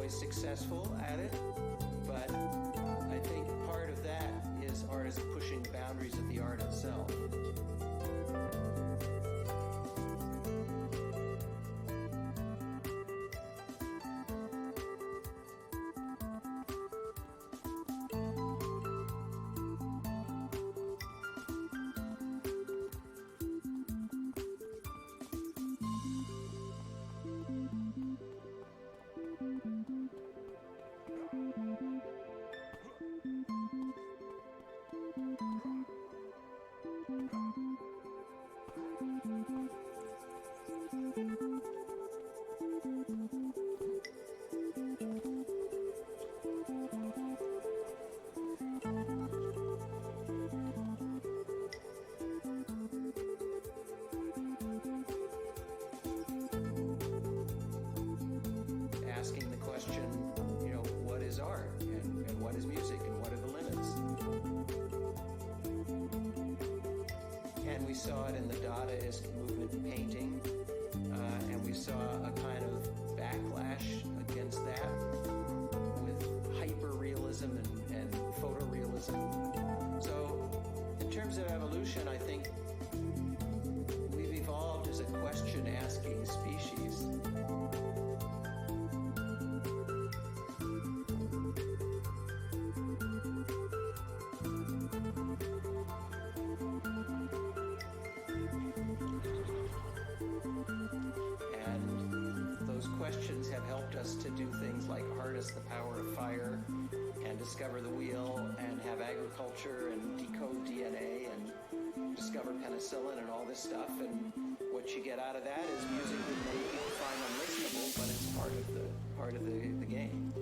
always successful at it, but I think part of that is artists pushing the boundaries of the art itself. Asking the question, what is art and what is music and what are the limits? And we saw it in the Dadaist movement in painting, and we saw a kind of backlash against that with hyper-realism and photorealism. So in terms of evolution, I think we've evolved as a question-asking species. Questions have helped us to do things like harness the power of fire and discover the wheel and have agriculture and decode DNA and discover penicillin and all this stuff. And what you get out of that is music that many people find unlistenable, but it's part of the game.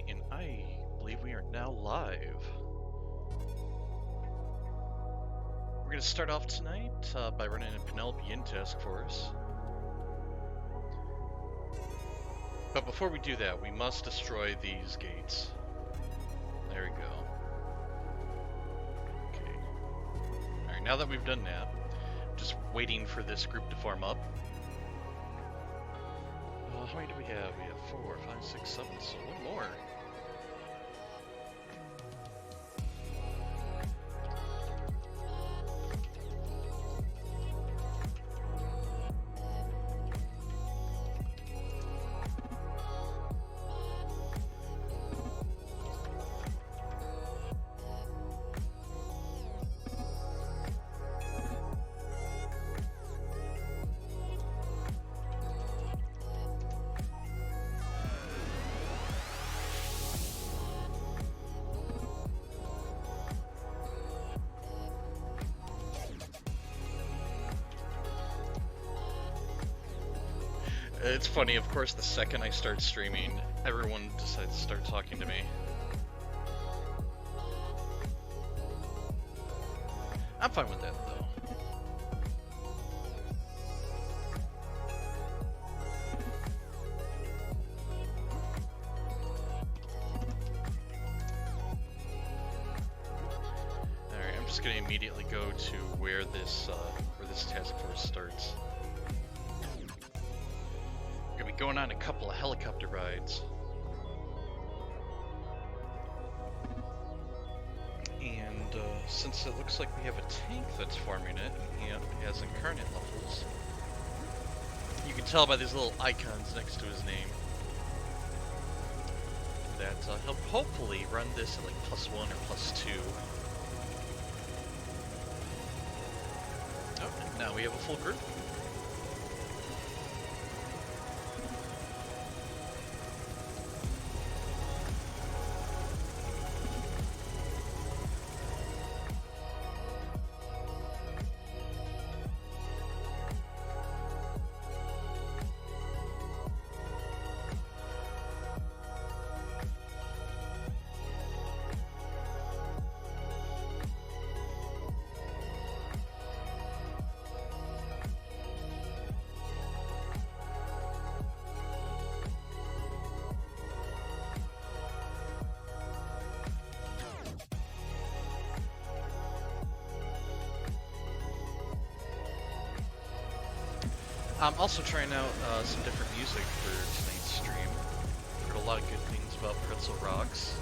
And I believe we are now live. We're going to start off tonight by running a Penelope in Task Force. But before we do that, we must destroy these gates. There we go. Okay. Alright, now that we've done that, just waiting for this group to form up. How many do we have? We have 4, 5, 6, 7, so one more. It's funny, of course, the second I start streaming, everyone decides to start talking to me. I'm fine with that, though. Alright, I'm just gonna immediately go to where this task force starts. Going on a couple of helicopter rides. And since it looks like we have a tank that's forming it, and he has incarnate levels, You can tell by these little icons next to his name that he'll hopefully run this at like +1 or +2. Oh, and now we have a full group. I'm also trying out some different music for tonight's stream. Heard a lot of good things about Pretzel Rocks.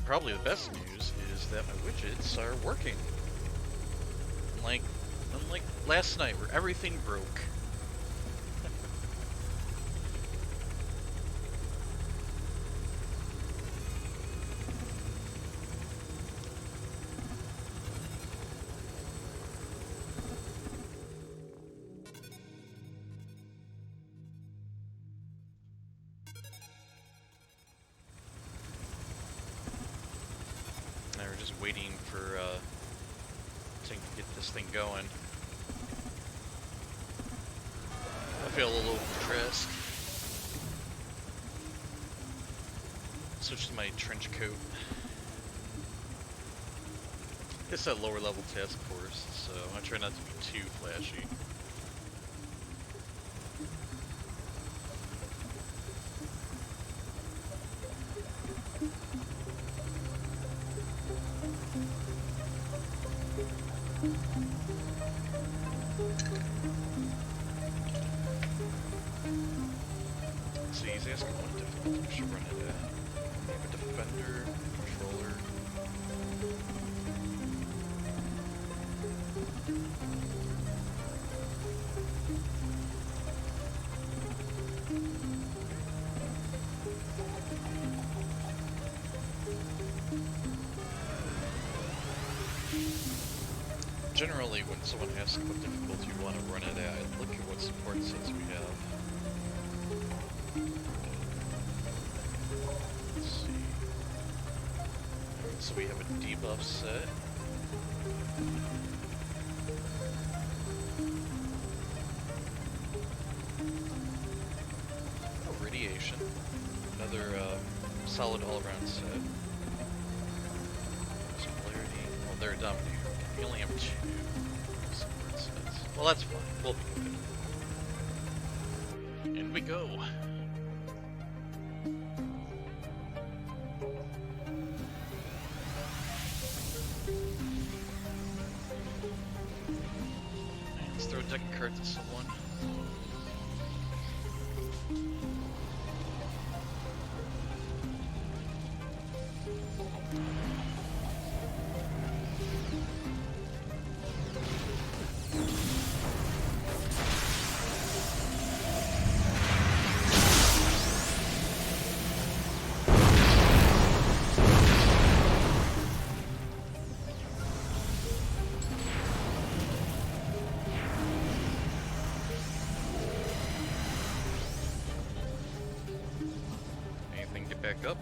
Probably the best news is that my widgets are working. Unlike last night where everything broke. Now we're just waiting for to get this thing going. I feel a little depressed. Switch to my trench coat. It's a lower level task force, so I try not to be too flashy. So he's asking what difficulty we should run it at. We have a defender, controller. Generally, when someone asks what difficulty you want to run it at, I look at what support sets we have. Let's see. Alright, so we have a debuff set. Oh, radiation. Another solid all-around set. Polarity. Well, they're a dominator. We only have 2 support sets. Well, that's fine. We'll be good. In we go. Let's throw a deck of cards at someone. Back up.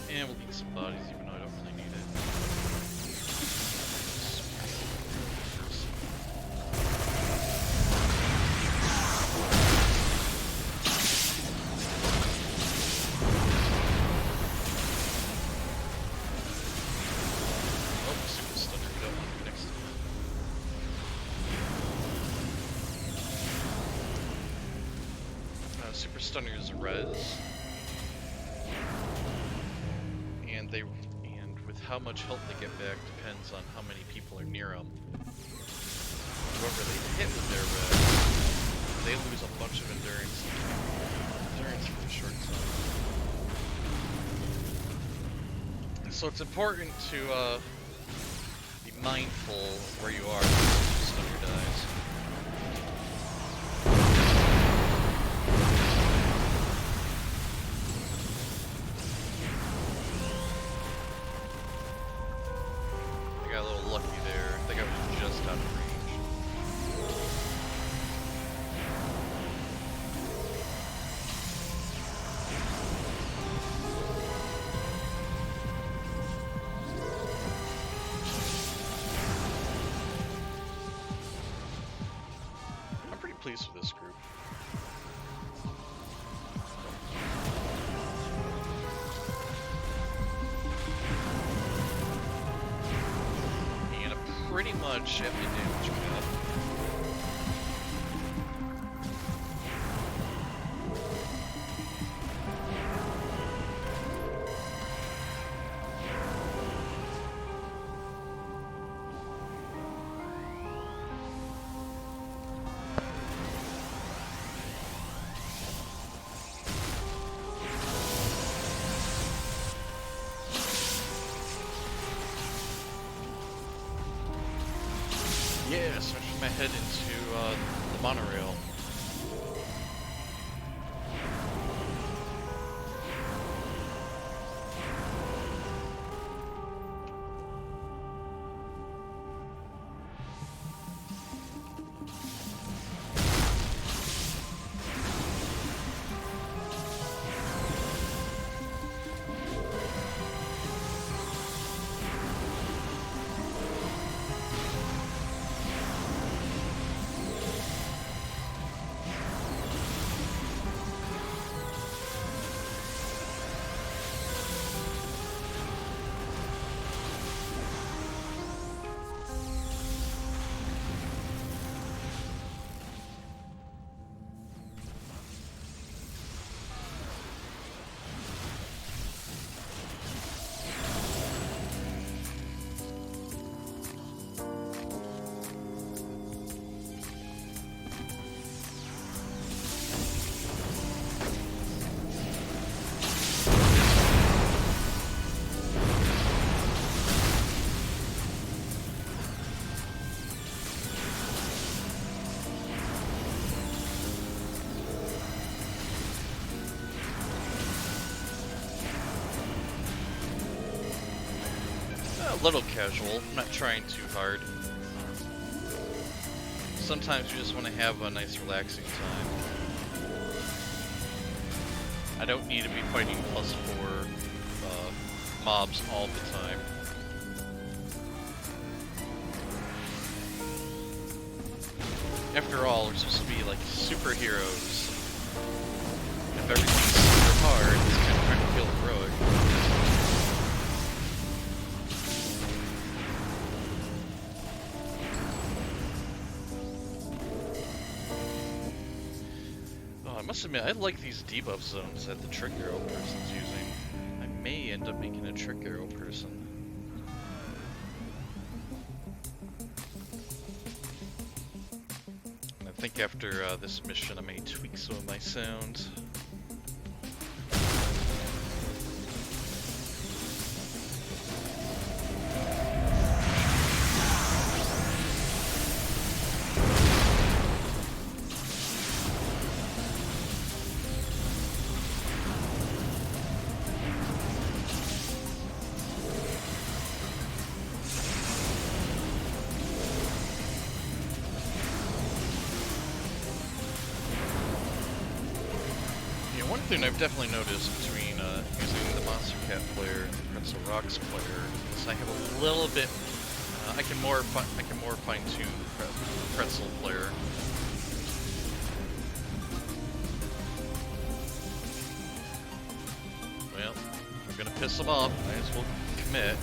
And we'll eat some bodies even though I don't really need it. Super Stunner's res, and with how much health they get back depends on how many people are near them. Whoever they hit with their res, they lose a bunch of endurance for a short time. So it's important to be mindful of where you are when the Stunner dies. I got a little lucky there. I think I was just out of range. Pleased with this group. And pretty much every damage cap. Yeah, switching my head into the monorail. A little casual, I'm not trying too hard. Sometimes you just want to have a nice relaxing time. I don't need to be fighting +4 mobs all the time. After all, we're supposed to be like superheroes. If everything's super hard, it's kind of trying to feel heroic. I must admit, I like these debuff zones that the trick arrow person's using. I may end up making a trick arrow person. And I think after this mission I may tweak some of my sounds. One thing I've definitely noticed between using the Monster Cat player and the Pretzel Rocks player is I have a little bit. I can more fine tune the Pretzel player. Well, if we're gonna piss them off, might as well commit.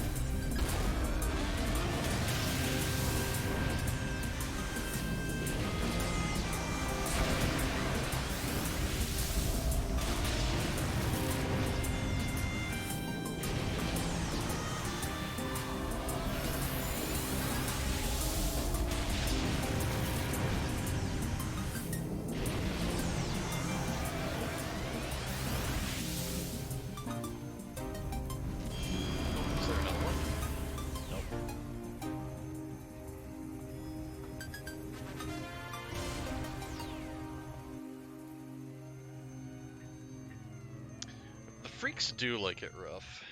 freaks do like it rough.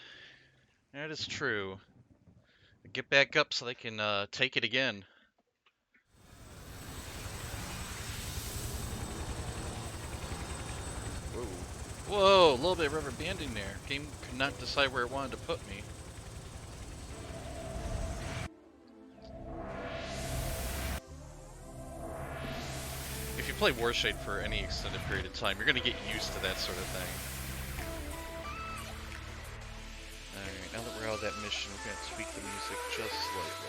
That is true. Get back up so they can take it again. Whoa. Whoa, a little bit of rubber banding there. Game could not decide where it wanted to put me. If you play Warshade for any extended period of time, you're going to get used to that sort of thing. Alright, now that we're out of that mission, we're going to tweak the music just slightly.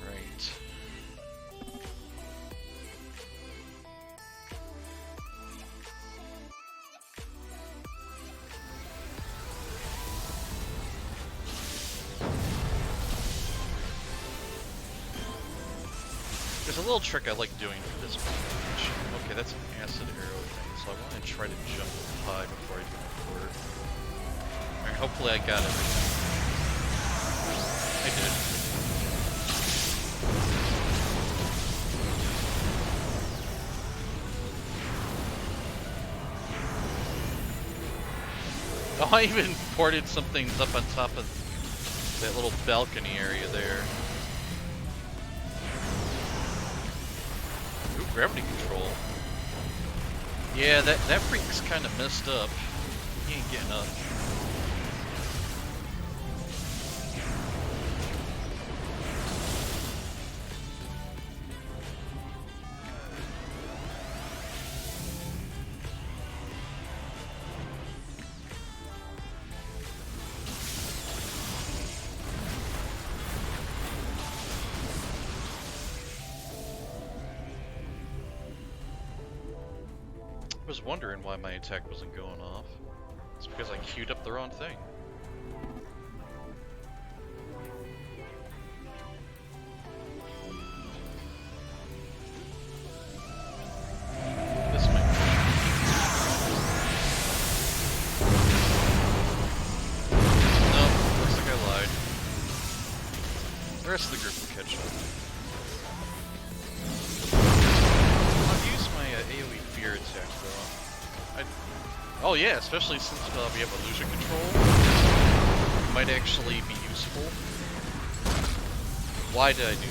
Right. There's a little trick I like doing for this mission. Okay, that's an acid arrow thing, so I want to try to jump high before I do my port. Alright, hopefully I got everything. I did. Oh, I even ported some things up on top of that little balcony area there. Ooh, gravity control. Yeah, that freak's kind of messed up. He ain't getting up. I was wondering why my attack wasn't going off. It's because I queued up the wrong thing. This might Nope, looks like I lied. The rest of the group will catch up. I'll use my AoE fear attack though. Oh yeah, especially since we have illusion control, it might actually be useful. Why did I do that?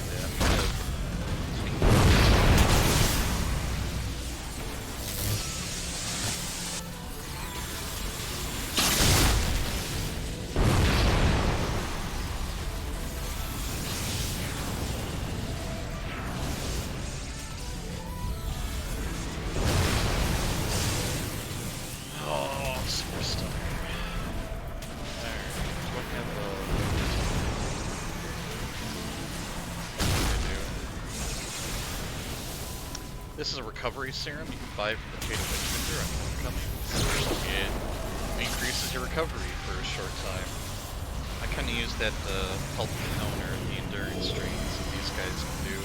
This is a recovery serum you can buy from the Fate of Windbender on Homecoming. It increases your recovery for a short time. I kind of use that to help counter the endurance strains that these guys can do.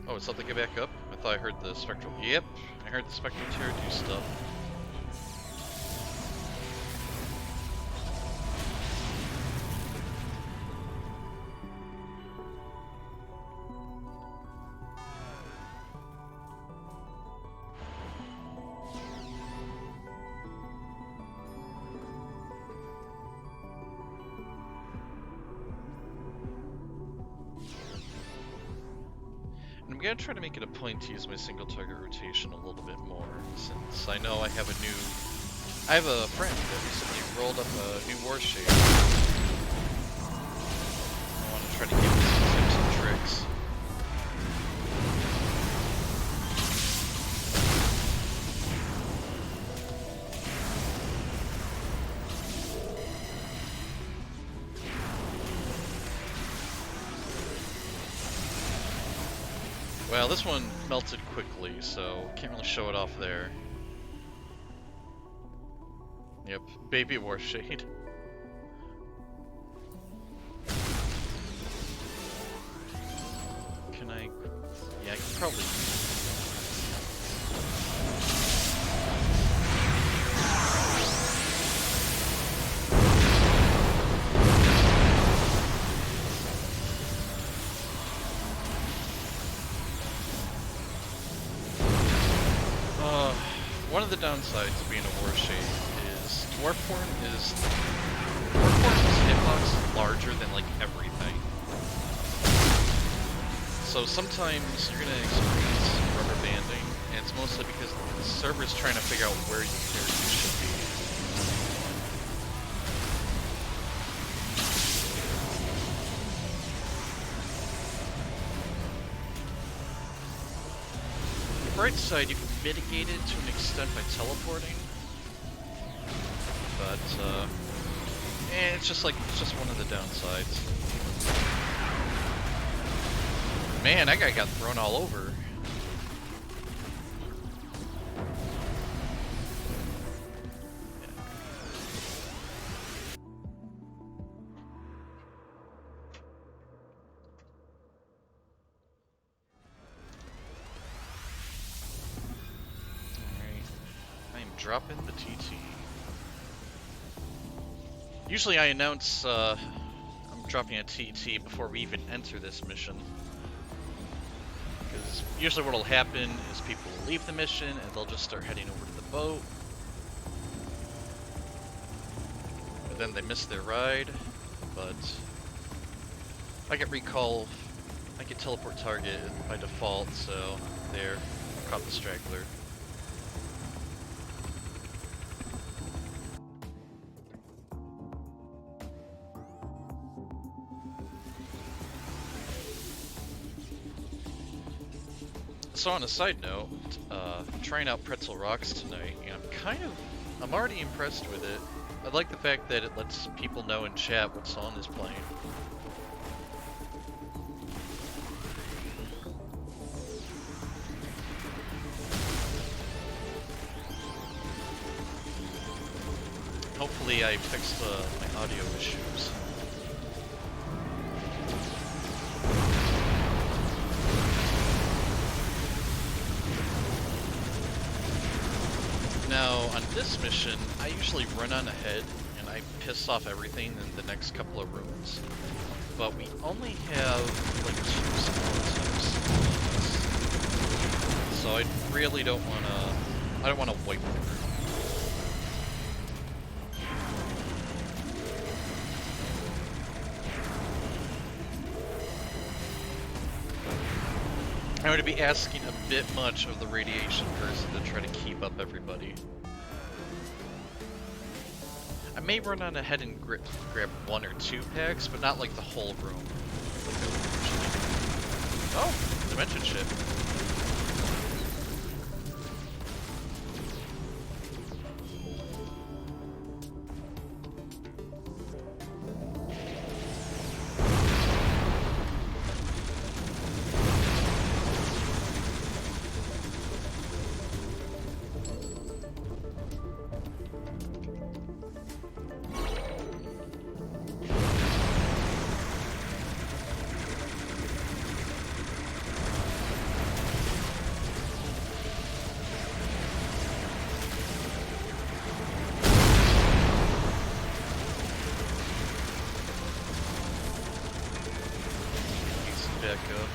Oh, it's something to get back up? I thought I heard the spectral. Yep, I heard the spectral tear do stuff. I'm gonna try to make it a point to use my single target rotation a little bit more, since I know I have a friend that recently rolled up a new Warshade. I want to try to give him some tips and tricks. Well, this one melted quickly, so can't really show it off there. Yep, baby Warshade. the downsides of being a war shade is Dwarfhorn's hitbox is larger than like everything. So sometimes you're gonna experience rubber banding, and it's mostly because the server's trying to figure out where your character should be. On the bright side, you can mitigate it to an extent by teleporting, but it's just one of the downsides. Man, that guy got thrown all over. Alright. I am dropping the TT. Usually I announce I'm dropping a TT before we even enter this mission. Because usually what will happen is people will leave the mission and they'll just start heading over to the boat. But then they miss their ride. But I get teleport target by default, so there, caught the straggler. So on a side note, trying out Pretzel Rocks tonight, and I'm already impressed with it. I like the fact that it lets people know in chat what song is playing. Hopefully I fixed my audio issues. Now, on this mission, I usually run on ahead and I piss off everything in the next couple of rooms. But we only have like 2 skeletons. So I really don't want to wipe the room. I would be asking a bit much of the radiation person to try to keep up everybody. I may run on ahead and grab 1 or 2 packs, but not like the whole room. Like I would usually do. Oh, dimension shift. Back up.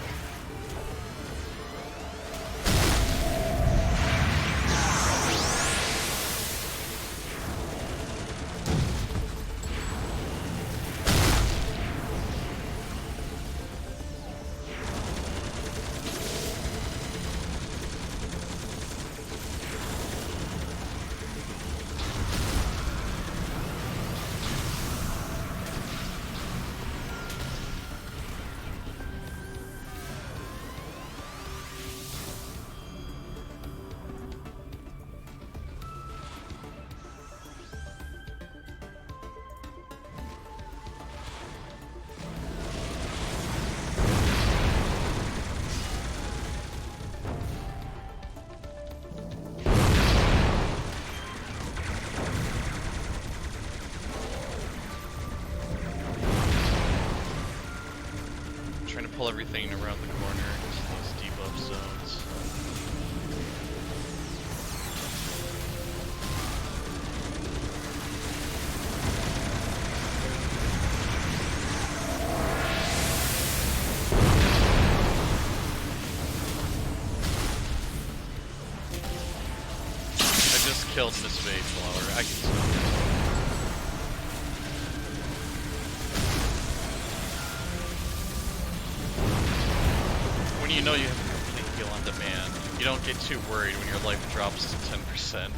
Trying to pull everything around the corner into these debuff zones. killed Miss Mayflower. I can see. When you know you have a complete heal on demand, you don't get too worried when your life drops to 10%.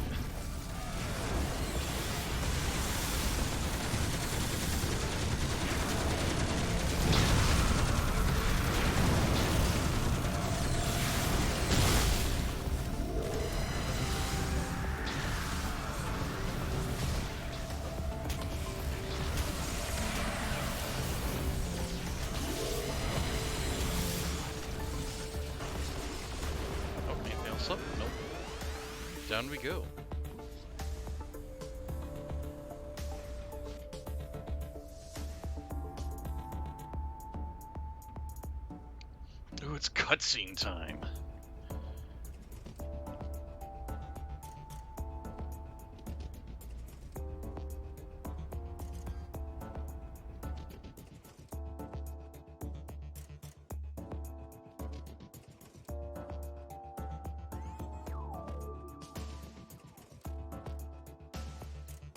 Up? Nope. Down we go. Ooh, it's cutscene time.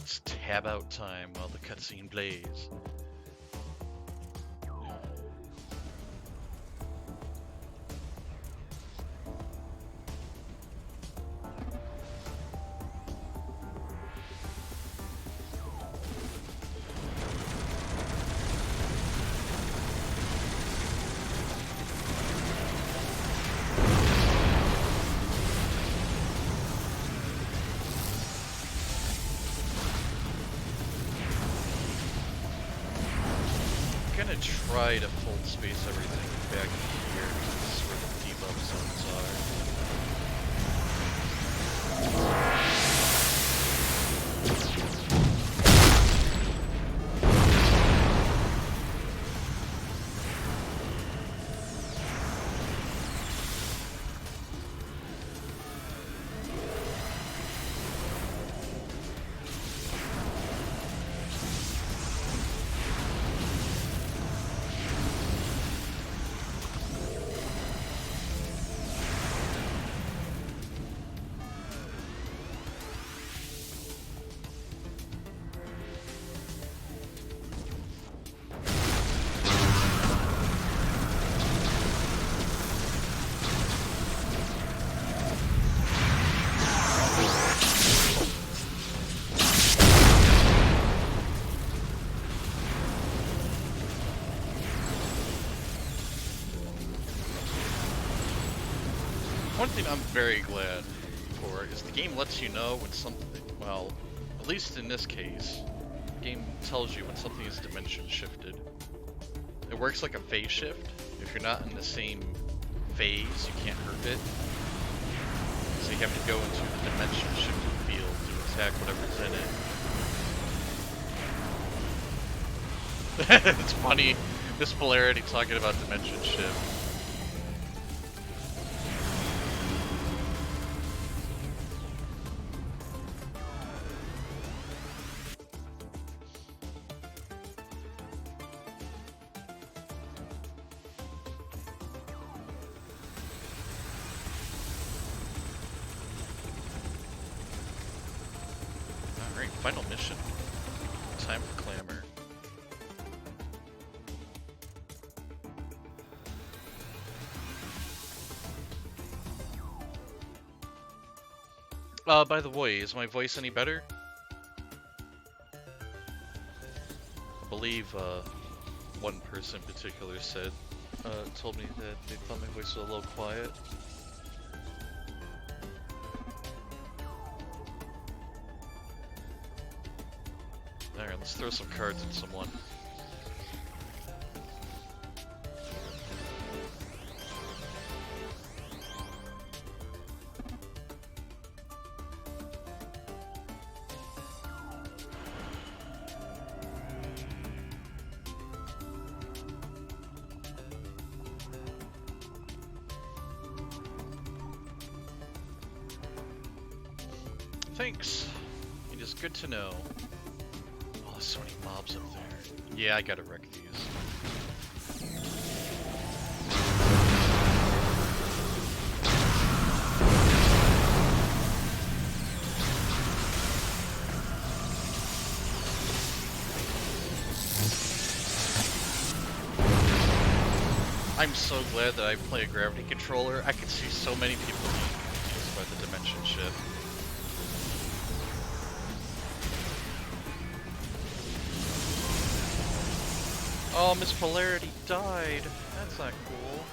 It's tab out time while the cutscene plays. Try to full space everything back here, because this is where the debuff zones One thing I'm very glad for is the game lets you know when something, well, at least in this case, the game tells you when something is dimension shifted. It works like a phase shift. If you're not in the same phase, you can't hurt it. So you have to go into the dimension shifted field to attack whatever's in it. It's funny, this polarity talking about dimension shift. Final mission. Time for clamor. By the way, is my voice any better? I believe, one person in particular said, told me that they thought my voice was a little quiet. Alright, let's throw some cards at someone. Thanks. It is good to know. Oh, there's so many mobs up there. Yeah, I gotta wreck these. I'm so glad that I play a gravity controller. I could see so many people being confused by the dimension shift. Oh, Miss Polarity died. That's not cool.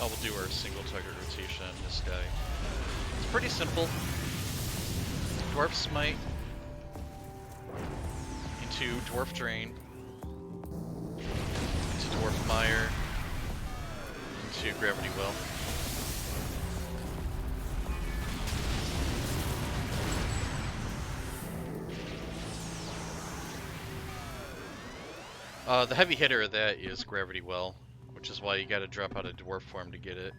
Oh, we'll do our single target rotation on this guy. It's pretty simple. Dwarf Smite into Dwarf Drain into Dwarf Mire into Gravity Well. The heavy hitter of that is Gravity Well, which is why you gotta drop out of dwarf form to get it.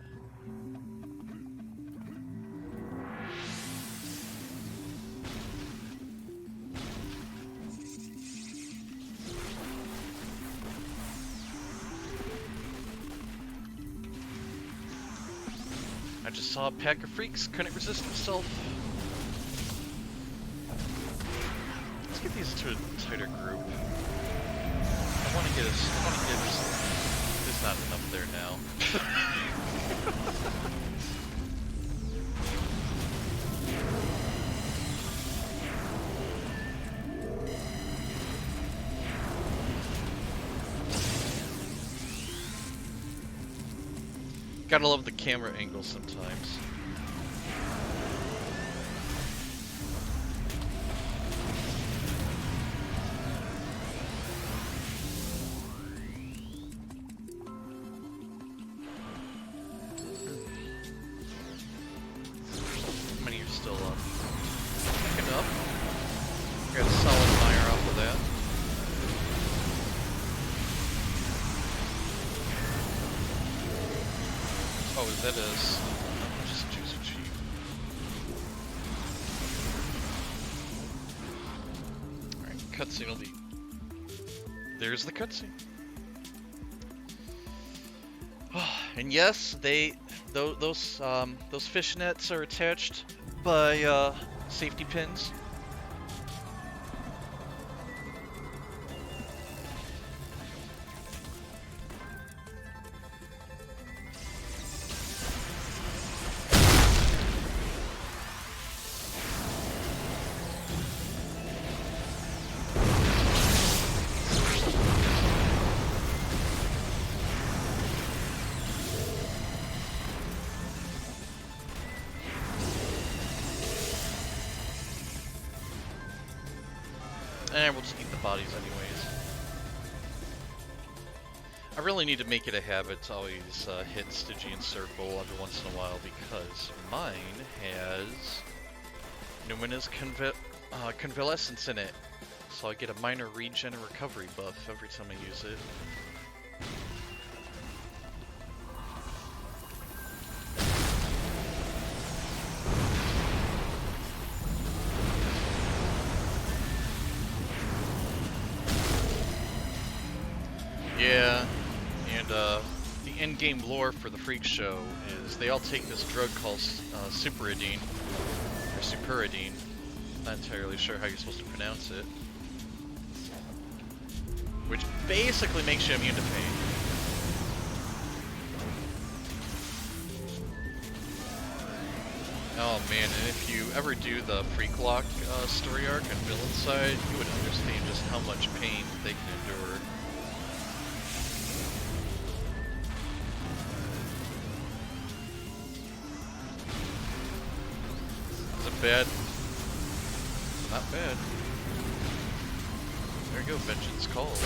I just saw a pack of freaks, couldn't resist himself. Let's get these to a tighter group. I want to get there's not enough there now. Gotta love the camera angle sometimes. How many are still up? Picking up. Got a solid fire off of that. Oh, that is just juicy cheap. Alright, cutscene will be. There's the cutscene. And yes, those fishnets are attached by safety pins. And we'll just eat the bodies anyways. I really need to make it a habit to always hit Stygian Circle every once in a while because mine has Numina's Convalescence in it. So I get a minor regen and recovery buff every time I use it. Yeah, and the in-game lore for the Freak Show is they all take this drug called Superidine, or Superidine. Not entirely sure how you're supposed to pronounce it. Which basically makes you immune to pain. Oh man, and if you ever do the Freak Lock story arc on Villain Side, you would understand just how much pain they can endure. Bad. Not bad. There you go, Vengeance Called.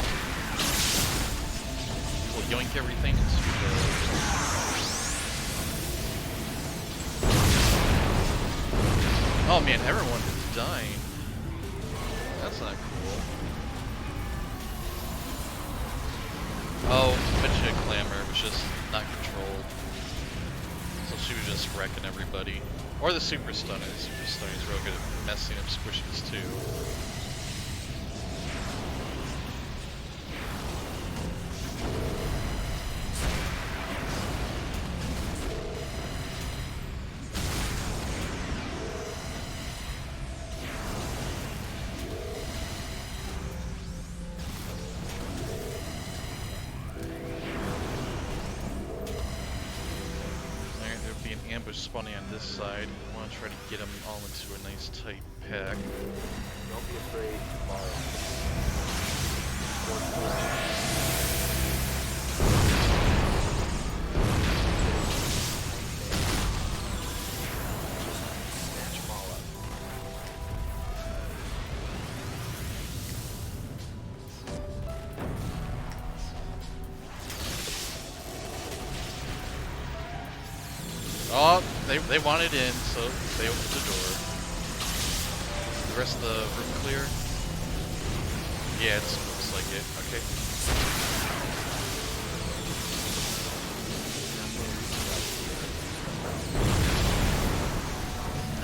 We'll yoink everything into the... Oh man, everyone is dying. That's not cool. Oh, Midget Clamor was just not controlled. So she was just wrecking everybody. Or the Super Stunner. The Super Stunner's real good at messing up squishies too. Ambush spawning on this side. I want to try to get them all into a nice tight pack. Don't be afraid to borrow. Snatch them all up. Oh, they want it in, so they opened the door. The rest of the room clear? Yeah, it looks like it. Okay.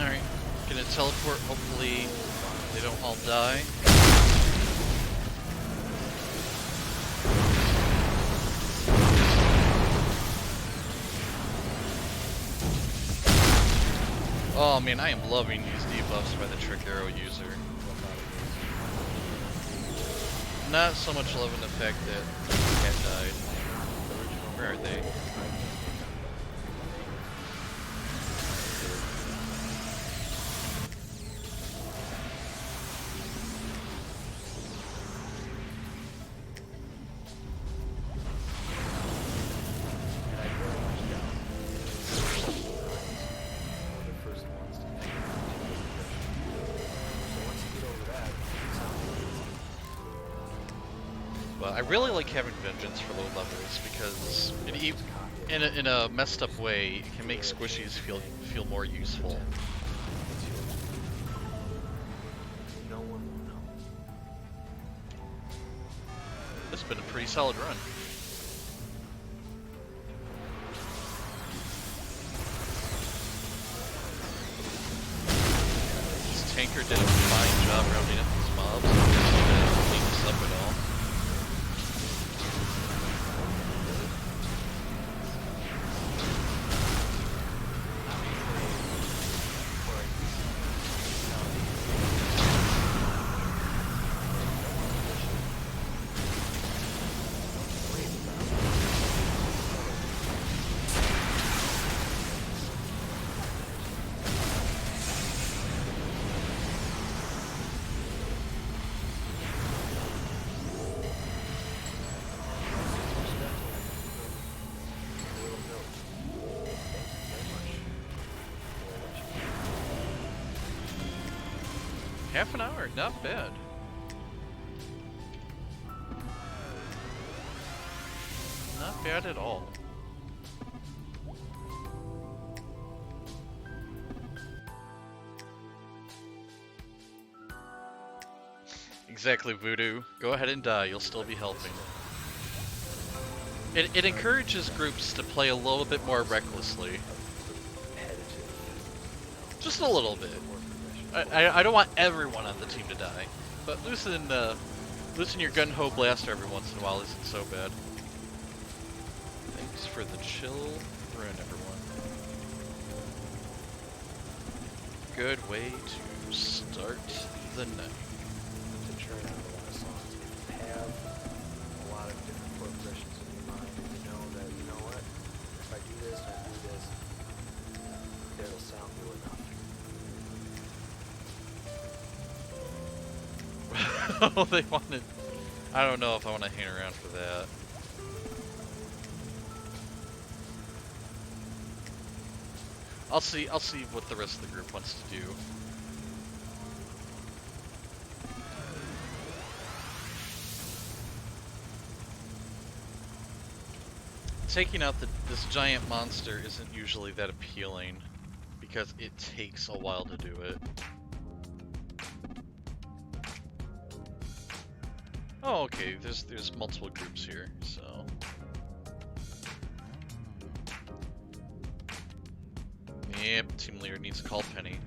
Alright, gonna teleport, hopefully they don't all die. Oh man, I am loving these debuffs by the Trick Arrow user. Not so much loving the fact that the cat died. Where are they? But I really like having Vengeance for low levels because in a messed up way, it can make squishies feel more useful. No one will know. This has been a pretty solid run. This tanker did a fine job rounding up these mobs. I don't need to clean this up at all. Half an hour, not bad. Not bad at all. Exactly, Voodoo. Go ahead and die, you'll still be helping. It encourages groups to play a little bit more recklessly. Just a little bit. I don't want everyone on the team to die, but loosen your gun-ho blaster every once in a while isn't so bad. Thanks for the chill run, everyone. Good way to start the night. To train out a lot of songs, to have a lot of different chord progressions in your mind, and to know that, you know what, if I do this, it'll sound good enough. Oh, they wanted... I don't know if I want to hang around for that. I'll see what the rest of the group wants to do. Taking out this giant monster isn't usually that appealing because it takes a while to do it. Oh, okay, there's multiple groups here, so... Yep, team leader needs to call Penny.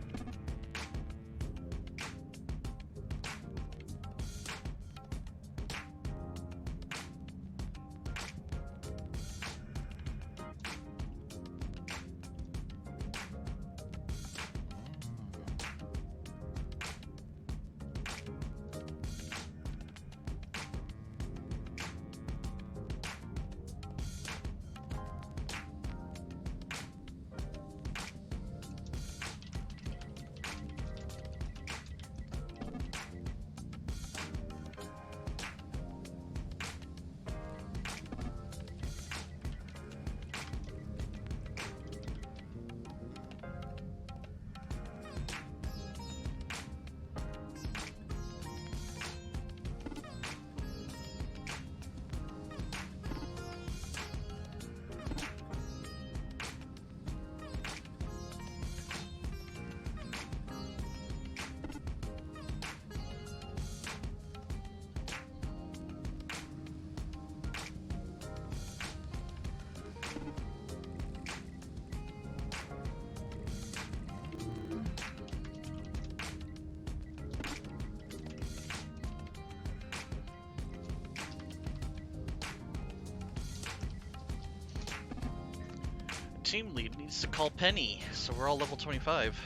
Team lead needs to call Penny, so we're all level 25.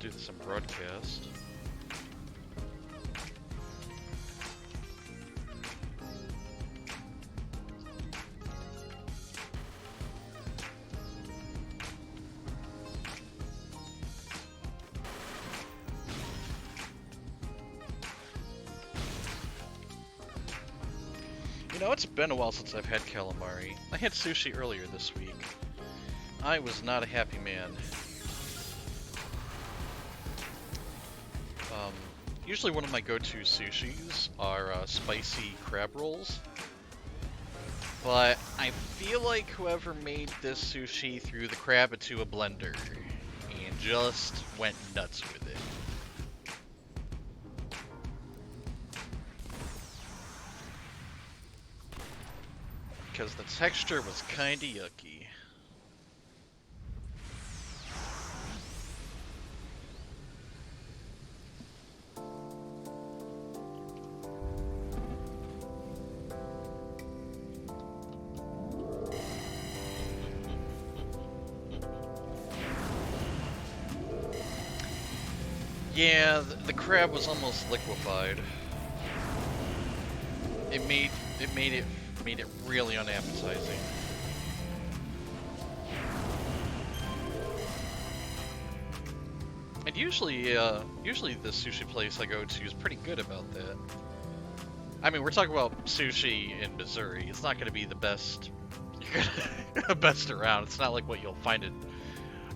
Do this on broadcast. You know, it's been a while since I've had calamari. I had sushi earlier this week. I was not a happy man. Usually one of my go-to sushis are spicy crab rolls, but I feel like whoever made this sushi threw the crab into a blender and just went nuts with it. Because the texture was kinda yucky. Yeah, the crab was almost liquefied. It made it really unappetizing. And usually the sushi place I go to is pretty good about that. I mean, we're talking about sushi in Missouri. It's not going to be the best, best around. It's not like what you'll find it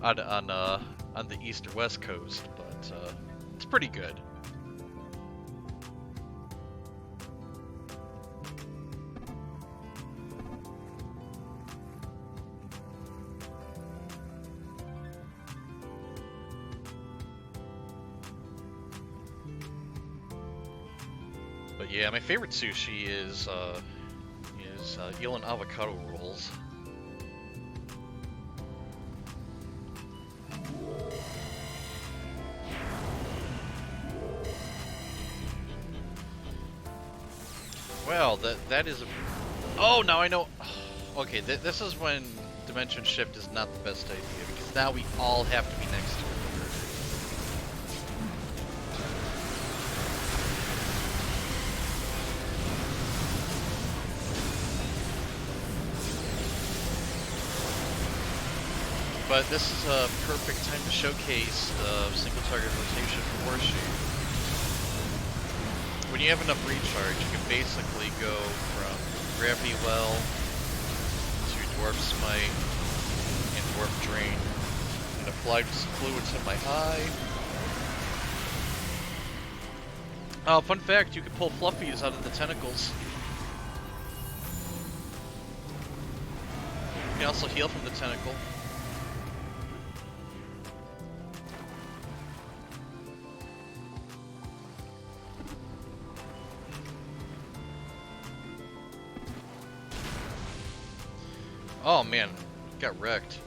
on the east or west coast, but it's pretty good. But yeah, my favorite sushi is eel and avocado rolls. Well, that is a... Oh, now I know... Okay, this is when Dimension Shift is not the best idea, because now we all have to be next to it. But this is a perfect time to showcase the single target rotation for Horseshoe. When you have enough recharge, you can basically go from Gravity Well to Dwarf Smite and Dwarf Drain. And apply fluids in my eye. Fun fact, you can pull Fluffies out of the tentacles. You can also heal from the tentacle. Oh man, got wrecked.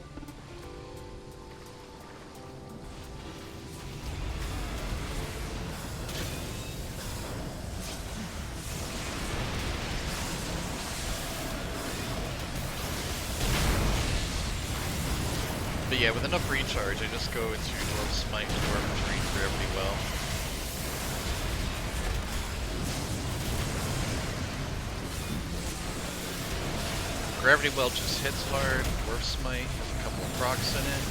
But yeah, with enough recharge, I just go into Dwarf Smite and Dwarf Drain Gravity Well. Gravity Well just hits hard. Dwarf Smite has a couple of procs in it.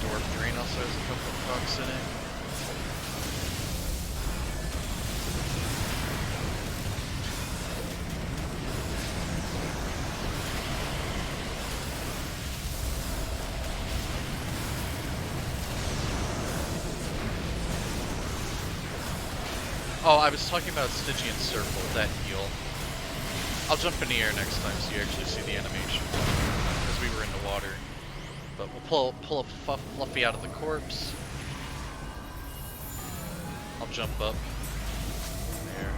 Dwarf Drain also has a couple of procs in it. Oh, I was talking about Stygian Circle, that heal. I'll jump in the air next time so you actually see the animation, because we were in the water. But we'll pull a Fluffy out of the corpse. I'll jump up. There.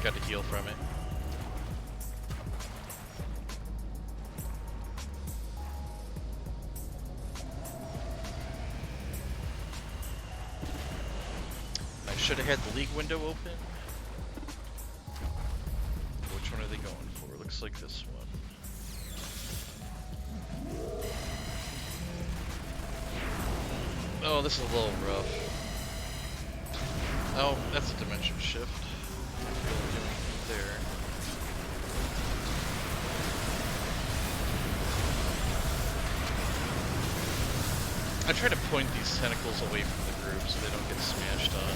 Got to heal from it. I should have had the league window open. Which one are they going for? Looks like this one. Oh, this is a little rough. Oh, that's a dimension shift. Can't really do anything there. I try to point these tentacles away from the group so they don't get smashed on.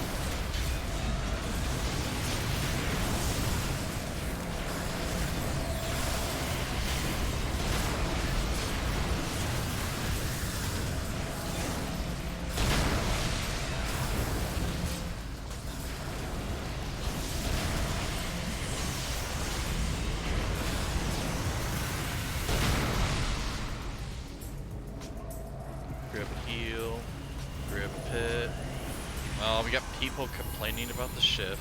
Grab a heal, grab a pit. Oh, we got people complaining about the shift.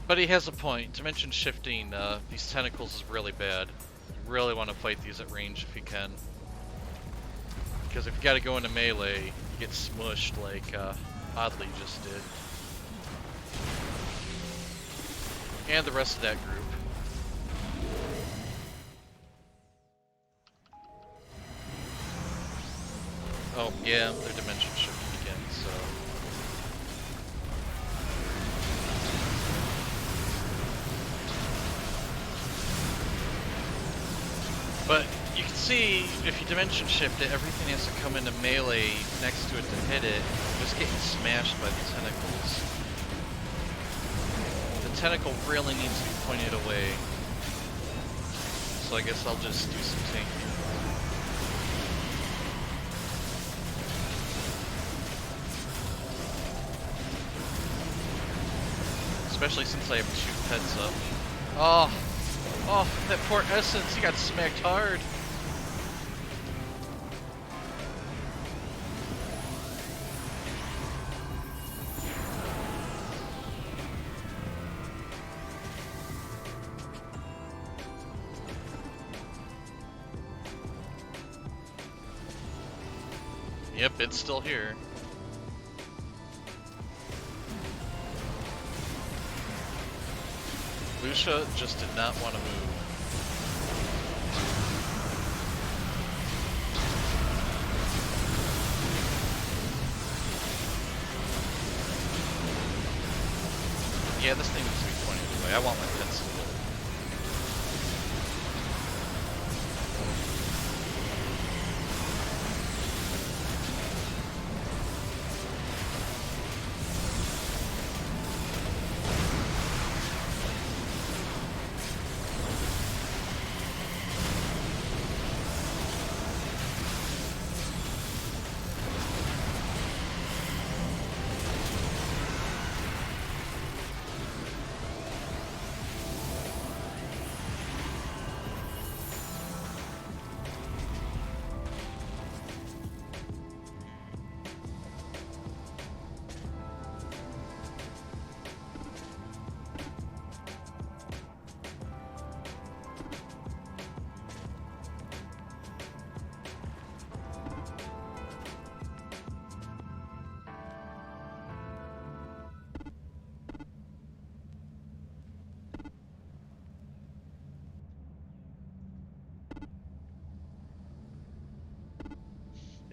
But he has a point. Dimension shifting these tentacles is really bad. You really want to fight these at range if you can. Because if you gotta go into melee, you get smushed like Oddly just did. And the rest of that group. Oh, yeah, they're dimension shifting again, so... But you can see, if you dimension shift it, everything has to come into melee next to it to hit it. You're just getting smashed by the tentacles. The tentacle really needs to be pointed away. So I guess I'll just do some tanking. Especially since I have 2 pets up. Oh, that poor Essence, he got smacked hard. Yep, it's still here. Lucia just did not want to move. Yeah, this thing needs to be pointed away. I want my pets to live.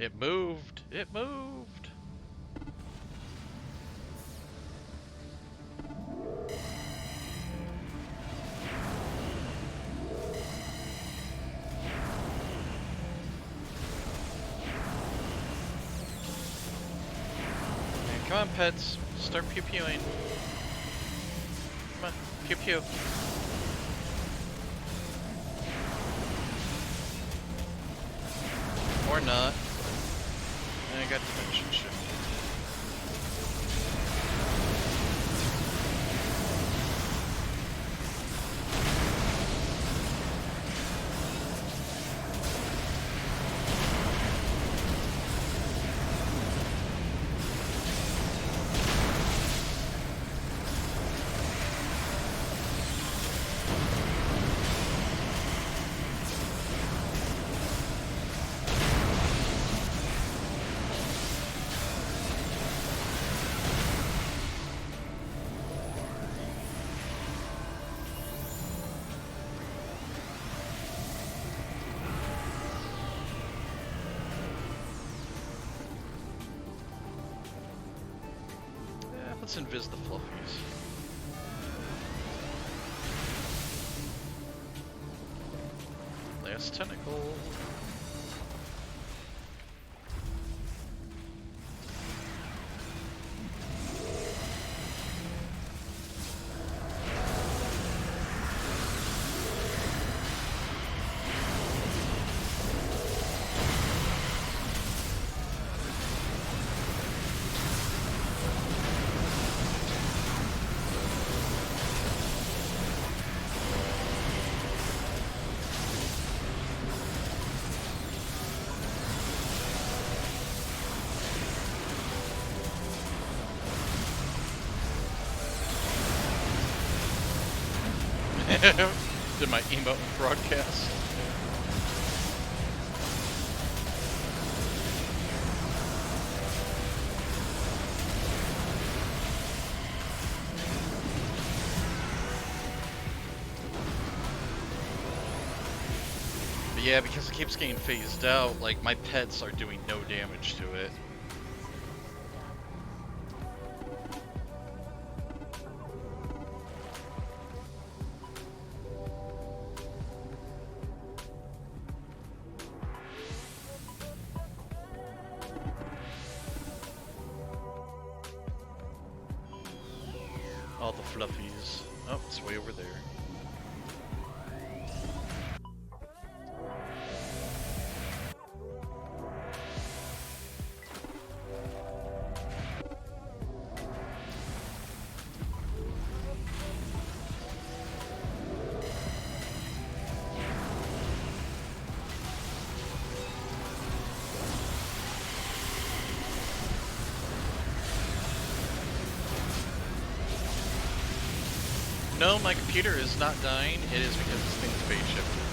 It moved! It moved! Man, come on, pets. Start pew-pewing. Come on, pew-pew. Or not. I got dimension shift. Let's invis the fluffies. Last tentacle. Did my emote broadcast? But yeah, because it keeps getting phased out, like my pets are doing no damage to it. All the fluffies. Oh, it's way over there. No, my computer is not dying. It is because this thing's phase shifted.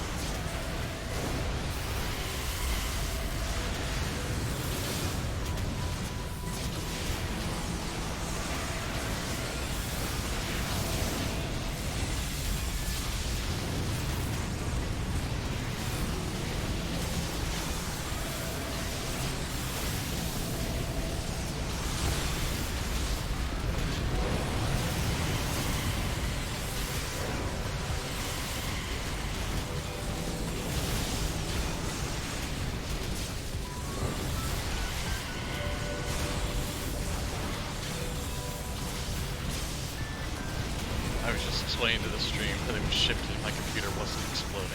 explaining to the stream that it was shifted and my computer wasn't exploding.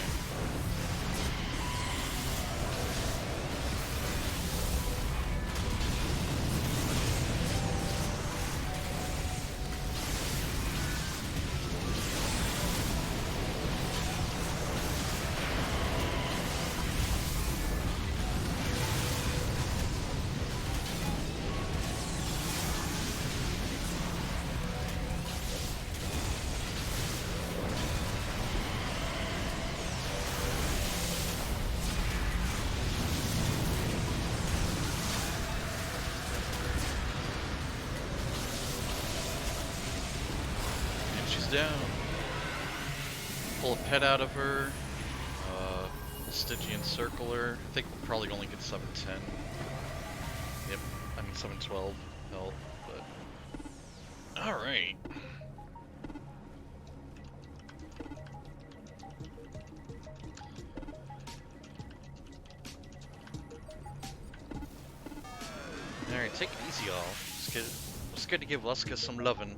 Down. Pull a pet out of her. Stygian circle her. I think we'll probably only get 710. Yep, I mean 712 health, but alright. Alright, take it easy, y'all. It's good to give Luska some lovin'.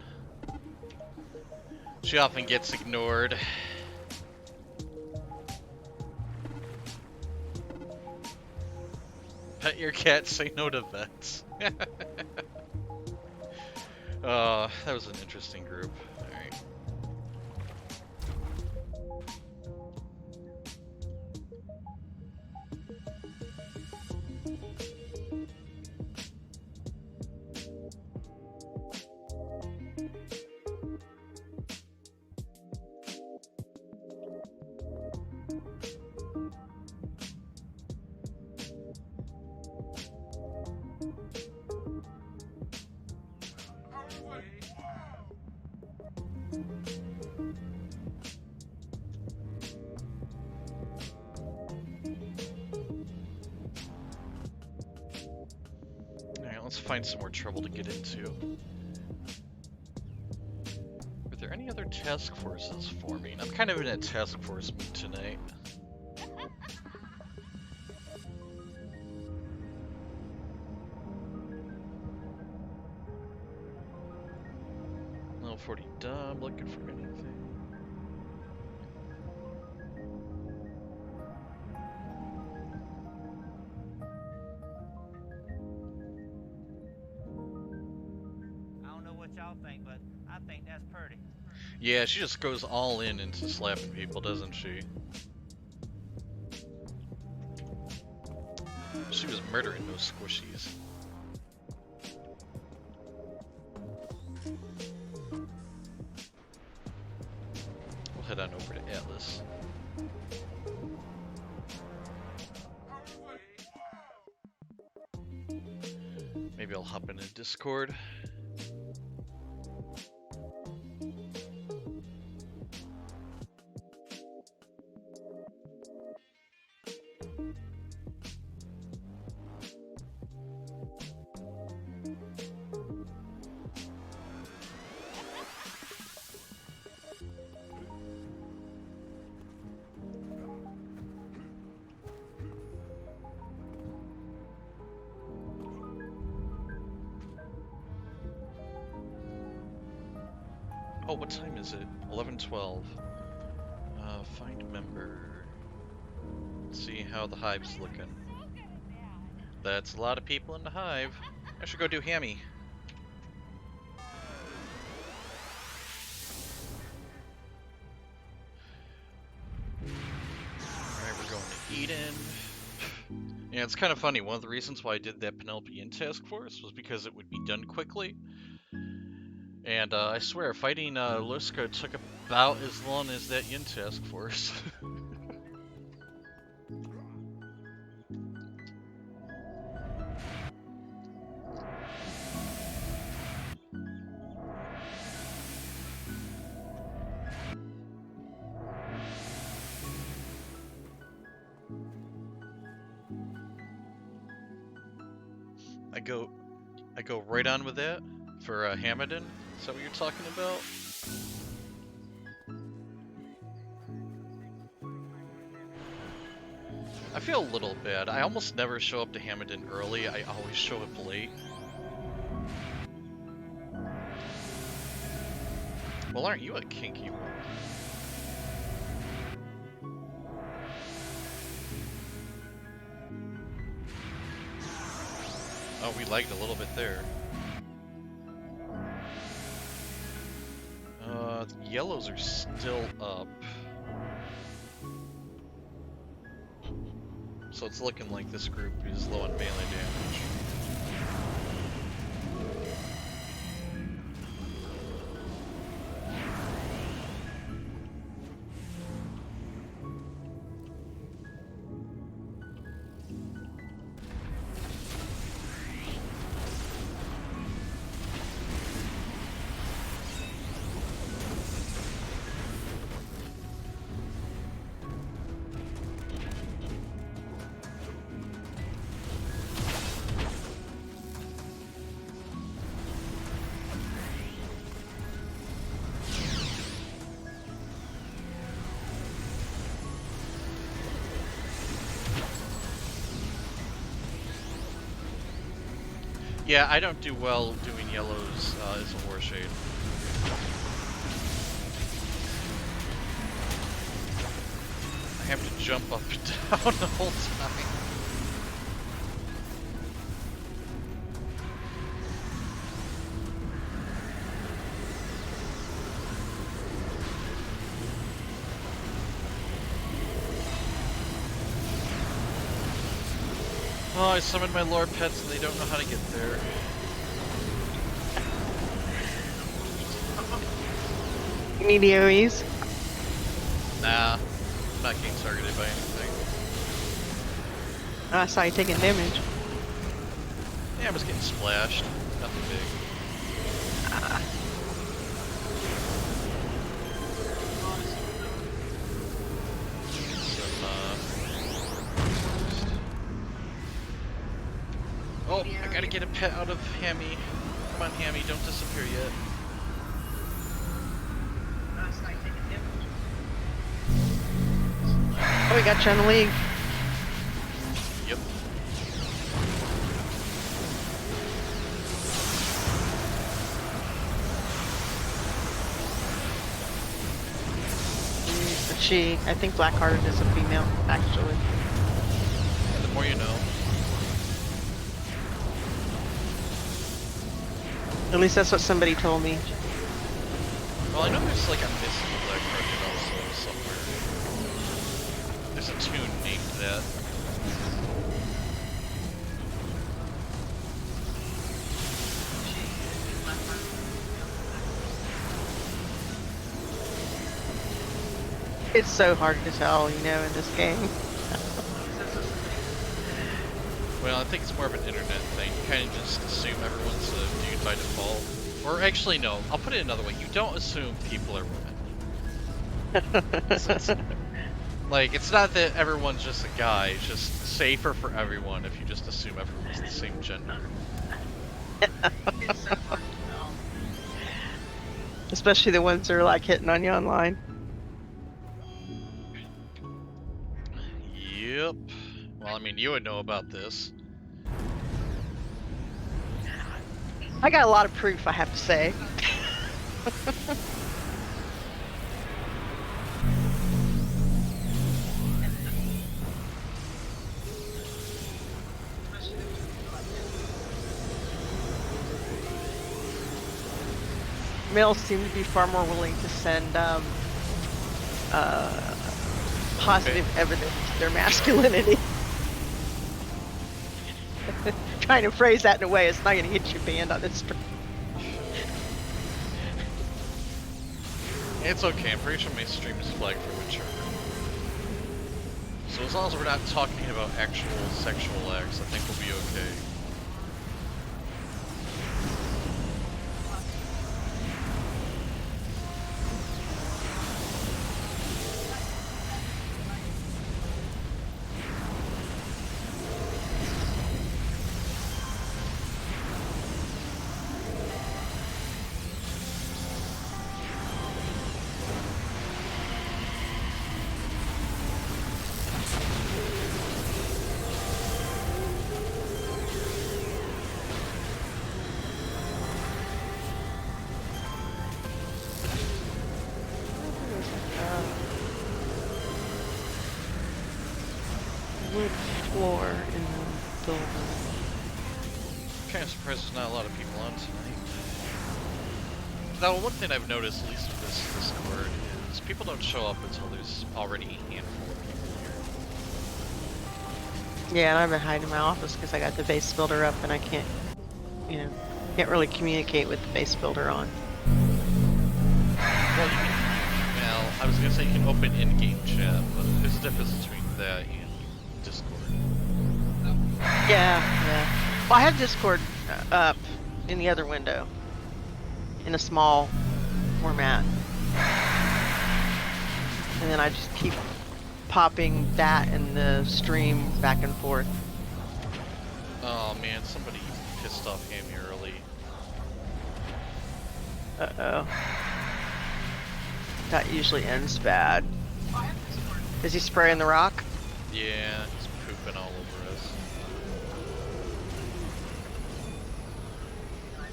She often gets ignored. Pet your cat, say no to vets. That was an interesting group. Alright. Let's find some more trouble to get into. Are there any other task forces forming? I'm kind of in a task force mood tonight. Level 40 dumb, looking for anything. Think, but I think that's pretty. Yeah, she just goes all in into slapping people, doesn't she? She was murdering those squishies. We'll head on over to Atlas. Maybe I'll hop in a Discord. Oh, what time is it? 11:12. Find member. Let's see how the hive's looking. That's a lot of people in the hive. I should go do Hammy. Alright, we're going to Eden. Yeah, it's kind of funny. One of the reasons why I did that Penelope in task force was because it would be done quickly. And I swear, fighting Luska took about as long as that Yin task force. I go right on with that for Hamilton. Is that what you're talking about? I feel a little bad. I almost never show up to Hamilton early. I always show up late. Well, aren't you a kinky one? Oh, we lagged a little bit there. Yellows are still up. So it's looking like this group is low on melee damage. Yeah, I don't do well doing yellows as a war shade. I have to jump up and down the whole time. Oh, I summoned my lore pets and they don't know how to get there. You need AoEs? Nah, I'm not getting targeted by anything. I saw you taking damage. Yeah, I'm just getting splashed. Nothing big. Oh, I gotta get a pet out of Hammy. Come on, Hammy, don't disappear yet. Oh, we got you on the league. Yep. She, I think Blackhearted is a female, actually. The more you know. At least that's what somebody told me. Well, I know there's like a missing Black Market also somewhere. There's a tune named that. It's so hard to tell, you know, in this game. Well, I think it's more of an internet thing. You kind of just assume everyone's a dude by default. Or actually, no. I'll put it another way. You don't assume people are women. Like, it's not that everyone's just a guy. It's just safer for everyone if you just assume everyone's the same gender. Especially the ones that are like hitting on you online. Yep. Well, I mean, you would know about this. I got a lot of proof, I have to say. Males seem to be far more willing to send positive evidence to their masculinity. Trying to phrase that in a way it's not going to get you banned on this stream. It's okay, I'm pretty sure my stream is flagged for mature. So as long as we're not talking about actual sexual acts, I think we'll be okay. in the building. Kind of surprised there's not a lot of people on tonight. Now, one thing I've noticed, at least with this Discord, is people don't show up until there's already a handful of people here. Yeah, and I've been hiding in my office because I got the base builder up and I can't, can't really communicate with the base builder on. Well, I was gonna say you can open in-game chat, but there's a difference between that and Discord. Yeah. Well, I have Discord up in the other window, in a small format. And then I just keep popping that and the stream back and forth. Oh man, somebody pissed off Hammy early. Uh-oh. That usually ends bad. Is he spraying the rock? Yeah, he's pooping all over us.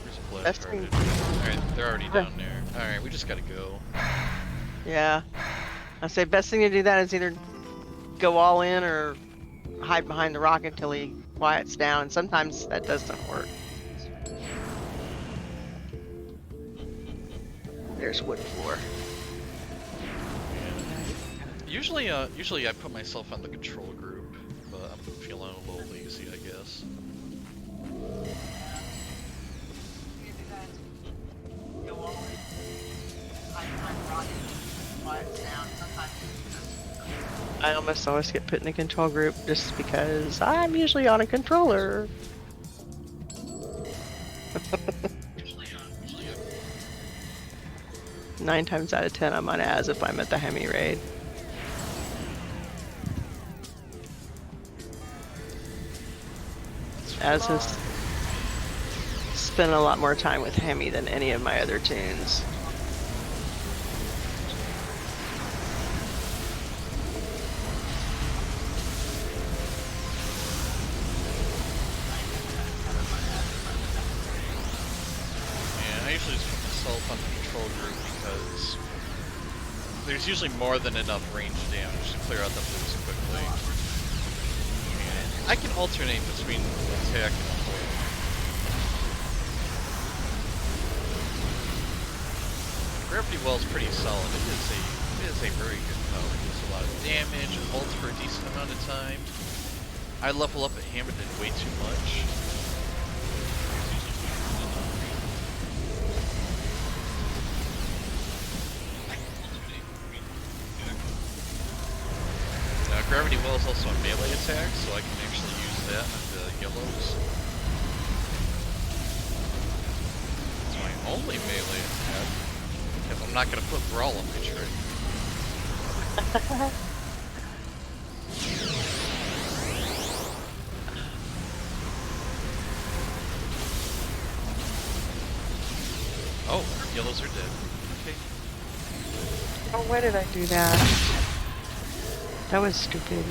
There's a flash That's target. Alright, they're already down there. Alright, we just gotta go. Yeah. I say best thing to do that is either go all in or hide behind the rock until he quiets down. Sometimes that doesn't work. There's wood floor. Usually I put myself on the control group, but I'm feeling a little lazy, I guess. I almost always get put in the control group just because I'm usually on a controller. 9 times out of 10 I'm on as if I'm at the Hemi raid. As has spent a lot more time with Hemi than any of my other tunes. I usually just put myself on the control group because there's usually more than enough range damage to clear out the boost quickly. And I can alternate between attack and hold. Gravity Well is pretty solid. It is a very good power. It does a lot of damage and holds for a decent amount of time. I level up at Hammerton way too much. Gravity Well is also a melee attack, so I can actually use that on the yellows. It's my only melee attack, because I'm not going to put Brawl on my trick. Oh, yellows are dead. Okay. Oh, why did I do that? That was stupid.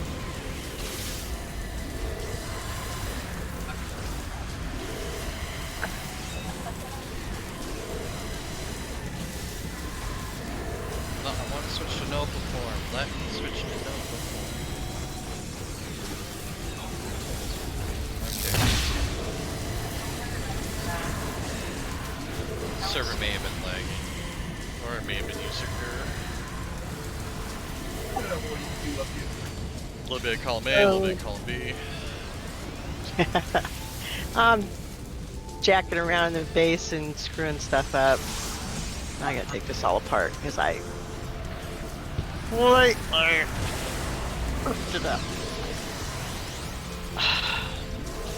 No, I want to switch to Nova form. Let me switch to Nova form. Okay. Server may have been lagging. Or it may have been user error. A little bit of column A, a little bit of column B. I'm jacking around the base and screwing stuff up. I gotta take this all apart because I it up.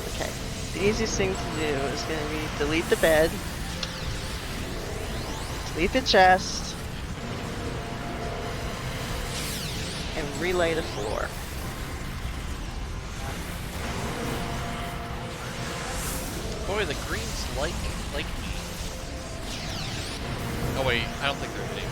Okay, the easiest thing to do is gonna be delete the bed, delete the chest, and relay the floor. Boy, the greens like me. Oh wait, I don't think they're hitting me.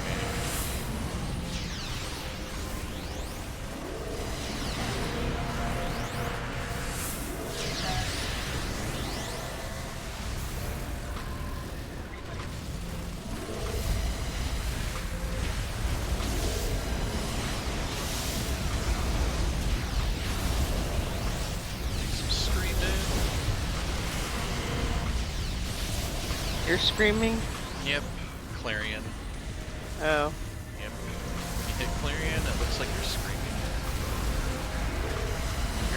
You're screaming? Yep. Clarion. Oh. Yep. When you hit Clarion, it looks like you're screaming.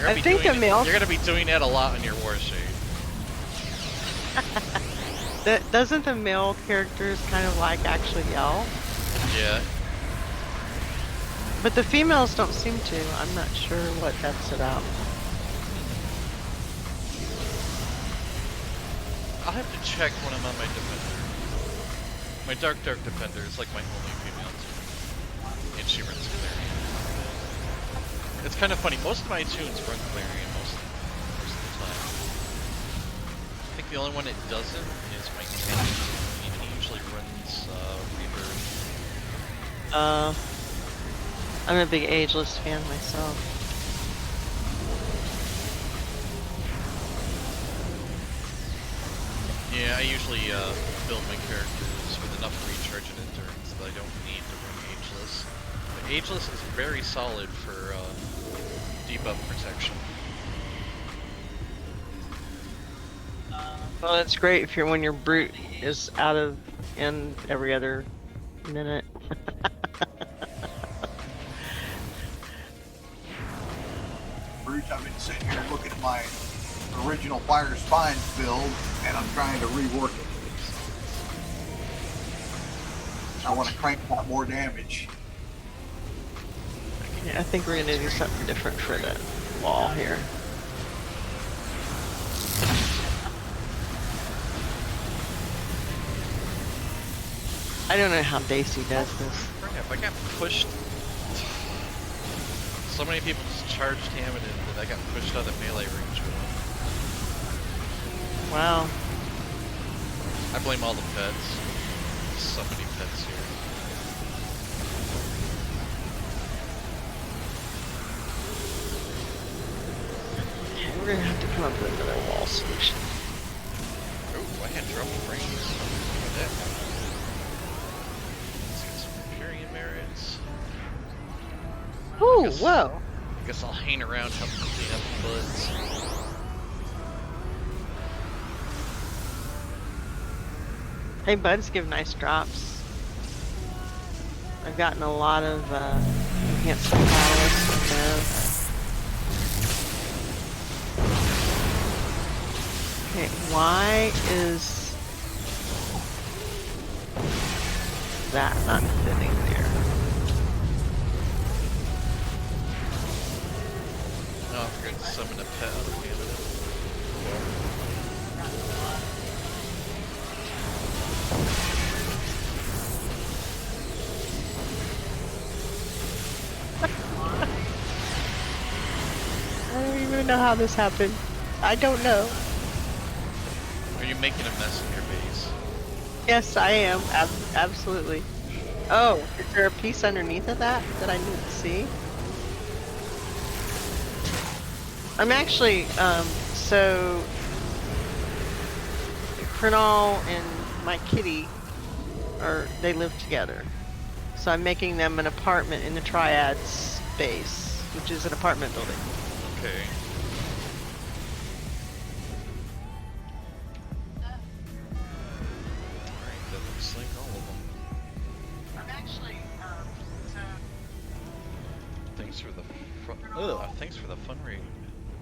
I think a male. You're gonna be doing that a lot on your War Shade. Doesn't the male characters kind of like actually yell? Yeah. But the females don't seem to. I'm not sure what that's about. I'll have to check when I'm on my Defender. My Dark Defender is like my only female tune. And she runs Clarion. It's kind of funny, most of my tunes run Clarion most of the time. I think the only one it doesn't is my cat. He usually runs Reverb. I'm a big Ageless fan myself. Yeah, I usually build my characters with enough recharge and endurance that I don't need to run Ageless. But Ageless is very solid for debuff protection. Well, it's great if when your brute is out of end every other minute. Bruce, I've been sitting here looking at my original Fire Spines build, and I'm trying to rework it. I want to crank out more damage. Yeah, I think we're gonna do something different for the wall here. I don't know how Daisy does this. Crap, I got pushed. So many people just charged Hammond that I got pushed out of melee range with him. Wow. I blame all the pets. So many pets here. Okay, we're gonna have to come up with another wall solution. Oh, I had trouble frames. That. Let's get some Imperium merits. Ooh, whoa. I guess I'll hang around helping clean up the buds. Hey, buds give nice drops. I've gotten a lot of enhanced catalysts from those. Okay, why is that not fitting there? Oh, I forgot to summon a pet out of Canada. I don't even know how this happened. I don't know. Are you making a mess in your base? Yes, I am. Absolutely. Oh, is there a piece underneath of that I need to see? I'm actually, so Pernal and my kitty they live together. So I'm making them an apartment in the Triad's base, which is an apartment building. Okay. Alright, that looks like all of them. I'm actually, Thanks for the thanks for the fun rating.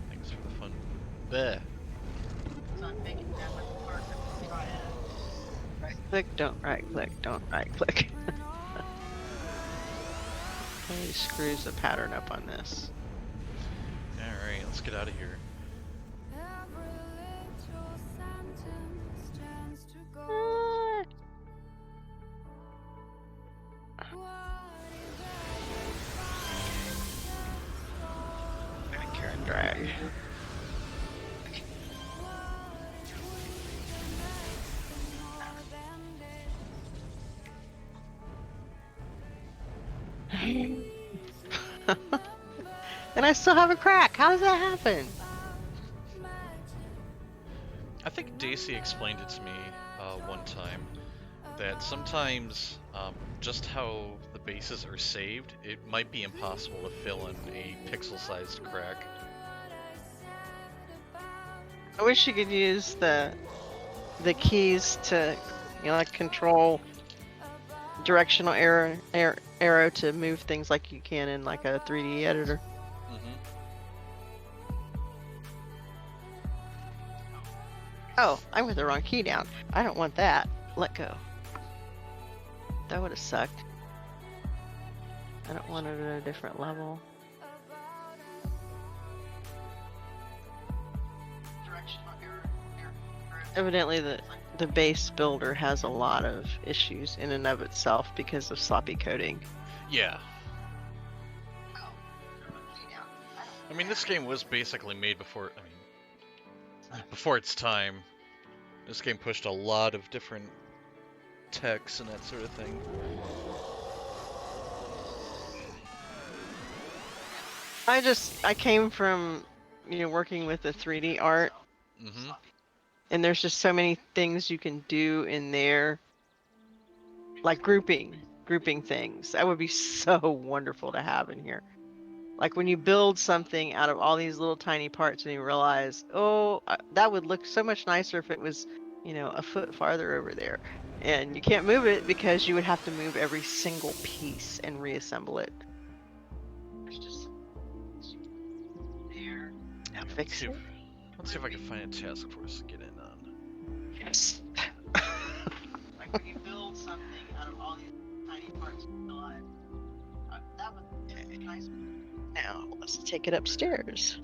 Thanks for the fun. Bleh. so I'm making them an apartment in the Triad. Right click, don't right click, don't right click. Okay, screws the pattern up on this. Alright, let's get out of here. Back here and drag. And I still have a crack. How does that happen? I think Daisy explained it to me one time that sometimes just how the bases are saved, it might be impossible to fill in a pixel-sized crack. I wish you could use the the keys to, like control directional arrow to move things like you can in like a 3D editor. Mm-hmm. Oh, I put the wrong key down. I don't want that. Let go. That would have sucked. I don't want it at a different level. Evidently, the base builder has a lot of issues in and of itself because of sloppy coding. Yeah. I mean, this game was basically made before. I mean, before its time. This game pushed a lot of different techs and that sort of thing. I came from, working with the 3D art, Mm-hmm. and there's just so many things you can do in there, like grouping things. That would be so wonderful to have in here. Like when you build something out of all these little tiny parts and you realize, oh, that would look so much nicer if it was, a foot farther over there. And you can't move it because you would have to move every single piece and reassemble it. There's just there. Now fix it. Let's see if I can find a task force to get in on. Yes. Like when you build something out of all these tiny parts, you realize that would be nice. Now, let's take it upstairs.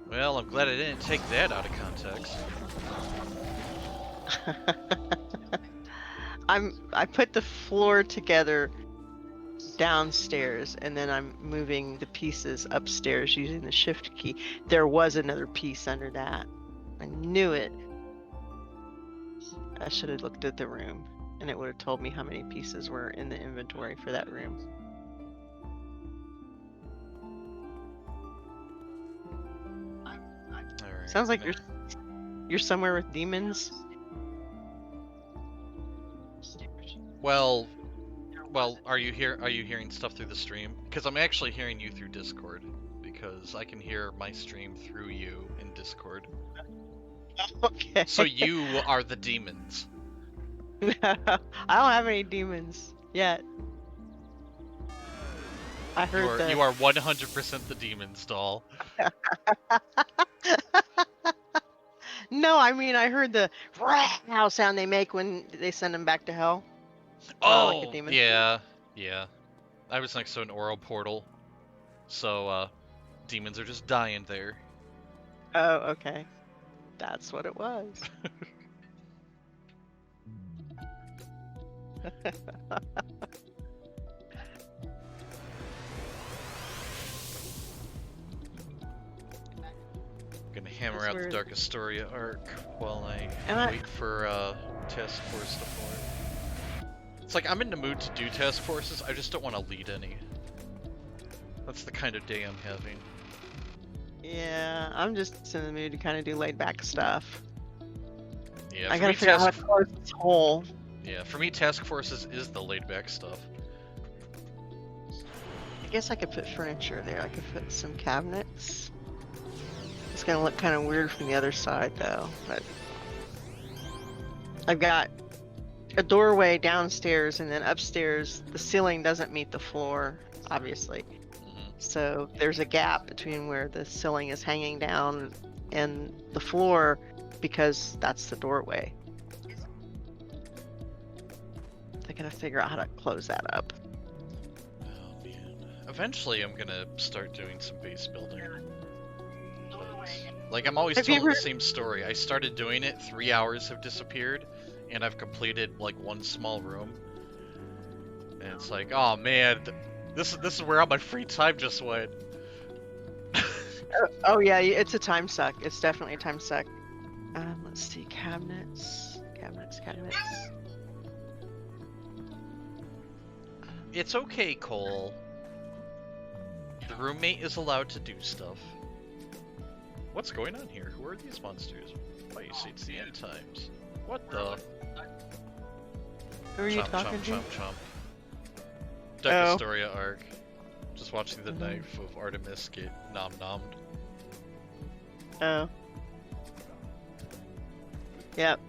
Well, I'm glad I didn't take that out of context. I put the floor together downstairs, and then I'm moving the pieces upstairs using the shift key. There was another piece under that. I knew it. I should have looked at the room, and it would have told me how many pieces were in the inventory for that room. Alright, Sounds like you're somewhere with demons. Well, are you hearing stuff through the stream? Because I'm actually hearing you through Discord, because I can hear my stream through you in Discord. Okay. So you are the demons. I don't have any demons yet. I heard You are 100% the demons, doll. No, I mean I heard the how sound they make when they send them back to hell. Oh, like a demon. yeah. I was next to an oral portal, so demons are just dying there. Oh, okay. That's what it was. Gonna hammer That's out weird. the Dark Astoria arc while I wait for Task Force to form. It's like I'm in the mood to do Task Forces, I just don't want to lead any. That's the kind of day I'm having. Yeah, I'm just in the mood to kind of do laid back stuff. Yeah, I for gotta me, figure out how to close this hole. Yeah, for me, Task Forces is the laid back stuff. I guess I could put furniture there. I could put some cabinets. It's gonna look kind of weird from the other side though, but I've got a doorway downstairs, and then upstairs the ceiling doesn't meet the floor, obviously. Mm-hmm. So there's a gap between where the ceiling is hanging down and the floor because that's the doorway. I gotta figure out how to close that up. Oh man. Eventually I'm gonna start doing some base building. Like, I'm always Have you telling the ever- same story. I started doing it, 3 hours have disappeared, and I've completed, like, one small room. And it's like, oh man, this is where all my free time just went. Oh yeah, it's a time suck. It's definitely a time suck. Let's see, cabinets. It's okay, Cole. The roommate is allowed to do stuff. What's going on here? Who are these monsters? Why you say it's the end times? What the? Who are you Chomp, talking chomp, to? chomp, chomp. Dark Oh. Astoria arc. Just watching the Mhm. knife of Artemis get nom-nommed. Oh, Yep.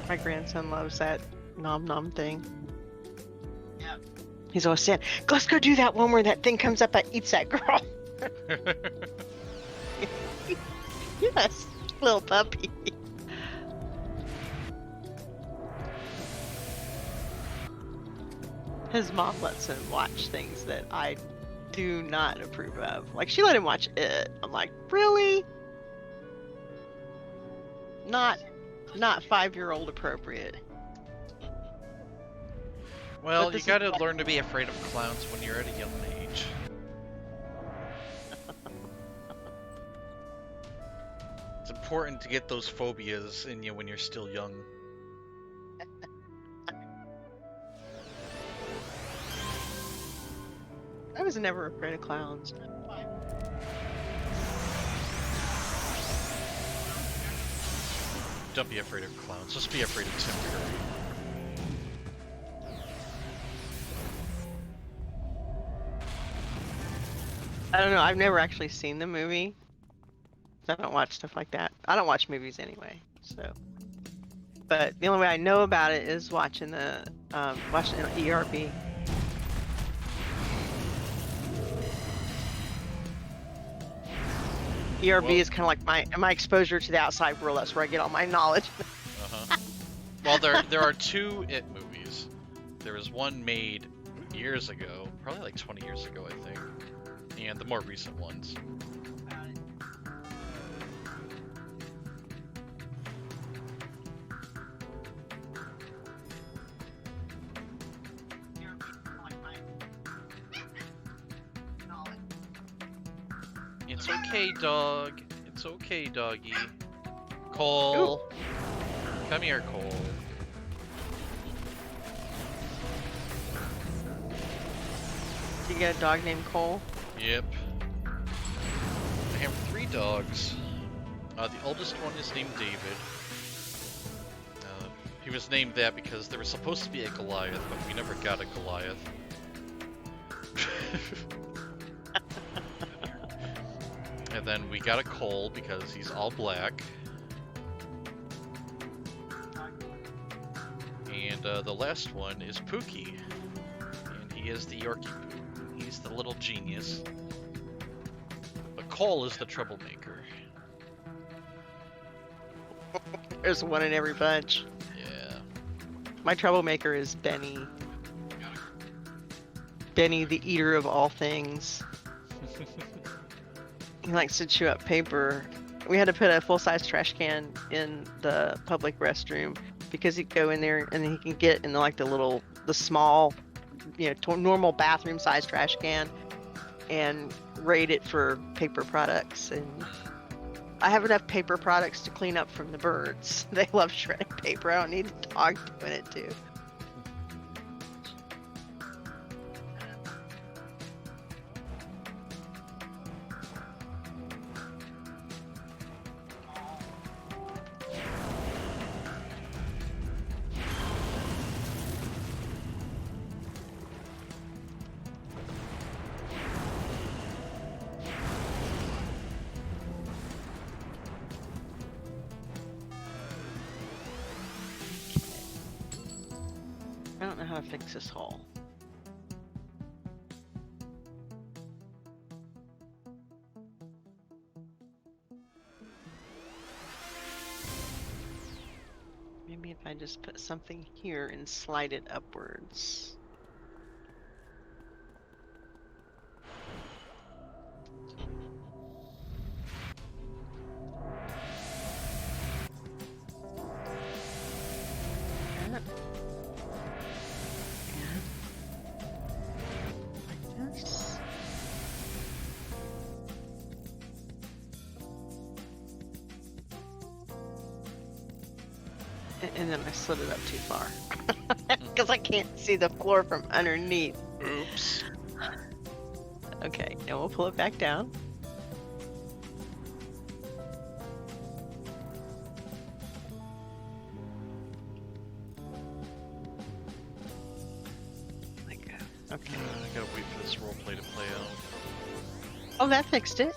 My grandson loves that nom nom thing. Yeah. He's always saying, let's go do that one where that thing comes up and eats that girl. Yes, little puppy. His mom lets him watch things that I do not approve of. Like, she let him watch it. I'm like, really? Not 5-year-old appropriate. Well, But you this is gotta what- learn to be afraid of clowns when you're at a young age. It's important to get those phobias in you when you're still young. I was never afraid of clowns. Don't be afraid of clowns, just be afraid of Tim Curry. I don't know. I've never actually seen the movie. I don't watch stuff like that. I don't watch movies anyway. So, but the only way I know about it is watching watching ERB. ERB Well- is kind of like my exposure to the outside world. That's where I get all my knowledge. Uh-huh. Well, there are 2 It movies. There was one made years ago, probably like 20 years ago, I think, and the more recent ones. It's okay, dog. It's okay, doggy. Cole. Come here, Cole. You get a dog named Cole. Yep. I have 3 dogs. The oldest one is named David. He was named that because there was supposed to be a Goliath, but we never got a Goliath. And then we got a Cole because he's all black. And the last one is Pookie. And he is the Yorkie Poo. He's the little genius. But Cole is the troublemaker. There's one in every bunch. Yeah. My troublemaker is Benny. Benny, the eater of all things. He likes to chew up paper. We had to put a full-size trash can in the public restroom because he'd go in there and then he can get in the small, normal bathroom-sized trash can and rate it for paper products. And I have enough paper products to clean up from the birds. They love shredding paper. I don't need a dog doing it too. I don't know how to fix this hole. Maybe if I just put something here and slide it upwards. And then I slid it up too far because I can't see the floor from underneath. Oops. Okay, now we'll pull it back down. I gotta wait for this roleplay to play out. Oh, that fixed it.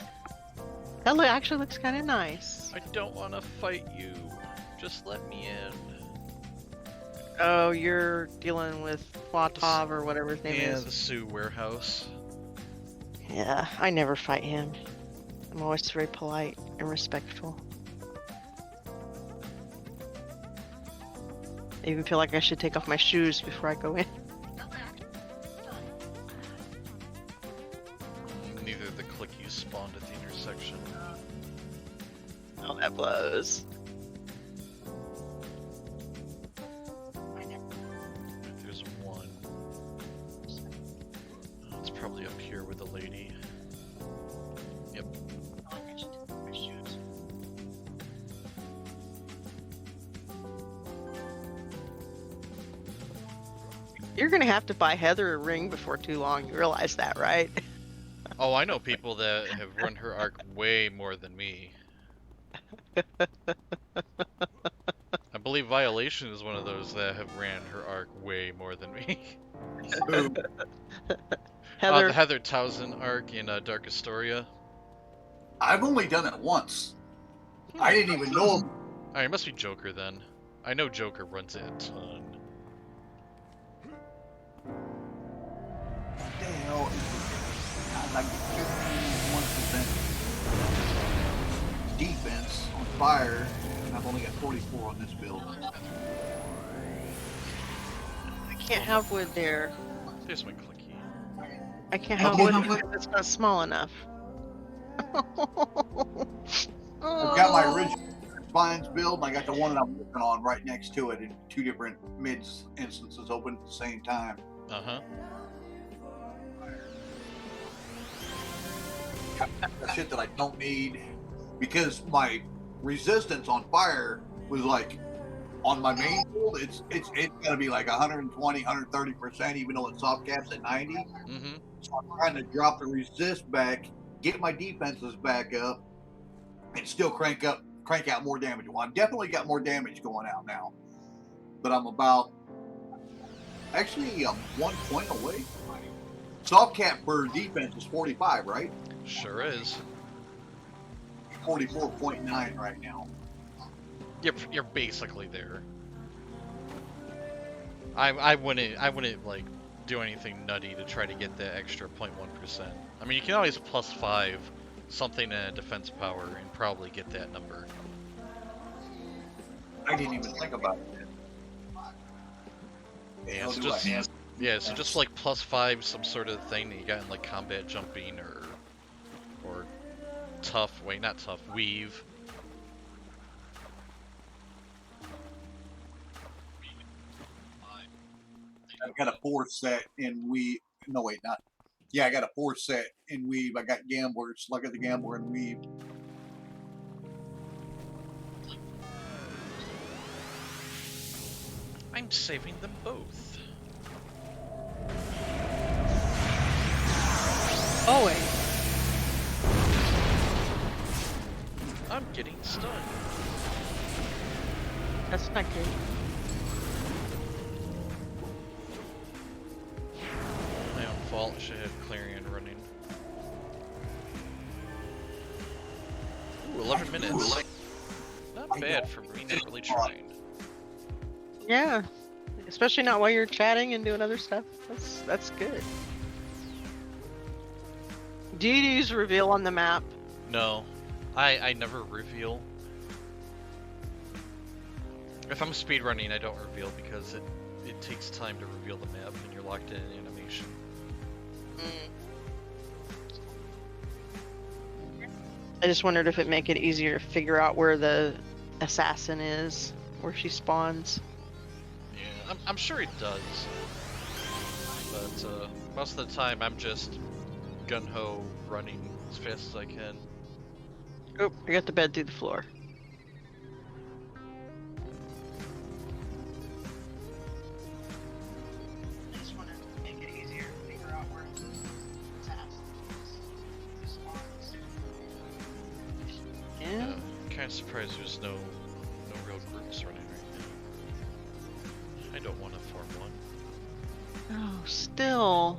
That actually looks kind of nice. I don't want to fight you. Just let me in. Oh, you're dealing with Platov or whatever his name Yeah, is. the Sioux warehouse. Yeah, I never fight him. I'm always very polite and respectful. I even feel like I should take off my shoes before I go in. Neither the clickies spawned at the intersection. Oh, that blows. There's one. Oh, it's probably up here with the lady. Yep. You're gonna have to buy Heather a ring before too long. You realize that, right? Oh, I know people that have run her arc way more than me. I believe Violation is one of those that have ran her arc way more than me. Who? Heather, The Heather Towson arc in Dark Astoria. I've only done it once. I didn't even know. Alright, it must be Joker then. I know Joker runs it a ton. What the hell is it? God, I get 51% defense on fire, and I've only got 44 on this build. I can't have wood there. There's my clicky. I can't have wood because it's not small enough. I've got my original spines build, and I got the one that I'm working on right next to it in two different mids instances open at the same time. Uh-huh. The shit that I don't need, because my resistance on fire was like on my main build, it's gonna be like 120, 130%, even though it's soft caps at 90. Mm-hmm. So I'm trying to drop the resist back, get my defenses back up, and still crank out more damage. Well, I've definitely got more damage going out now, but I'm about actually 1 point away. Soft cap for defense is 45, right? Sure is. 44.9 right now. You're basically there. I wouldn't like do anything nutty to try to get that extra 0.1%. I mean, you can always +5 something in a defense power and probably get that number. I didn't even think about it. Yeah, so just so just like +5 some sort of thing that you got in like combat jumping or tough. Wait, not tough. Weave. I've got a 4 set in weave. No, wait, not. Yeah, I got a 4 set in weave. I got gamblers. Look at the gambler and weave. I'm saving them both. Oh wait. I'm getting stunned. That's not good. My own fault. Should have Clarion running. Ooh, 11 minutes. Not bad for me not really trying. Yeah. Especially not while you're chatting and doing other stuff. That's good. Do you use reveal on the map? No, I never reveal. If I'm speedrunning, I don't reveal because it takes time to reveal the map and you're locked in animation. I just wondered if it make it easier to figure out where the assassin is, where she spawns. Yeah, I'm sure it does. But most of the time, I'm just gun-ho running as fast as I can. Oh, I got the bed through the floor. I just wanted to make it easier to figure out where the assassin spawns. Yeah. Kind of surprised there's no real groups running right now. I don't want to form one. Oh, still.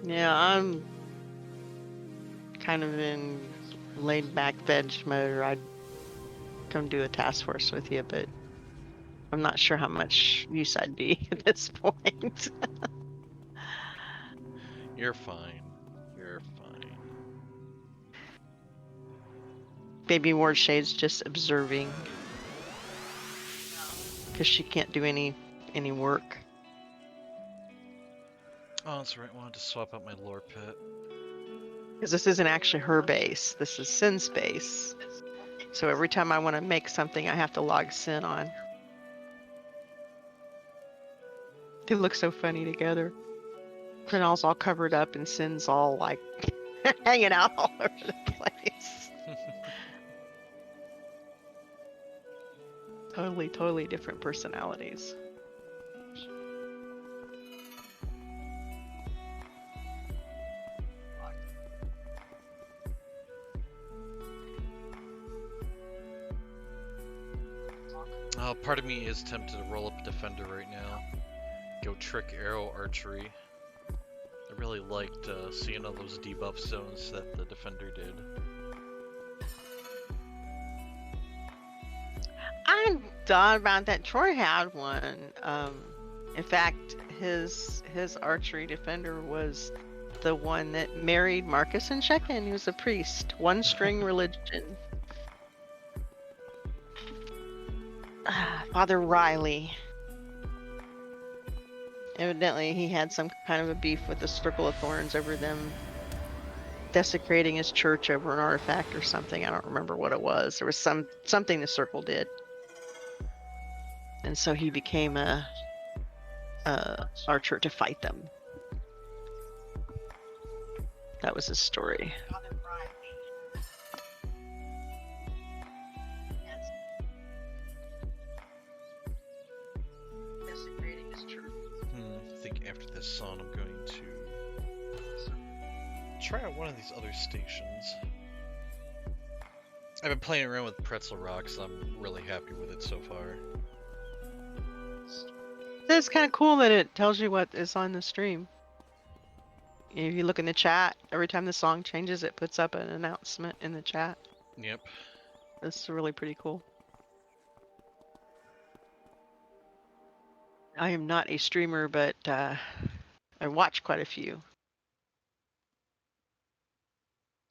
Yeah, I'm kind of in laid back veg mode. I'd come do a task force with you, but I'm not sure how much use I'd be at this point. You're fine. You're fine. Baby Ward Shade's just observing because she can't do any work. Oh, that's right. I wanted to swap out my lore pit. Because this isn't actually her base. This is Sin's base. So every time I want to make something, I have to log Sin on. They look so funny together. Crinal's all covered up and Sin's all like hanging out all over the place. Totally different personalities. Part of me is tempted to roll up a defender right now. Go trick arrow archery. I really liked seeing all those debuff zones that the defender did. I thought about that. Troy had one. In fact, his archery defender was the one that married Marcus and Shekin. He was a priest. One string religion. Father Riley. Evidently, he had some kind of a beef with the Circle of Thorns over them desecrating his church over an artifact or something. I don't remember what it was. There was something the Circle did. And so he became a archer to fight them. That was his story. I think after this song I'm going to try out one of these other stations. I've been playing around with Pretzel Rocks and I'm really happy with it so far. It's kind of cool that it tells you what is on the stream. If you look in the chat, every time the song changes, it puts up an announcement in the chat. Yep. This is really pretty cool. I am not a streamer, but I watch quite a few.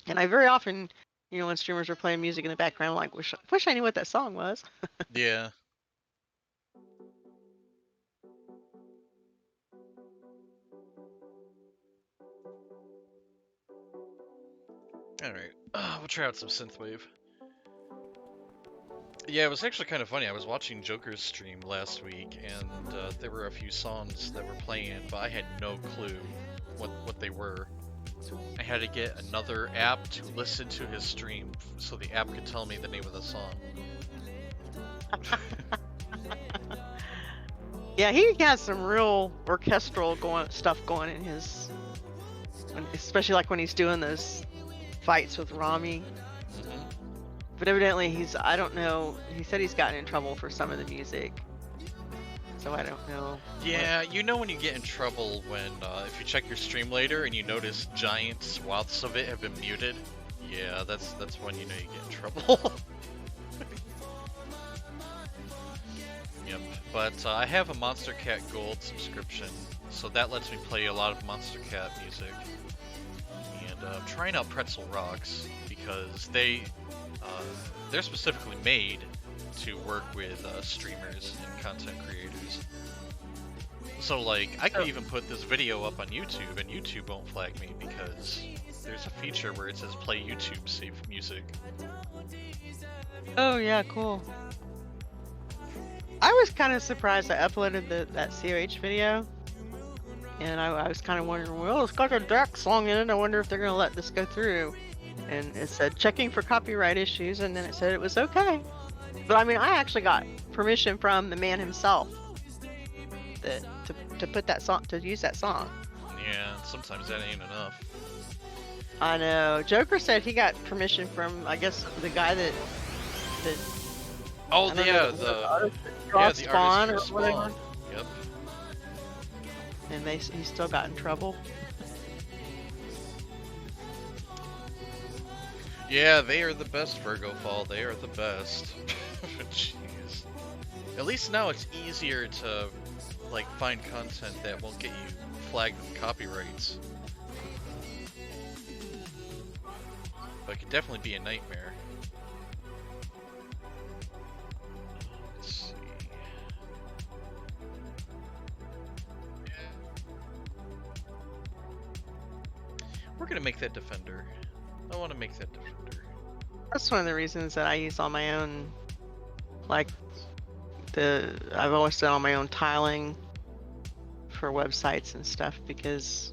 And I very often, when streamers are playing music in the background, I'm like, wish I knew what that song was. Yeah. Alright, we'll try out some synthwave. Yeah, it was actually kind of funny. I was watching Joker's stream last week, and there were a few songs that were playing, but I had no clue what they were. I had to get another app to listen to his stream so the app could tell me the name of the song. Yeah, he has some real orchestral stuff going in his, especially like when he's doing those fights with Rami. Mm-hmm. But evidently I don't know, he said he's gotten in trouble for some of the music. So I don't know. Yeah, you know when you get in trouble when, if you check your stream later and you notice giant swaths of it have been muted. Yeah, that's when you know you get in trouble. Yep, but I have a Monster Cat Gold subscription, so that lets me play a lot of Monster Cat music. And I'm trying out Pretzel Rocks because they're specifically made to work with streamers and content creators. So like, I could even put this video up on YouTube and YouTube won't flag me because there's a feature where it says play YouTube safe music. Oh yeah, cool. I was kind of surprised I uploaded that COH video. And I was kind of wondering, well, it's got a Drax song in it. I wonder if they're going to let this go through. And it said checking for copyright issues, and then it said it was okay. But I mean, I actually got permission from the man himself to put that song, to use that song. Yeah, sometimes that ain't enough. I know. Joker said he got permission from, I guess, the guy that oh yeah, the Spawn or artist for whatever. Spawn. Yep. And he still got in trouble. Yeah, they are the best, Virgo Fall. They are the best. Jeez. At least now it's easier to, like, find content that won't get you flagged with copyrights. But it could definitely be a nightmare. Let's see. We're gonna make that defender. I want to make that defender. That's one of the reasons that I use all my own, like, I've always done all my own tiling for websites and stuff, because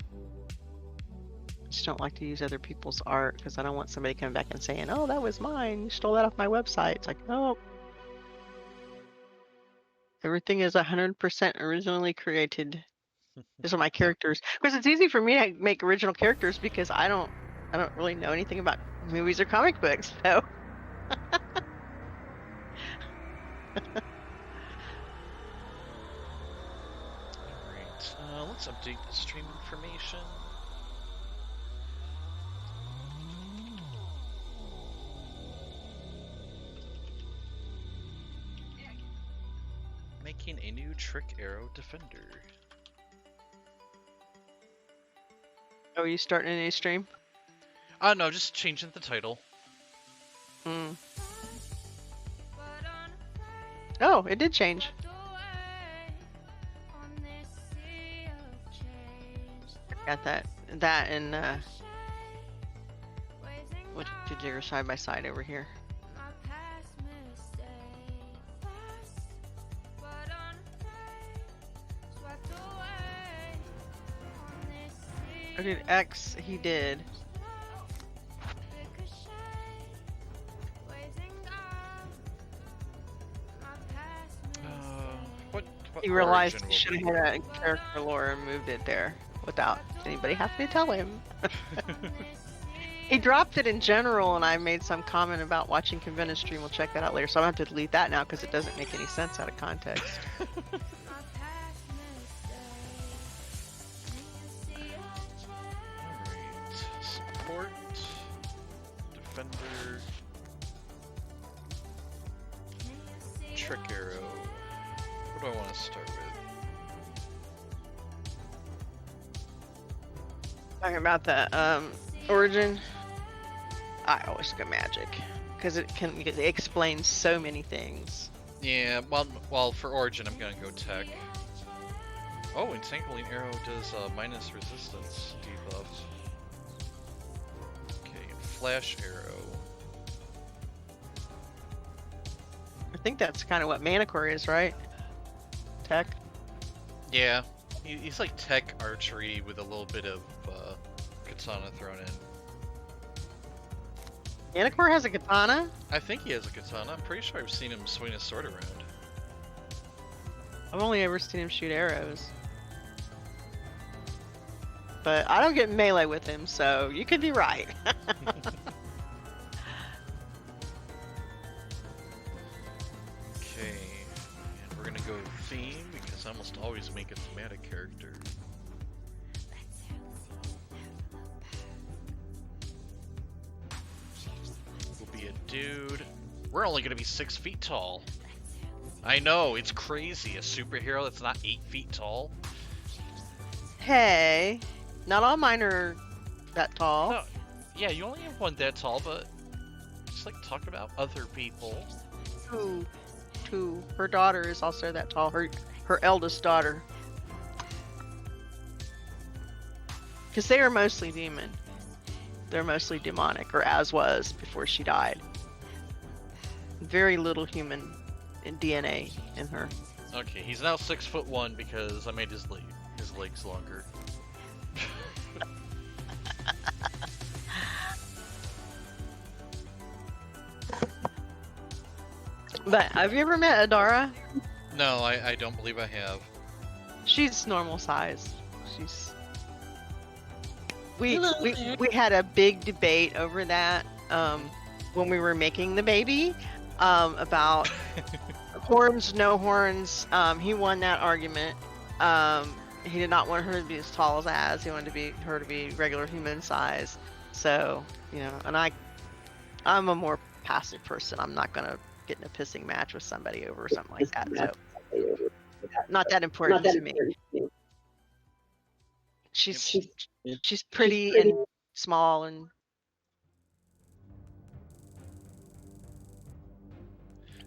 I just don't like to use other people's art, because I don't want somebody coming back and saying, oh, that was mine, you stole that off my website. It's like, no. Everything is 100% originally created. These are my characters. Of course, it's easy for me to make original characters because I don't really know anything about movies or comic books, so. Alright, let's update the stream information. Making a new trick arrow defender. Oh, are you starting a new stream? No, just changing the title. Hmm. Oh, it did change. Got that and what did you side by side over here? Oh, did X? He did. What He realized origin he will should have be? had a character lore and moved it there without anybody having to tell him. He dropped it in general, and I made some comment about watching Convention stream. We'll check that out later. So I'm going to have to delete that now because it doesn't make any sense out of context. Alright, support, defender, trick arrow. What do I want to start with? Talking about the origin, I always go magic because it explains so many things. Yeah, well, for origin, I'm gonna go tech. Oh, entangling arrow does minus resistance debuff. Okay, flash arrow. I think that's kind of what Manicore is, right? Tech. Yeah, he's like tech archery with a little bit of katana thrown in. Manicore has a katana? I think he has a katana. I'm pretty sure I've seen him swing his sword around. I've only ever seen him shoot arrows. But I don't get melee with him, so you could be right. Okay, and we're gonna go theme because I almost always make a thematic character. We'll be a dude. We're only gonna be 6 feet tall. I know, it's crazy. A superhero that's not 8 feet tall. Hey, not all mine are that tall. No, yeah, you only have one that tall, but just like talk about other people. Two. Her daughter is also that tall. Her eldest daughter. Because they are mostly demon. They're mostly demonic, or as was before she died. Very little human in DNA in her. Okay, he's now 6'1" because I made his legs longer. But have you ever met Adara? No, I don't believe I have. She's normal size. She's. We had a big debate over that when we were making the baby about horns, no horns. He won that argument. He did not want her to be as tall as Az. He wanted her to be regular human size. So, and I I'm a more passive person. I'm not gonna get in a pissing match with somebody over something like that. So not that important to me. She's pretty and small and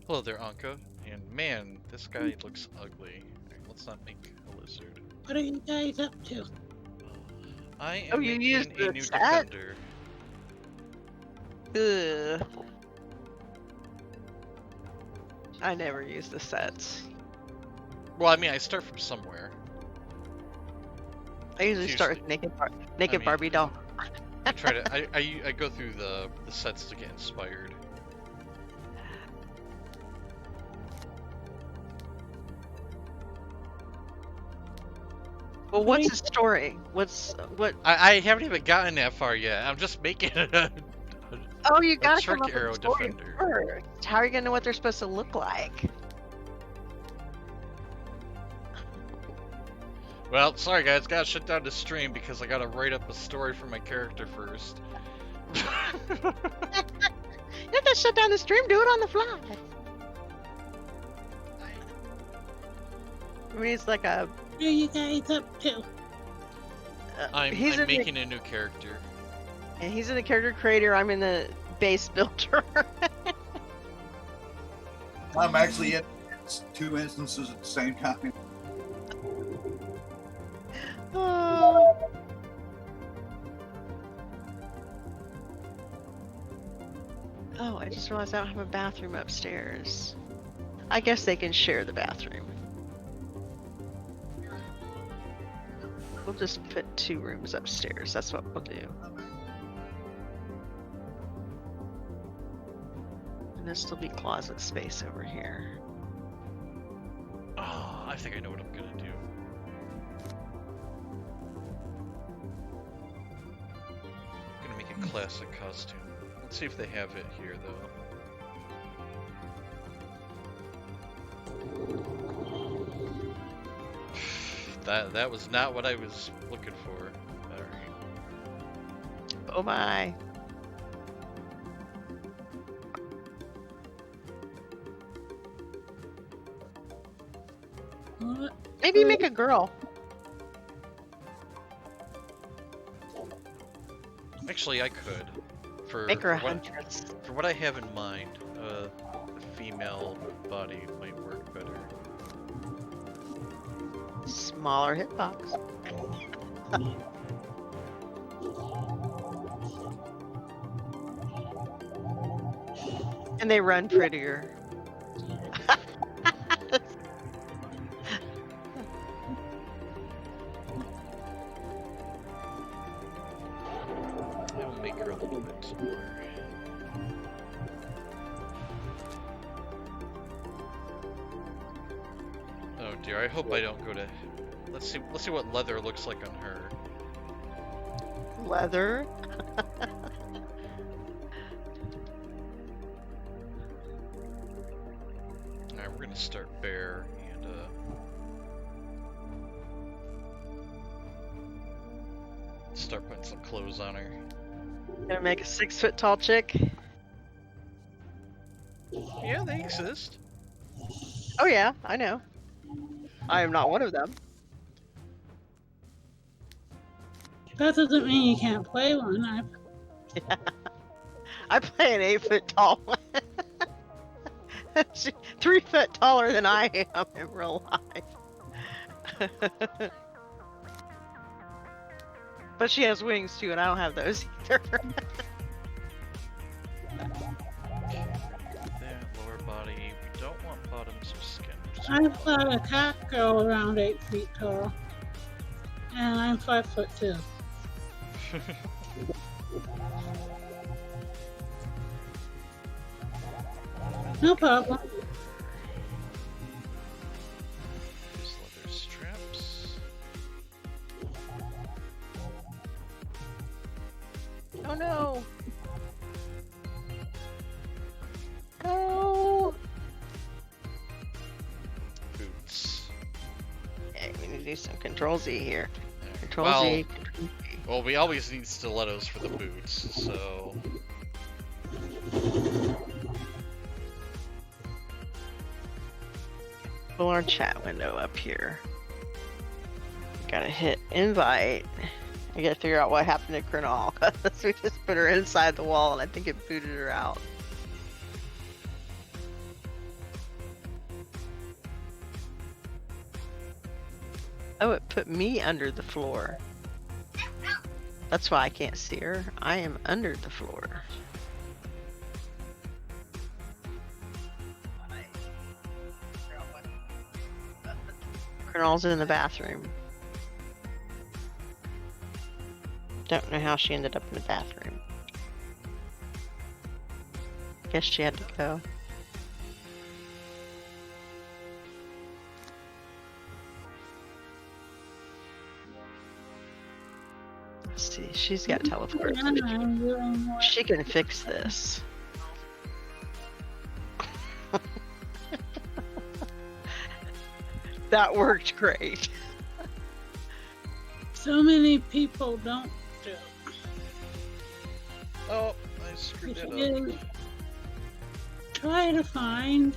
Hello there, Anka. And man, this guy looks ugly. Alright, let's not make a lizard. What are you guys up to? I Oh, am you making used a the new set? defender. ugh. I never use the sets. Well, I mean, I start from somewhere. I usually It's start with naked Barbie doll. I try to. I go through the sets to get inspired. Well, what's the story? What? I haven't even gotten that far yet. I'm just making a Oh, you gotta come trick up arrow with the story defender. first. How are you gonna know what they're supposed to look like? Well, sorry guys, gotta shut down the stream because I gotta write up a story for my character first. You have to shut down the stream. Do it on the fly. I mean, it's like a. What are you guys up to? I'm he's in making a new character. he's in the character creator. I'm in the base builder. I'm actually in 2 instances at the same time. Oh. Oh, I just realized I don't have a bathroom upstairs. I guess they can share the bathroom. We'll just put 2 rooms upstairs. That's what we'll do. And there'll still be closet space over here. Oh, I think I know what I'm gonna do. I'm gonna make a classic costume. Let's see if they have it here, though. That was not what I was looking for. Alright. Oh my. What? Maybe make a girl. Actually, I could. Make her a for what, huntress. for what I have in mind, a female body might work better. Smaller hitbox. And they run prettier. I will make her a little bit smaller. Oh dear, I hope I don't go to. Let's see what leather looks like on her. Leather. Alright, we're gonna start bare and start putting some clothes on her. Gonna make a 6-foot tall chick. Yeah, they exist. Oh yeah, I know. I am not one of them. That doesn't mean you can't play one. I play an 8-foot tall one. She's 3 foot taller than I am in real life. But she has wings too, and I don't have those either. That lower body. We don't want bottoms or skin. I've got a cat girl around 8 feet tall. And I'm 5'2". No problem. There's leather straps. Oh no! No! Boots. Okay, we need to do some Control Z here. Alright, Control well, Z. Control Z. well, we always need stilettos for the boots, so pull our chat window up here. Gotta hit invite. I gotta figure out what happened to Kernal, because we just put her inside the wall and I think it booted her out. Oh, it put me under the floor. That's why I can't see her. I am under the floor. Kernal's in the bathroom. Don't know how she ended up in the bathroom. Guess she had to go. Let's see, she's got teleport. She can fix this. That worked great. So many people don't do. Oh, I screwed it up. You try to find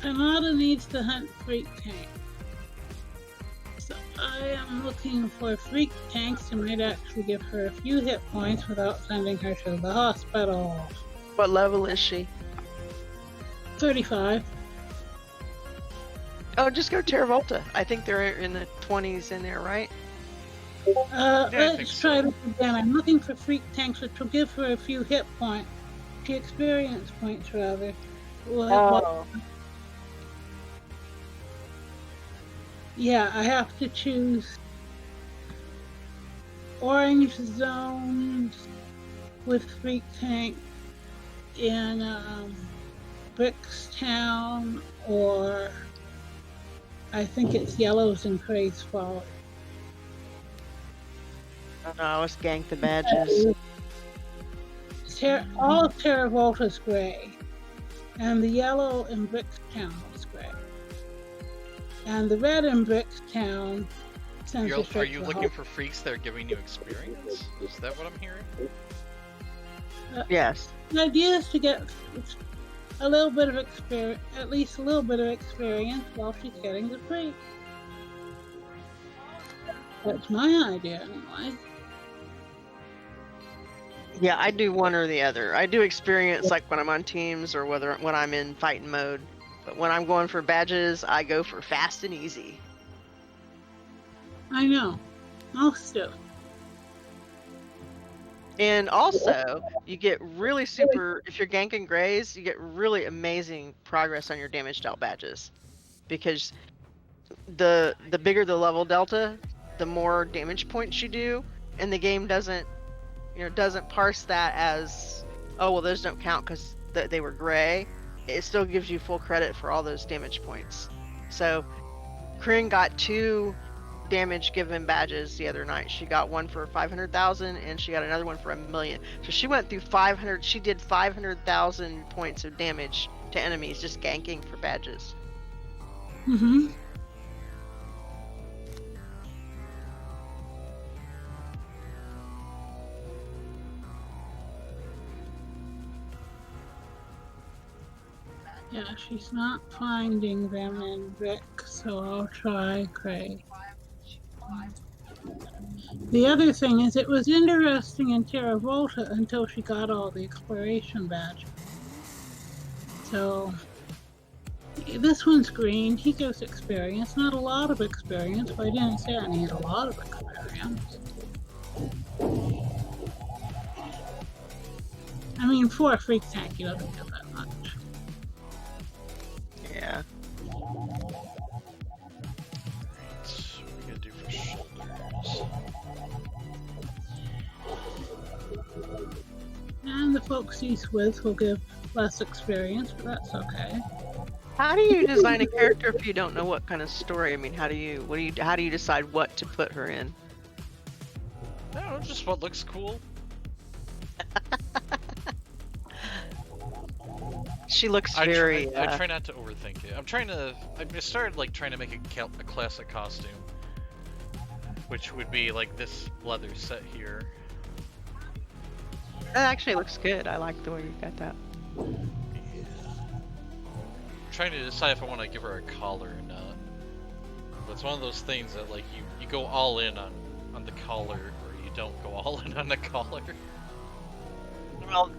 Panada needs to hunt freak tank. So I am looking for freak tanks who might actually give her a few hit points without sending her to the hospital. What level is she? 35. Oh, just go Terravolta. I think they're in the 20s in there, right? I think Let's so. try this again. I'm looking for freak tanks which will give her a few hit points. Experience points, rather. Yeah, I have to choose orange zones with freak tank in Brickstown, or I think it's yellows in Craze Folly. Oh, no, I was ganked the badges. All of Terravolta's gray, and the yellow in Brickstown is gray. And the red in Brickstown sends Are straight you to looking the for freaks that are giving you experience? Is that what I'm hearing? Yes. The idea is to get a little bit of experience, at least a little bit of experience while she's getting the freak. That's my idea, anyway. Yeah, I do one or the other. I do experience like when I'm on teams or when I'm in fighting mode. But when I'm going for badges, I go for fast and easy. I know. Most do. And also, you get really super, if you're ganking grays, you get really amazing progress on your damage dealt badges. Because the bigger the level delta, the more damage points you do, and the game doesn't parse that as, oh, well, those don't count because they were gray. It still gives you full credit for all those damage points. So, Kryn got 2 damage given badges the other night. She got one for 500,000 and she got another one for 1,000,000. So she went through 500. She did 500,000 points of damage to enemies just ganking for badges. Mm-hmm. Yeah, she's not finding them in Rick, so I'll try Cray. The other thing is, it was interesting in Terravolta until she got all the exploration badges. So, this one's green. He gives experience. Not a lot of experience, but I didn't say I need a lot of experience. I mean, for a freak tank, he doesn't give that much. Yeah. What are we gonna do for shoulders? And the folks he's with will give less experience, but that's okay. How do you design a character if you don't know what kind of story? I mean, how do you decide what to put her in? I don't know, just what looks cool. She looks I very. try not to overthink it. I started like trying to make a classic costume, which would be like this leather set here. That actually looks good. I like the way you got that. I'm trying to decide if I want to give her a collar or not. But it's one of those things that like you go all in on the collar, or you don't go all in on the collar. Well,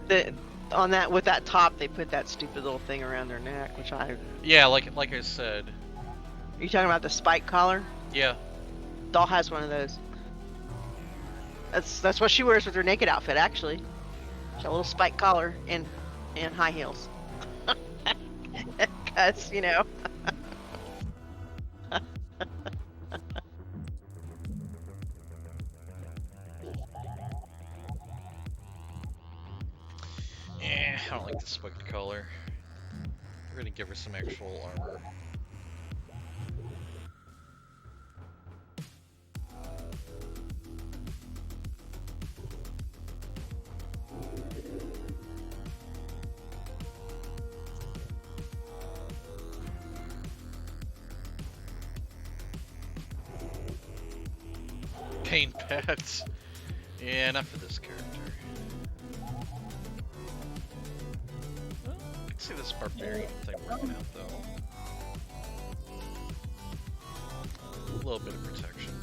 on that with that top, they put that stupid little thing around their neck, which I. Yeah, like I said. Are you talking about the spike collar? Yeah. Doll has one of those. That's what she wears with her naked outfit, actually. She's got a little spike collar and high heels. Cause you know. I don't like the spiked collar. We're gonna give her some actual armor. Paint pads. Yeah, not for this character. Well, I can see this barbarian thing working out though. A little bit of protection.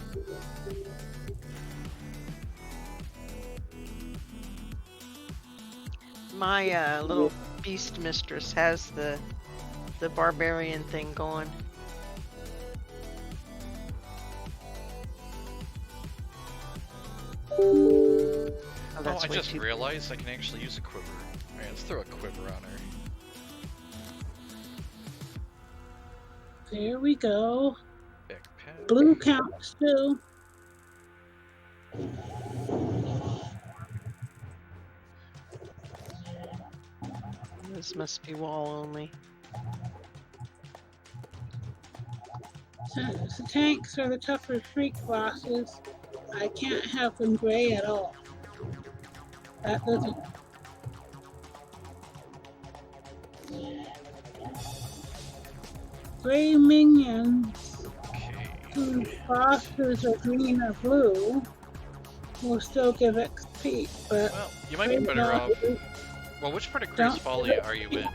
My little beast mistress has the barbarian thing going. Oh, I just realized I can actually use a quiver. Alright, let's throw a quiver on her. There we go. Backpack. Blue counts too. This must be wall only. Since the tanks are the tougher freak bosses, I can't have them gray at all. That doesn't. Gray minions whose bosses are green or blue will still give XP, but Well, you might be better off. Well, which part of Grace Folly are you in?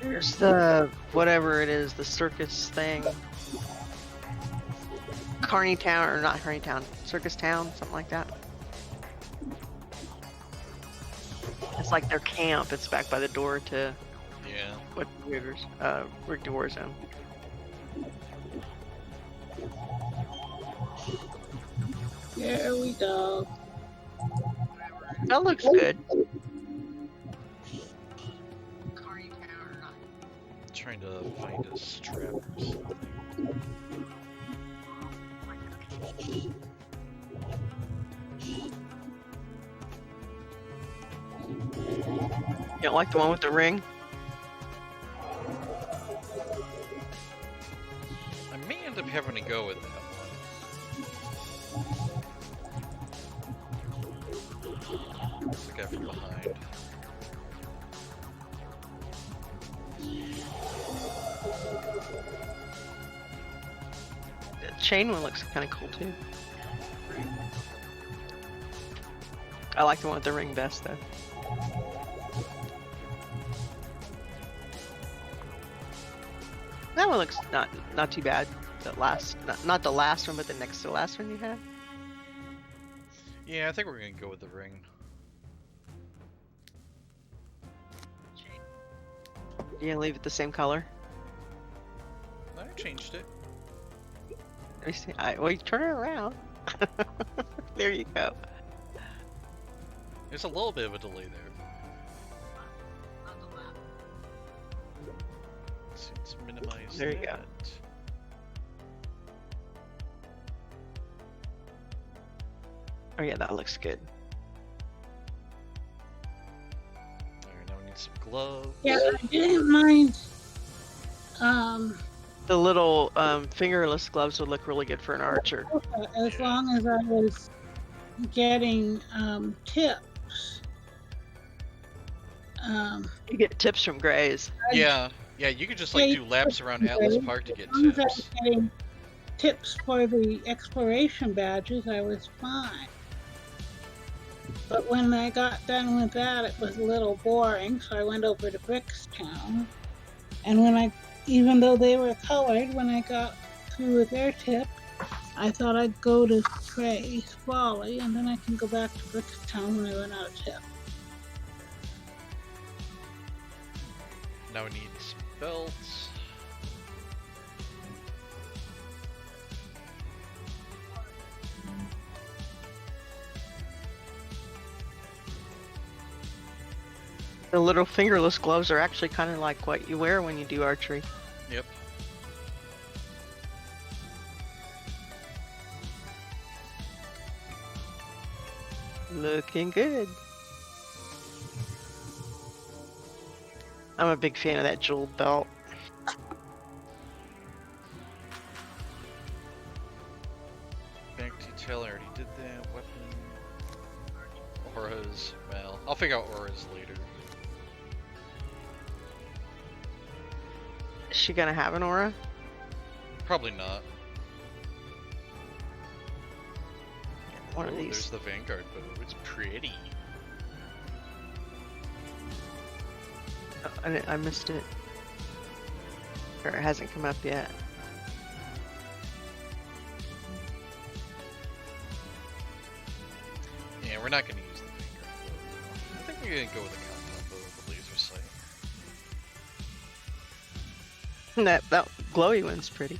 There's the whatever it is, the circus thing. Carney Town, or not Carney Town, Circus Town, something like that. It's like their camp. It's back by the door to Yeah. what Rivers, Rick Warzone. there we go. That looks good. Trying to find a strap or something. You don't like the one with the ring? I may end up having to go with that one. It's the guy from behind. The chain one looks kind of cool too. I like the one with the ring best though. That one looks not too bad. The last, not the last one, but the next to the last one you had. Yeah, I think we're gonna go with the ring. You gonna leave it the same color? I changed it. Let me see. Well, you turn it around. There you go. There's a little bit of a delay there. Let's minimize There you go. that. Oh yeah, that looks good. Alright, now we need some gloves. Yeah, I didn't mind. The little fingerless gloves would look really good for an archer. As long as I was getting tips. You get tips from Grays. Yeah, Yeah, you could just Yeah, like you do laps around could, Atlas Park to get as long as I was tips. getting tips for the exploration badges, I was fine. But when I got done with that, it was a little boring, so I went over to Brickstown. And even though they were colored, when I got through with their tip, I thought I'd go to Trey's Folly, and then I can go back to Brickstown when I run out of tip. Now we need some belts. The little fingerless gloves are actually kind of like what you wear when you do archery. Yep. Looking good. I'm a big fan of that jeweled belt. Back detail, I already did that. Weapon. Auras. Well, I'll figure out auras later. Is she gonna have an aura? Probably not. One of Ooh, these. there's the Vanguard bow. It's pretty. Oh, I missed it. Or it hasn't come up yet. Yeah, we're not going to use the Vanguard bow. I think we're going to go with the compound bow with the laser sight. That glowy one's pretty.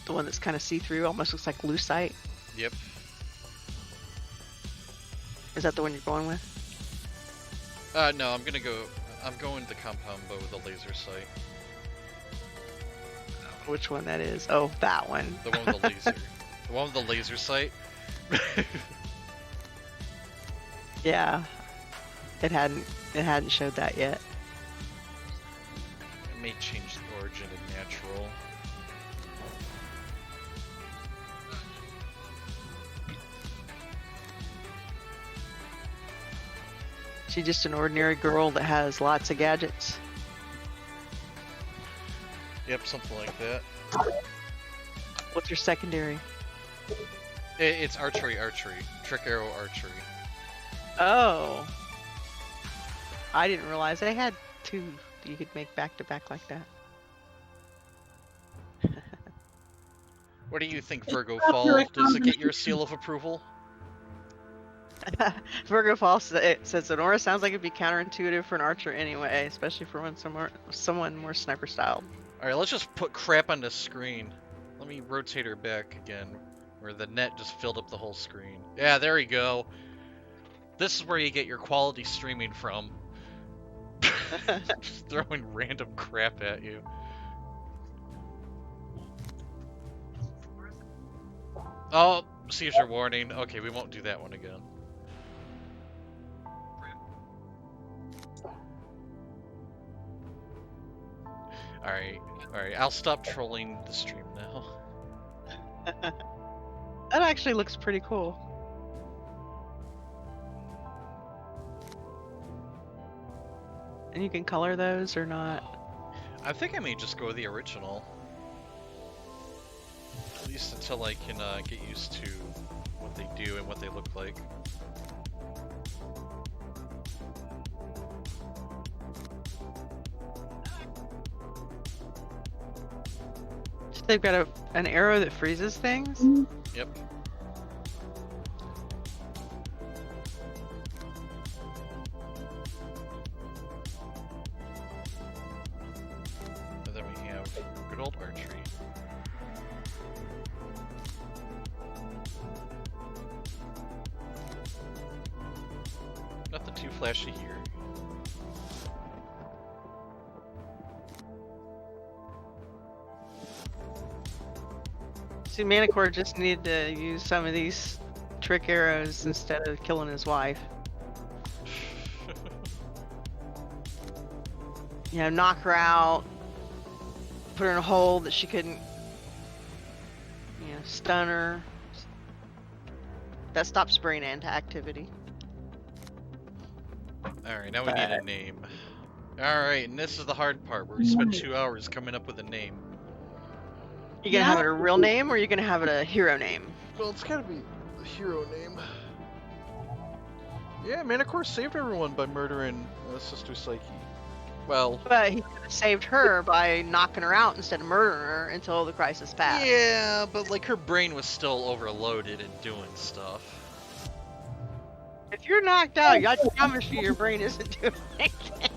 The one that's kind of see-through, almost looks like lucite. Yep. Is that the one you're going with? No, I'm going the compound bow with the laser sight. Which one that is? Oh, that one. The one with the laser. The one with the laser sight. Yeah. It hadn't showed that yet. It may change the origin to natural. She's just an ordinary girl that has lots of gadgets. Yep, something like that. What's your secondary? It's archery. Trick arrow archery. Oh. I didn't realize they had two you could make back to back like that. What do you think, Virgo Fall? Does it get your seal of approval? Virgo Falls says an aura sounds like it'd be counterintuitive for an archer anyway, especially for when someone more sniper styled. Alright, let's just put crap on the screen. Let me rotate her back again, where the net just filled up the whole screen. Yeah, there we go. This is where you get your quality streaming from. Just throwing random crap at you. Oh, seizure warning. Okay, we won't do that one again. Alright, I'll stop trolling the stream now. That actually looks pretty cool. And you can color those or not? I think I may just go with the original. At least until I can get used to what they do and what they look like. They've got an arrow that freezes things? Yep. And then we have good old archery. Nothing too flashy here. See, Manicore just needed to use some of these trick arrows instead of killing his wife. You know, knock her out, put her in a hole that she couldn't, you know, stun her. That stops brain activity. Alright, now we need a name. Alright, and this is the hard part where we spent 2 hours coming up with a name. You gonna have it a real name or you gonna have it a hero name? Well, it's gotta be the hero name. Yeah, Manticore saved everyone by murdering Sister Psyche. Well, But he could have saved her by knocking her out instead of murdering her until the crisis passed. yeah, but like her brain was still overloaded and doing stuff. If you're knocked out, I promise you your brain isn't doing anything.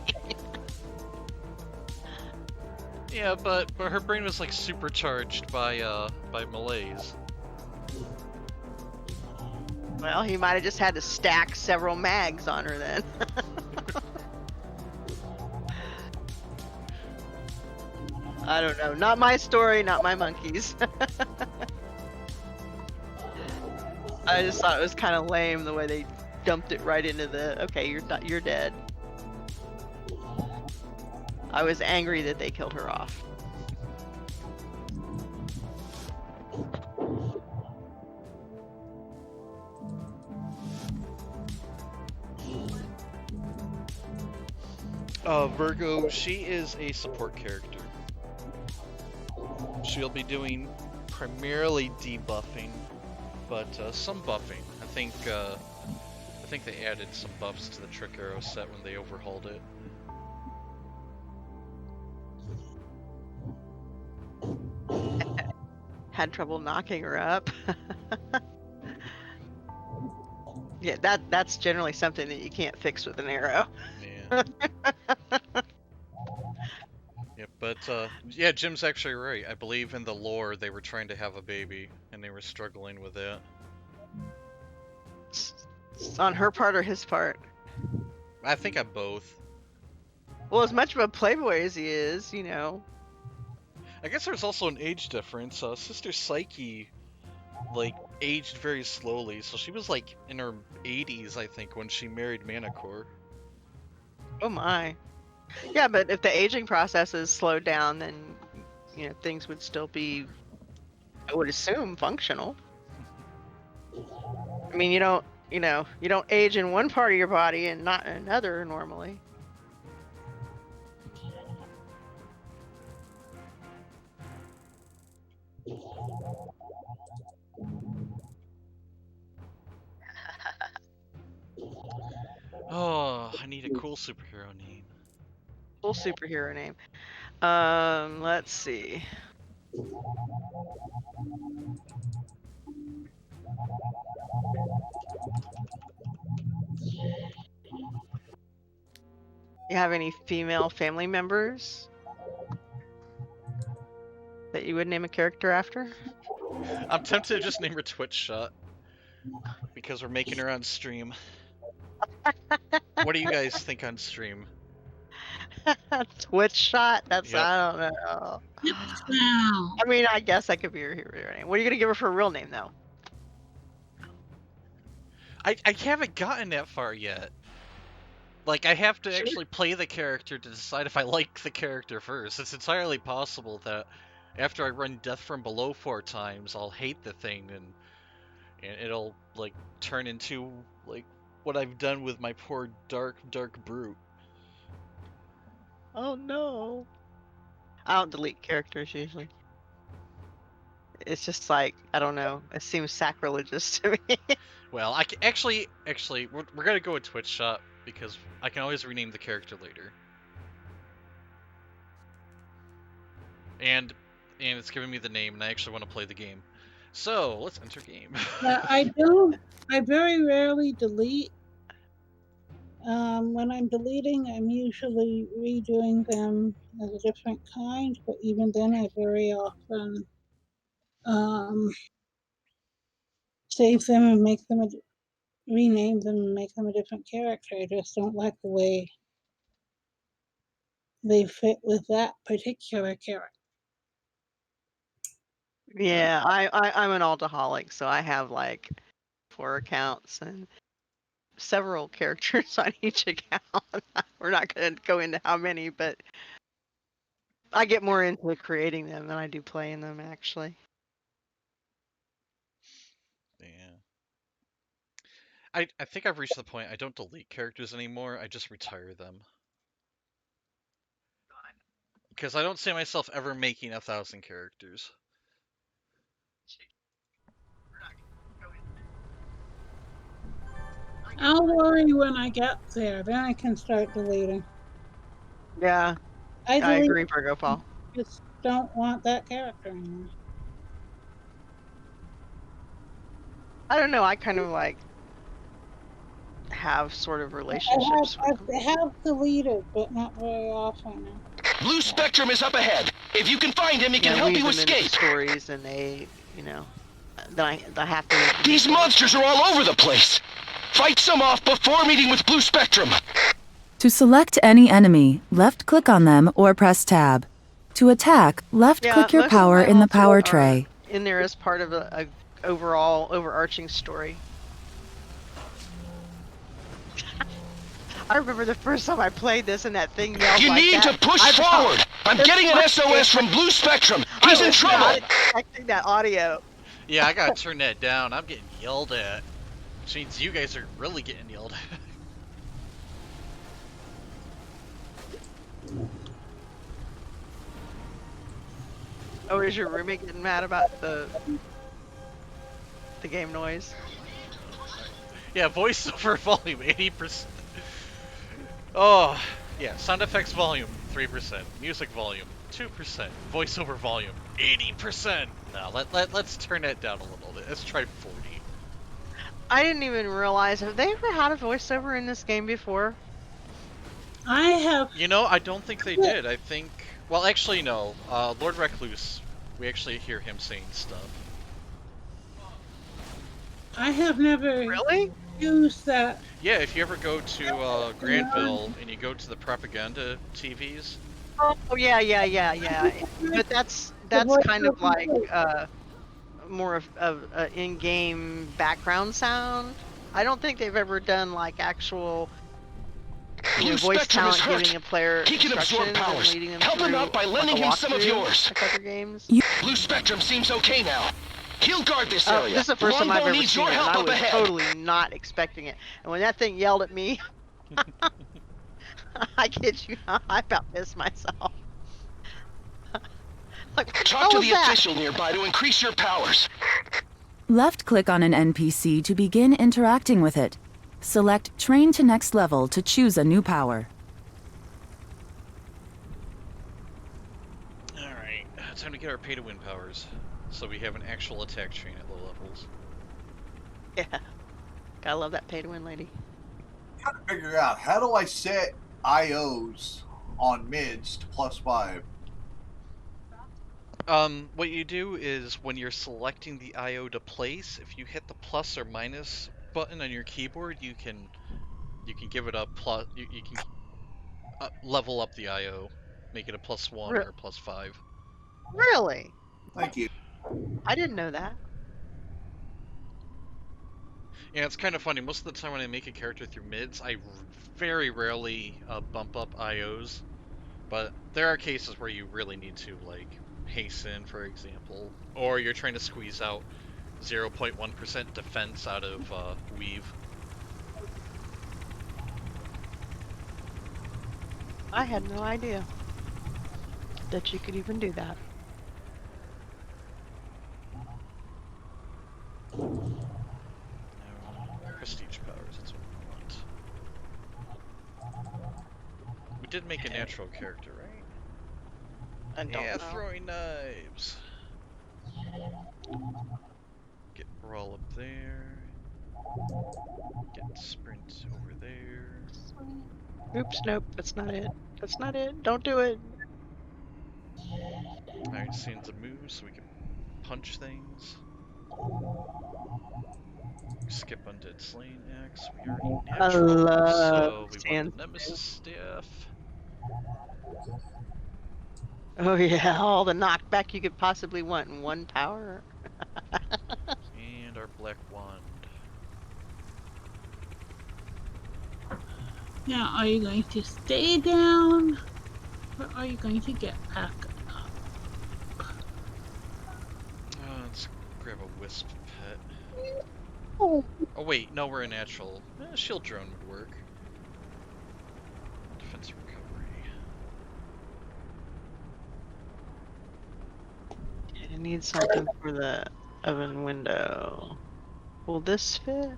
Yeah, but her brain was like supercharged by malaise. Well, he might have just had to stack several mags on her then. I don't know. Not my story, not my monkeys. I just thought it was kind of lame the way they dumped it right into the, okay, you're dead. I was angry that they killed her off. Virgo, she is a support character. She'll be doing primarily debuffing, but some buffing. I think they added some buffs to the Trick Arrow set when they overhauled it. Had trouble knocking her up. Yeah, that's generally something that you can't fix with an arrow. Yeah. Yeah, but yeah, Jim's actually right. I believe in the lore they were trying to have a baby and they were struggling with it. It's on her part or his part. I think I'm both. Well, as much of a playboy as he is, you know. I guess there's also an age difference. Sister Psyche, like, aged very slowly, so she was like in her 80s, I think, when she married Manticore. Oh my. Yeah, but if the aging process is slowed down, then you know things would still be, I would assume, functional. I mean, you don't age in one part of your body and not in another normally. Oh, I need a cool superhero name. Full superhero name. Let's see. You have any female family members that you would name a character after? I'm tempted to just name her Twitch Shot because we're making her on stream. What do you guys think on stream? Twitch Shot? That's, Yep. I don't know. Wow. I mean, I guess that could be her hero name. What are you gonna give her for a real name though? I haven't gotten that far yet. Like, I have to Sure. actually play the character to decide if I like the character first. It's entirely possible that after I run Death from Below 4 times, I'll hate the thing and it'll, like, turn into, like, what I've done with my poor Dark Brute. Oh no. I don't delete characters usually. It's just like, I don't know. It seems sacrilegious to me. Well, I can, actually, we're gonna go with Twitch Shot because I can always rename the character later. And it's giving me the name, and I actually want to play the game. So, let's enter game. I very rarely delete. When I'm deleting, I'm usually redoing them as a different kind, but even then, I very often save them and rename them and make them a different character. I just don't like the way they fit with that particular character. Yeah, I'm an alcoholic, so I have like 4 accounts and several characters on each account. We're not going to go into how many, but I get more into creating them than I do playing them, actually. Yeah. I think I've reached the point I don't delete characters anymore, I just retire them. Because I don't see myself ever making 1,000 characters. I'll worry when I get there. Then I can start deleting. Yeah, I I delete. agree, Virgo Paul. Just don't want that character anymore. I don't know. I kind of like have sort of relationships with them. I have deleted, but not very often now. Blue Spectrum is up ahead. If you can find him, he can Yeah, help weave you them into escape. stories, and they, you know, then I have to. Make them These stories. monsters are all over the place. Fight some off before meeting with Blue Spectrum. To select any enemy, left-click on them or press Tab. To attack, left-click your most of power my in the alts power are tray. in there as part of a overall overarching story. I remember the first time I played this and that thing yelled You like need that. to push I thought, forward. I'm "This getting an fucking SOS from Blue Spectrum. He's I in was trouble. not expecting that audio. Yeah, I gotta turn that down. I'm getting yelled at. Which means you guys are really getting yelled at. Oh, is your roommate getting mad about the game noise? Yeah, voiceover volume 80%. Oh, yeah, sound effects volume 3%, music volume 2%, voiceover volume 80%. Now let's turn that down a little bit. Let's try 40. I didn't even realize. Have they ever had a voiceover in this game before? I have. You know, I don't think they did. I think, well, actually no. Lord Recluse, we actually hear him saying stuff. I have never Really? used that. Yeah, if you ever go to Granville and you go to the propaganda TVs. Oh yeah. But that's kind of like more of an in-game background sound. I don't think they've ever done like actual voice talent giving a player He can absorb instructions and powers. leading them Help him through out by like, lending a him some of walkthrough, yours. like other games. Blue Spectrum seems okay now. He'll guard this area. This is the first time I've Longbow ever needs seen your it, and help I up was ahead. totally not expecting it. And when that thing yelled at me, I kid you not, I about pissed myself. Like, Talk to the official nearby to increase your powers. Left-click on an NPC to begin interacting with it. Select Train to Next Level to choose a new power. Alright, time to get our pay-to-win powers. So we have an actual attack chain at low levels. Yeah. Gotta love that pay-to-win lady. Trying to figure out how do I set IOs on mids to +5. What you do is when you're selecting the IO to place, if you hit the plus or minus button on your keyboard, you can give it a plus. You can level up the IO, make it a +1 or +5. Really? Thank you. I didn't know that. Yeah, it's kind of funny. Most of the time when I make a character through mids, I very rarely bump up IOs, but there are cases where you really need to, like hasten, for example, or you're trying to squeeze out 0.1% defense out of weave. I had no idea that you could even do that. No, prestige powers, that's what we want. We did make a natural character, right? I don't know. Throwing knives. Get brawl up there. Get sprint over there. Oops, nope, that's not it. That's not it. Don't do it. Alright, scenes of moves so we can punch things. Skip undead slain axe. We already natural, so we want the nemesis staff. Oh yeah, all the knockback you could possibly want in one power. And our black wand. Now, are you going to stay down, or are you going to get back up? Let's grab a wisp pet. Oh. Oh wait, no, we're a natural. Shield drone would work. Defense recovery. I need something for the oven window. Will this fit?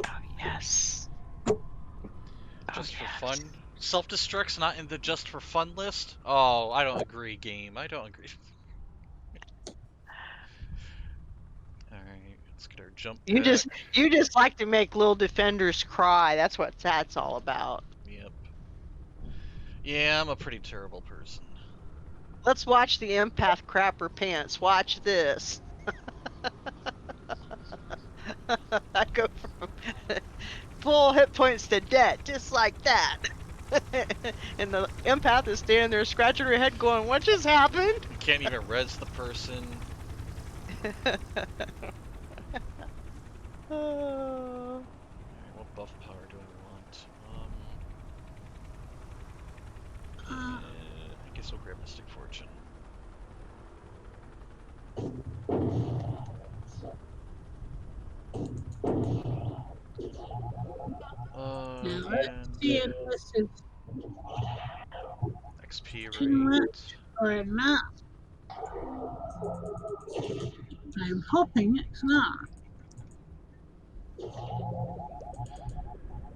Oh, yes. Just for yes. fun? Self-destruct's not in the just for fun list? Oh, I don't agree, game. I don't agree. Alright, let's get our jump You pack. just like to make little defenders cry. That's what that's all about. Yep. Yeah, I'm a pretty terrible person. Let's watch the empath crap her pants. Watch this. I go from full hit points to dead, just like that. And the empath is standing there scratching her head going, what just happened? You can't even res the person. Oh. Alright, what buff power do I want? I guess we'll grab Mystic Fortune. Now let's And see if this is XP too rate. much or not. I'm hoping it's not.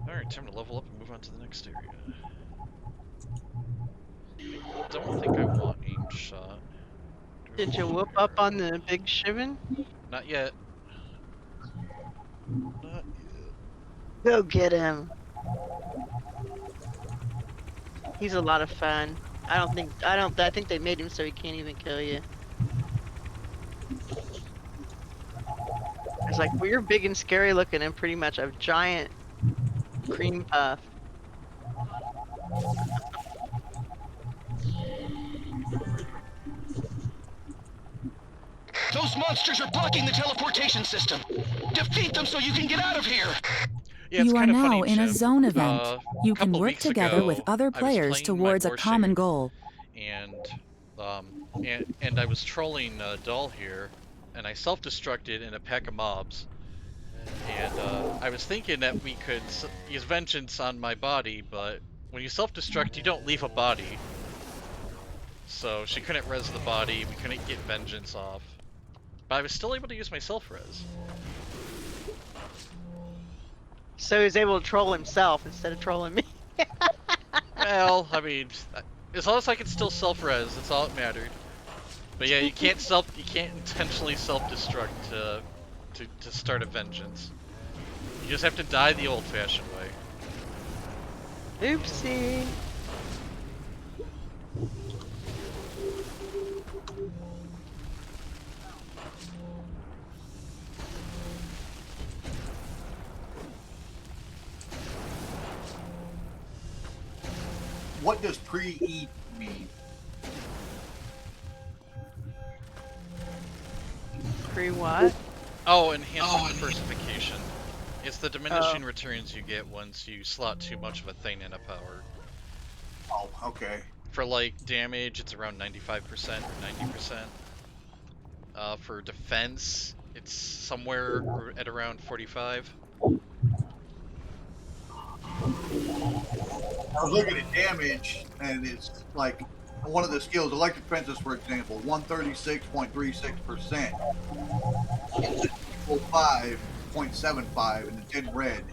Alright, time to level up and move on to the next area. I don't think I want aim shot. Did you whoop up on the big Shivan? Not yet. Not yet. Go get him. He's a lot of fun. I think they made him so he can't even kill you. It's like, well, you're big and scary looking and pretty much a giant cream puff. Those monsters are blocking the teleportation system. Defeat them so you can get out of here. Yeah, it's You are kind of now funny, in a Jim. zone event. You can Couple work weeks together ago, with other I was players playing my towards a common Warship, goal. and I was trolling Doll here, and I self-destructed in a pack of mobs. And I was thinking that we could use vengeance on my body, but when you self-destruct, you don't leave a body. So she couldn't res the body, we couldn't get vengeance off. But I was still able to use my self-res. So he's able to troll himself instead of trolling me. Well, I mean, as long as I can still self-res, that's all that mattered. But yeah, you can't intentionally self-destruct to start a vengeance. You just have to die the old-fashioned way. Oopsie. What does pre-eat mean? Pre what? Oh, enhancement diversification. It's the diminishing returns you get once you slot too much of a thing in a power. Oh, okay. For like damage, it's around 95% or 90%. For defense, it's somewhere at around 45. I was looking at damage, and it's like one of the skills, electric fences, for example, 136.36%. It's 5.75, and it's in red.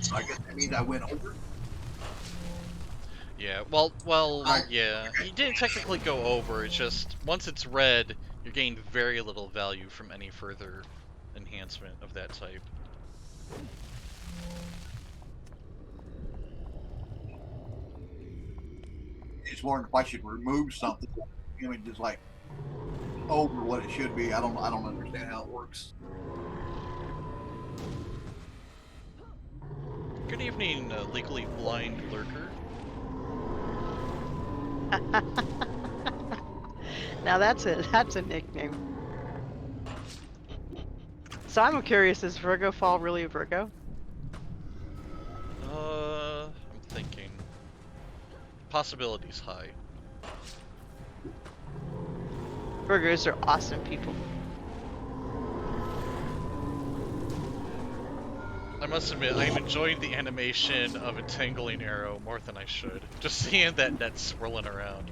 So I guess that means I went over. Yeah, well, yeah. You didn't technically go over, it's just, once it's red, you're gaining very little value from any further enhancement of that type. It's wondering if I should remove something. I mean, just like over what it should be. I don't understand how it works. Good evening, legally blind lurker. Now that's a nickname. So I'm curious, is Virgo fall really a Virgo? I'm thinking. Possibilities high. Virgos are awesome people. I must admit, I'm enjoying the animation of a tangling arrow more than I should. Just seeing that net swirling around.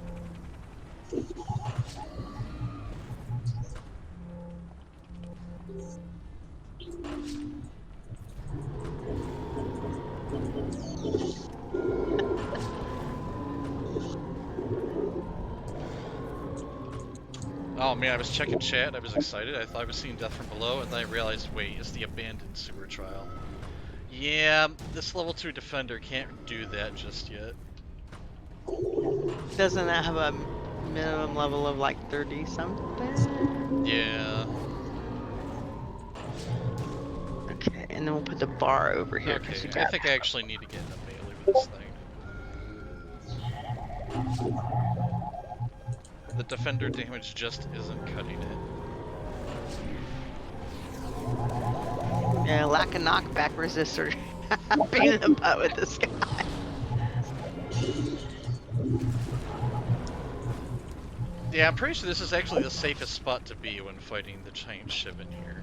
Oh man, I was checking chat, I was excited, I thought I was seeing Death from Below, and then I realized, wait, it's the abandoned sewer trial. Yeah, this level 2 defender can't do that just yet. Doesn't that have a minimum level of like 30 something? Yeah. Okay, and then we'll put the bar over here because Okay, you I got. think I actually need to get in a melee with this thing. The defender damage just isn't cutting it. Yeah, lack of knockback resistor. Pain in the butt with this guy. Yeah, I'm pretty sure this is actually the safest spot to be when fighting the giant Shiv in here.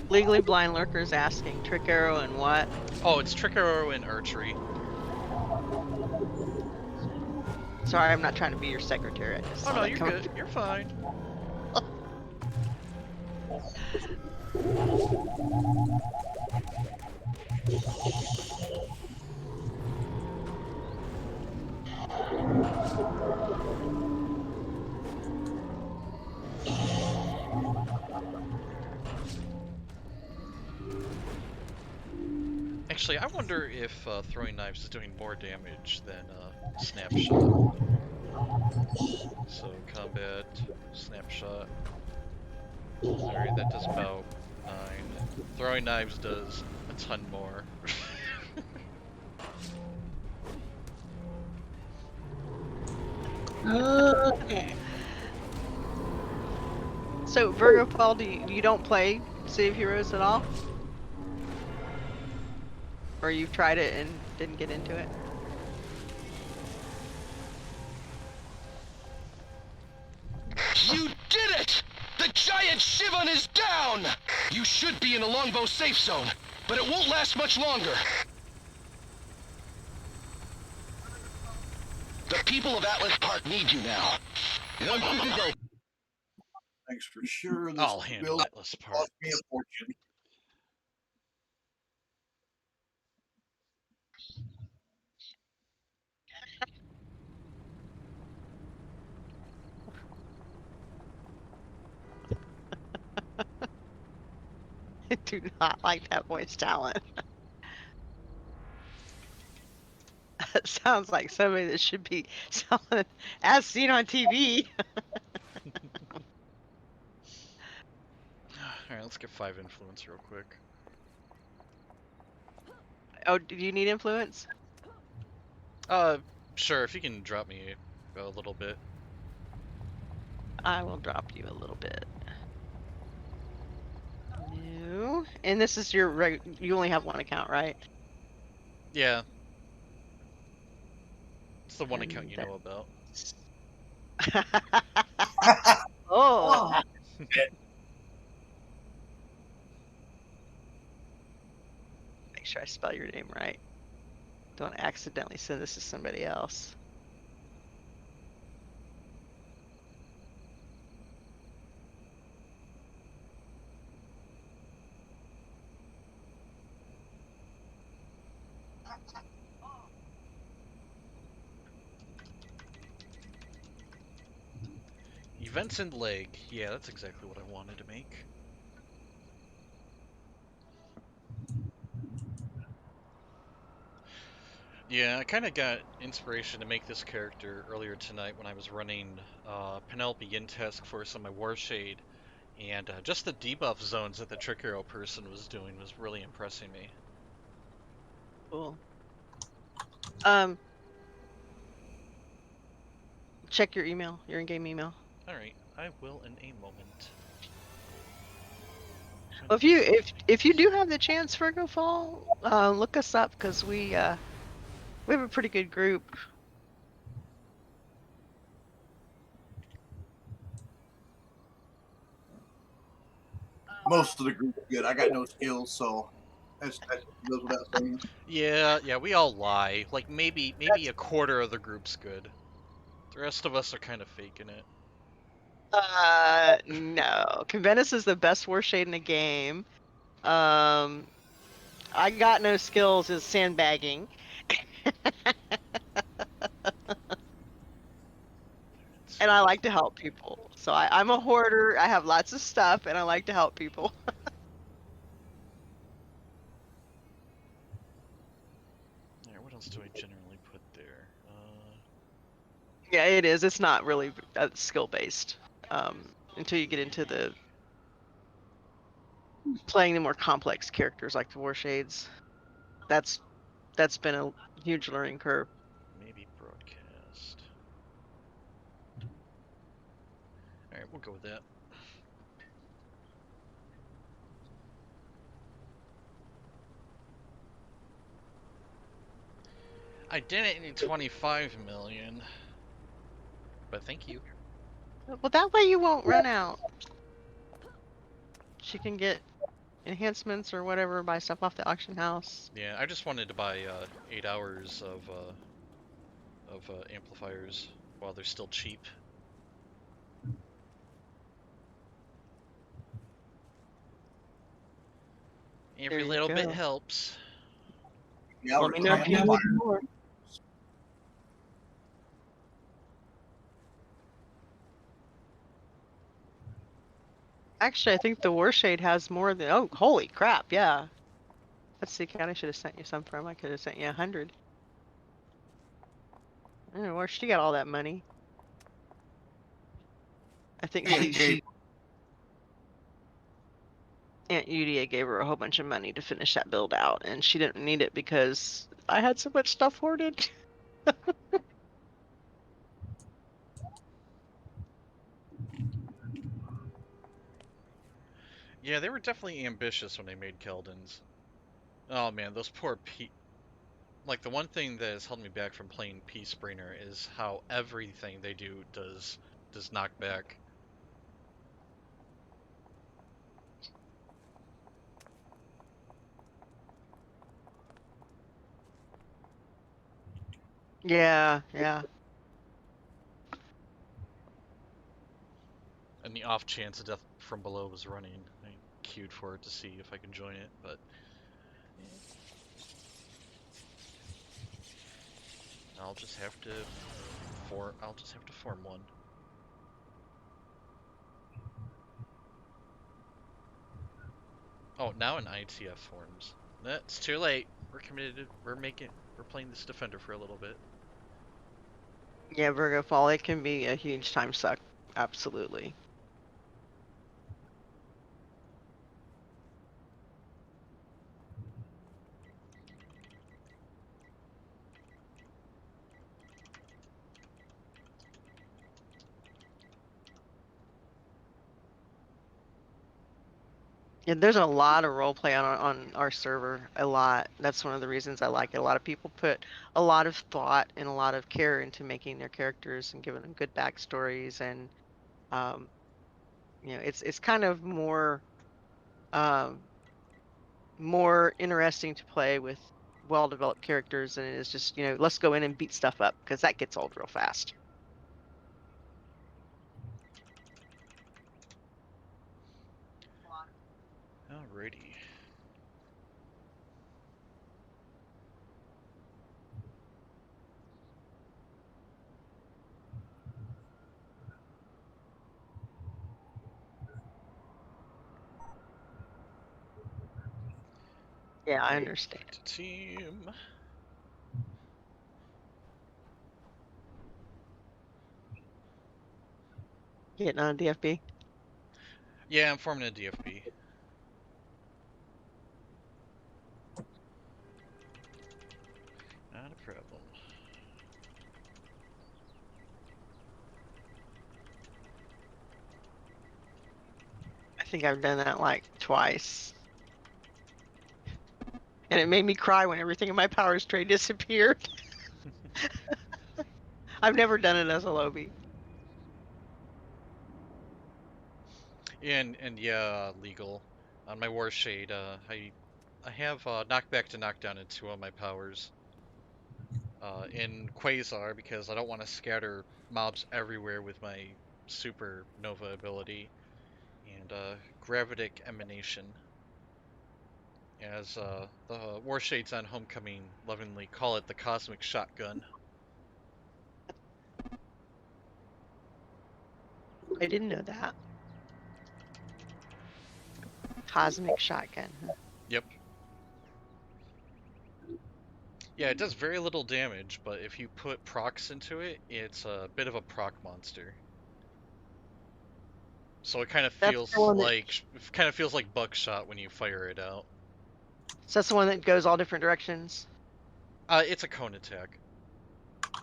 Legally blind lurkers asking trick arrow and what? Oh, it's trick arrow and archery. Sorry, I'm not trying to be your secretary. I just Oh saw no, that you're come good. You're fine. Actually, I wonder if throwing knives is doing more damage than snapshot. So combat, snapshot. Alright, that does about 9. Throwing knives does a ton more. Okay. So Virgo Paul, you don't play City of Heroes at all? Or you've tried it and didn't get into it? You did it! The giant Shivun is down! You should be in a longbow safe zone, but it won't last much longer. The people of Atlas Park need you now. Once this is over. Thanks for sure. This I'll handle build Atlas Park. cost me a fortune. I do not like that voice talent. That sounds like somebody that should be selling as seen on TV. Alright, let's get 5 influence real quick. Oh, do you need influence? Sure, if you can drop me a little bit. I will drop you a little bit. No. And this is your you only have one account, right? Yeah. It's the one And account you know about. Oh. Make sure I spell your name right. Don't accidentally send this to somebody else. Events and leg. Yeah, that's exactly what I wanted to make. Yeah, I kind of got inspiration to make this character earlier tonight when I was running Penelope in Task Force on my Warshade, and just the debuff zones that the Trick Arrow person was doing was really impressing me. Cool. Check your email, your in-game email. Alright, I will in a moment. Well, if you do have the chance, Virgo Fall, look us up because we have a pretty good group. Most of the group is good. I got no skills, so that goes without saying. Yeah, we all lie. Like maybe a quarter of the group's good. The rest of us are kind of faking it. No. Conventus is the best war shade in the game. I got no skills is sandbagging. And I like to help people. So I'm a hoarder. I have lots of stuff and I like to help people. Alright, what else do I generally put there? Yeah, it is. It's not really skill based until you get into the playing the more complex characters like the war shades. That's been a huge learning curve. Maybe broadcast. Alright, we'll go with that. I didn't need 25 million. But thank you. Well, that way you won't run out. She can get enhancements or whatever, buy stuff off the auction house. Yeah, I just wanted to buy 8 hours of amplifiers while they're still cheap. Every little bit helps. Yeah, Let me know if you need more. Actually, I think the Warshade has more than. Oh, holy crap! Yeah. Let's see. I should have sent you some from. I could have sent you 100. I don't know where she got all that money. I think Aunt Udia gave her a whole bunch of money to finish that build out, and she didn't need it because I had so much stuff hoarded. Yeah, they were definitely ambitious when they made Keldons. Oh man, those poor Like, the one thing that has held me back from playing Peacebringer is how everything they do does knockback. Yeah, yeah. And the off chance a Death from Below was running, I queued for it to see if I can join it, but I'll just have to form one. Oh, now an ITF forms. That's too late. We're committed. We're playing this Defender for a little bit. Yeah, Virgo Fall, it can be a huge time suck. Absolutely. Yeah, there's a lot of role play on our server. A lot. That's one of the reasons I like it. A lot of people put a lot of thought and a lot of care into making their characters and giving them good backstories, and it's kind of more more interesting to play with well-developed characters than it is just let's go in and beat stuff up, because that gets old real fast. Alrighty. Yeah, I understand. Back to team. Getting on DFB. Yeah, I'm forming a DFB. Not a problem. I think I've done that like twice. And it made me cry when everything in my powers tray disappeared. I've never done it as a lobby. And yeah, legal. On my War Shade, I have knockback to knockdown in 2 of my powers. In Quasar, because I don't want to scatter mobs everywhere with my supernova ability, and gravitic emanation. As the Warshades on Homecoming lovingly call it, the cosmic shotgun. I didn't know that. Cosmic shotgun. Huh? Yep. Yeah, it does very little damage, but if you put procs into it, it's a bit of a proc monster. So it kind of feels like buckshot when you fire it out. So that's the one that goes all different directions. It's a cone attack.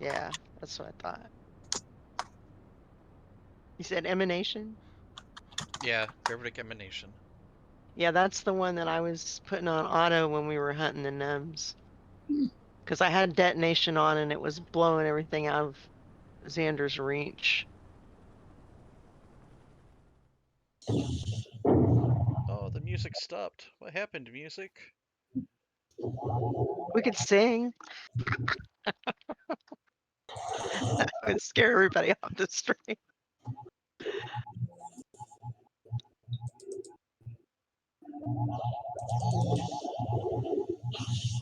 Yeah, that's what I thought. You said emanation? Yeah, gravitic emanation. Yeah, that's the one that I was putting on auto when we were hunting the numbs. Because I had detonation on and it was blowing everything out of Xander's reach. Oh, the music stopped. What happened, music? We could sing. That would scare everybody off the street.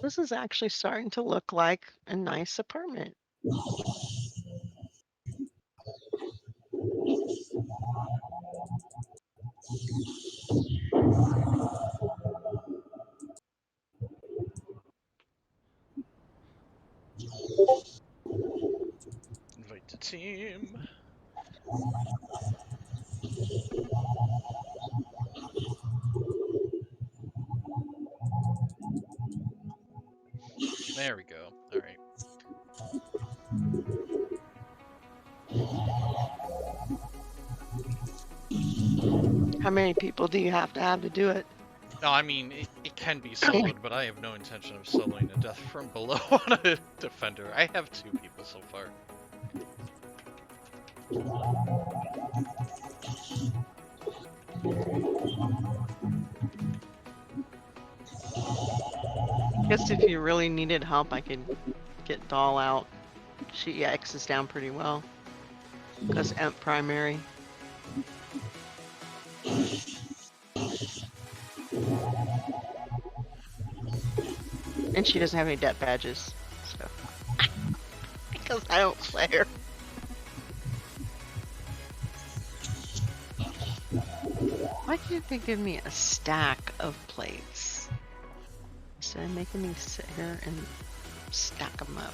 This is actually starting to look like a nice apartment. Invite the team. There we go. All right. How many people do you have to do it? No, I mean, it can be soloed, but I have no intention of soloing a death from below on a defender. I have 2 people so far. Guess if you really needed help, I could get Doll out. She X's down pretty well. Because Emp primary. And she doesn't have any debt badges. So. Because I don't play her. Why can't they give me a stack of plates? Instead of making me sit here and stack them up.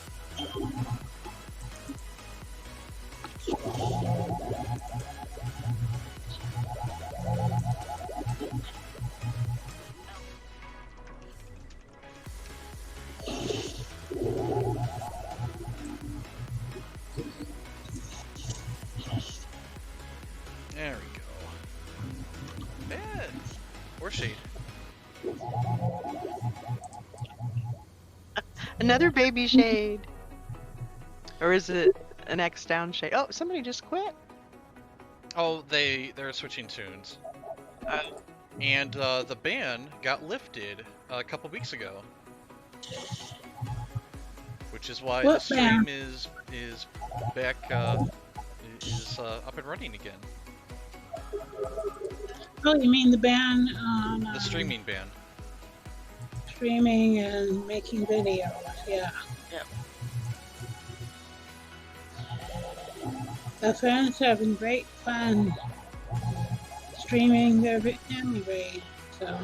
There we go. Man, Warshade. Another baby shade. Or is it an X down shade? Oh, somebody just quit. Oh, they're switching tunes. And the ban got lifted a couple weeks ago. Which is why the stream is back is up and running again. Oh, you mean the ban on The streaming ban. streaming and making videos? Yeah. Yep. The fans having great fun streaming their family raid. So.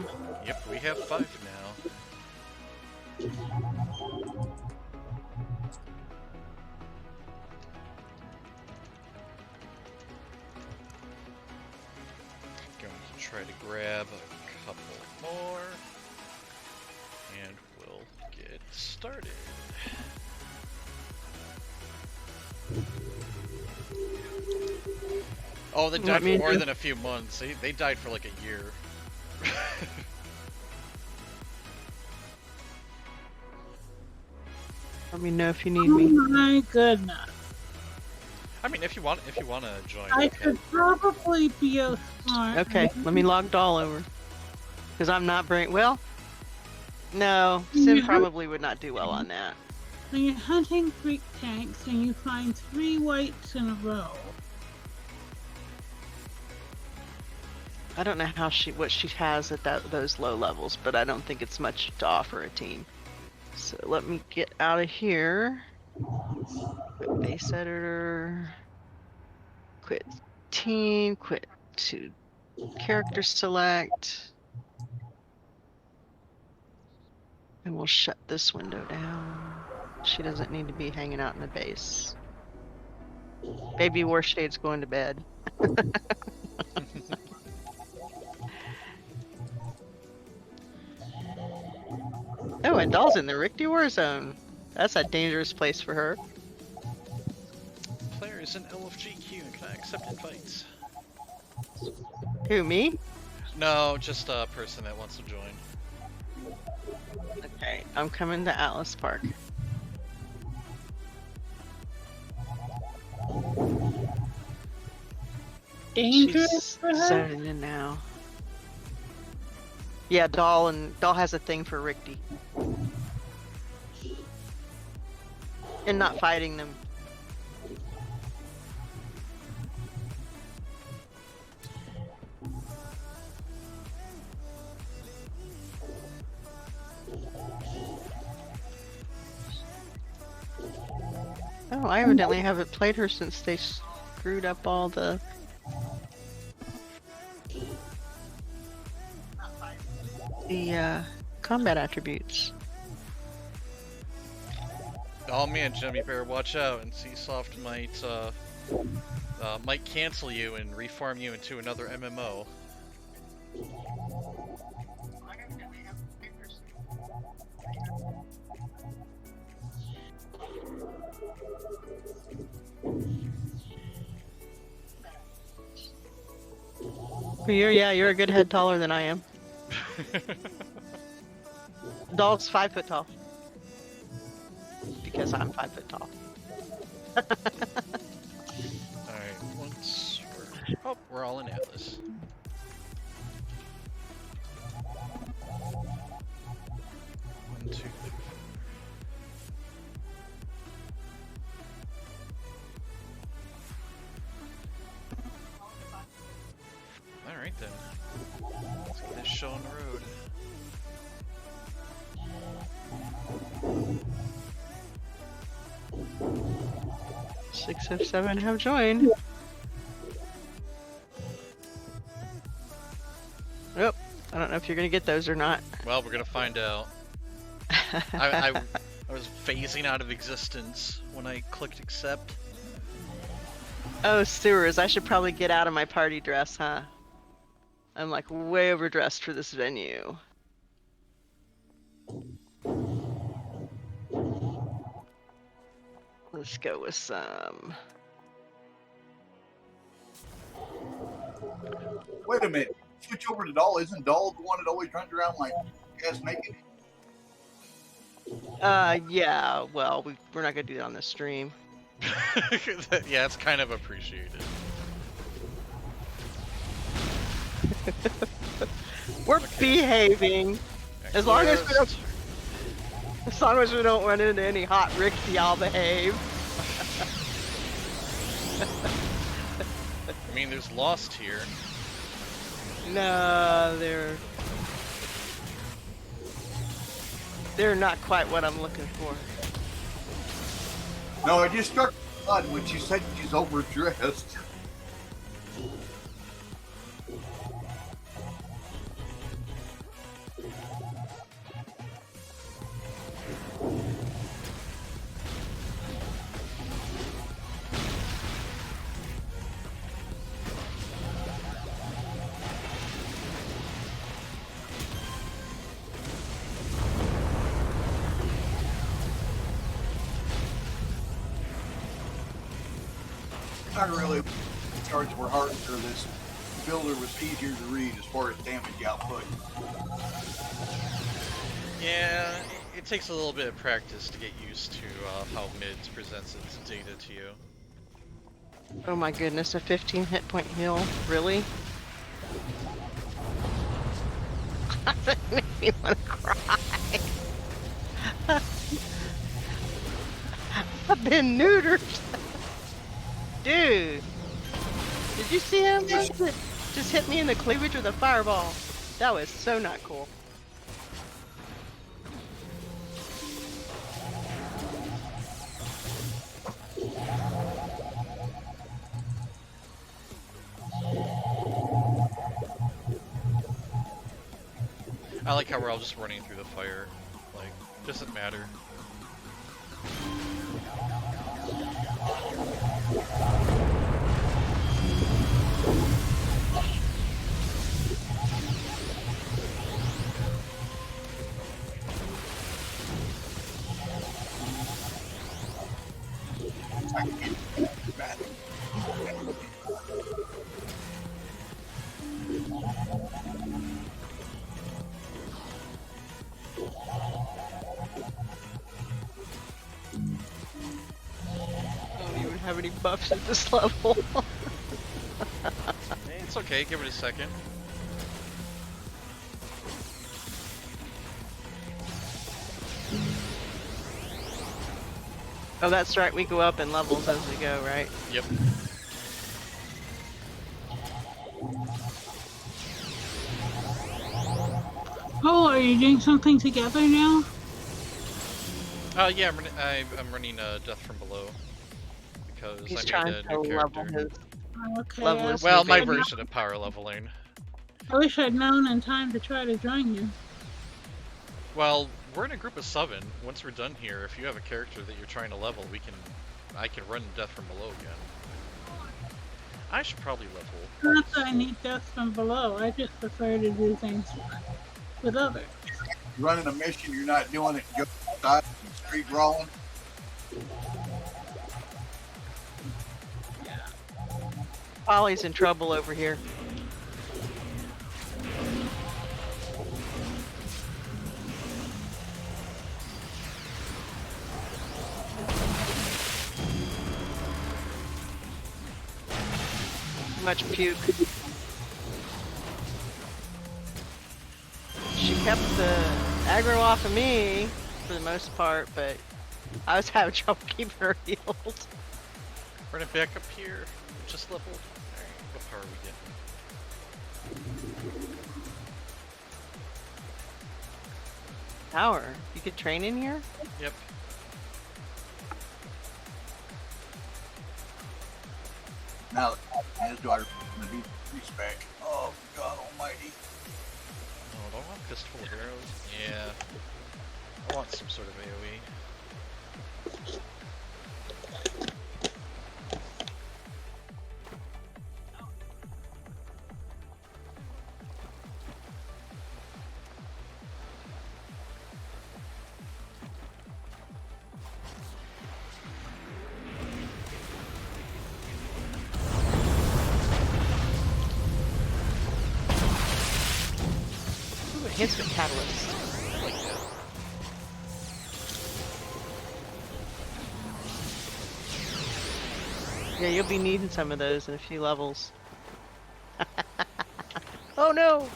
Yep, we have 5 now. Going to try to grab a couple more, and we'll get started. Oh, they died for more than a few months. They died for like a year. Let me know if you need me. Oh my goodness. I mean, if you want to join. I could probably be a smart. Okay, let me log Doll over. Because I'm not bringing. Well, no, Sim probably would not do well on that. When you're hunting freak tanks and you find 3 whites in a row, I don't know what she has at those low levels, but I don't think it's much to offer a team. So let me get out of here. Quit base editor. Quit team. Quit to character select. And we'll shut this window down. She doesn't need to be hanging out in the base. Baby Warshade's going to bed. Oh, and Doll's in the Rickety War Zone. That's a dangerous place for her. Player is in LFG queue and can I accept invites? Who, me? No, just a person that wants to join. Okay, I'm coming to Atlas Park. Dangerous She's for her? zoning in now. Yeah, Doll has a thing for Rickety. And not fighting them. Oh, I evidently haven't played her since they screwed up all the combat attributes. Oh man, Jimmy Bear, watch out! And Seasoft might cancel you and reform you into another MMO. You're a good head taller than I am. Doll's 5 foot tall. Because I'm 5 foot tall. Alright, we're all in Atlas. One, two, three, four. Alright then. Let's get this show on the road. 6 of 7 have joined. Oh, I don't know if you're gonna get those or not. Well, we're gonna find out. I was phasing out of existence when I clicked accept. Oh, sewers, I should probably get out of my party dress, huh? I'm like way overdressed for this venue. Let's go with some. Wait a minute. Switch over to Doll. Isn't Doll the one that always runs around like ass naked? Yeah, well, we're not gonna do that on the stream. Yeah, it's kind of appreciated. We're behaving. As long as we don't run into any hot Rickety, I'll behave. I mean, there's Lost here. No, they're not quite what I'm looking for. No, I just struck blood when she said she's overdressed. Not really. Cards were harder. This builder was easier to read as far as damage output. Yeah, it takes a little bit of practice to get used to how mids presents its data to you. Oh my goodness, a 15 hit point heal? Really? That made me want to cry. I've been neutered. Dude, did you see him? just hit me in the cleavage with a fireball. That was so not cool. I like how we're all just running through the fire. Like, doesn't matter. I don't even have any buffs at this level. It's okay, give it a second. Oh, that's right. We go up in levels as we go, right? Yep. Oh, are you doing something together now? Yeah, I'm running Death from Below because He's I trying made a to new level character. his. Okay. Level is Well, my baby. version of power leveling. I wish I'd known in time to try to join you. Well, we're in a group of 7. Once we're done here, if you have a character that you're trying to level, I can run Death from Below again. I should probably level. Not that I need death from below. I just prefer to do things with others. Running a mission, you're not doing it. Go outside, street rolling. Polly's in trouble over here. Much puke. She kept the aggro off of me for the most part, but I was having trouble keeping her healed. Running back up here. Just leveled. Alright, what power are we getting? Power. You could train in here? Yep. Now, as do I the respec. Oh God Almighty! Oh, do I want fistful of arrows? Yeah. I want some sort of AoE. Ooh, enhancement catalyst. I like that. Yeah, you'll be needing some of those in a few levels. Oh no!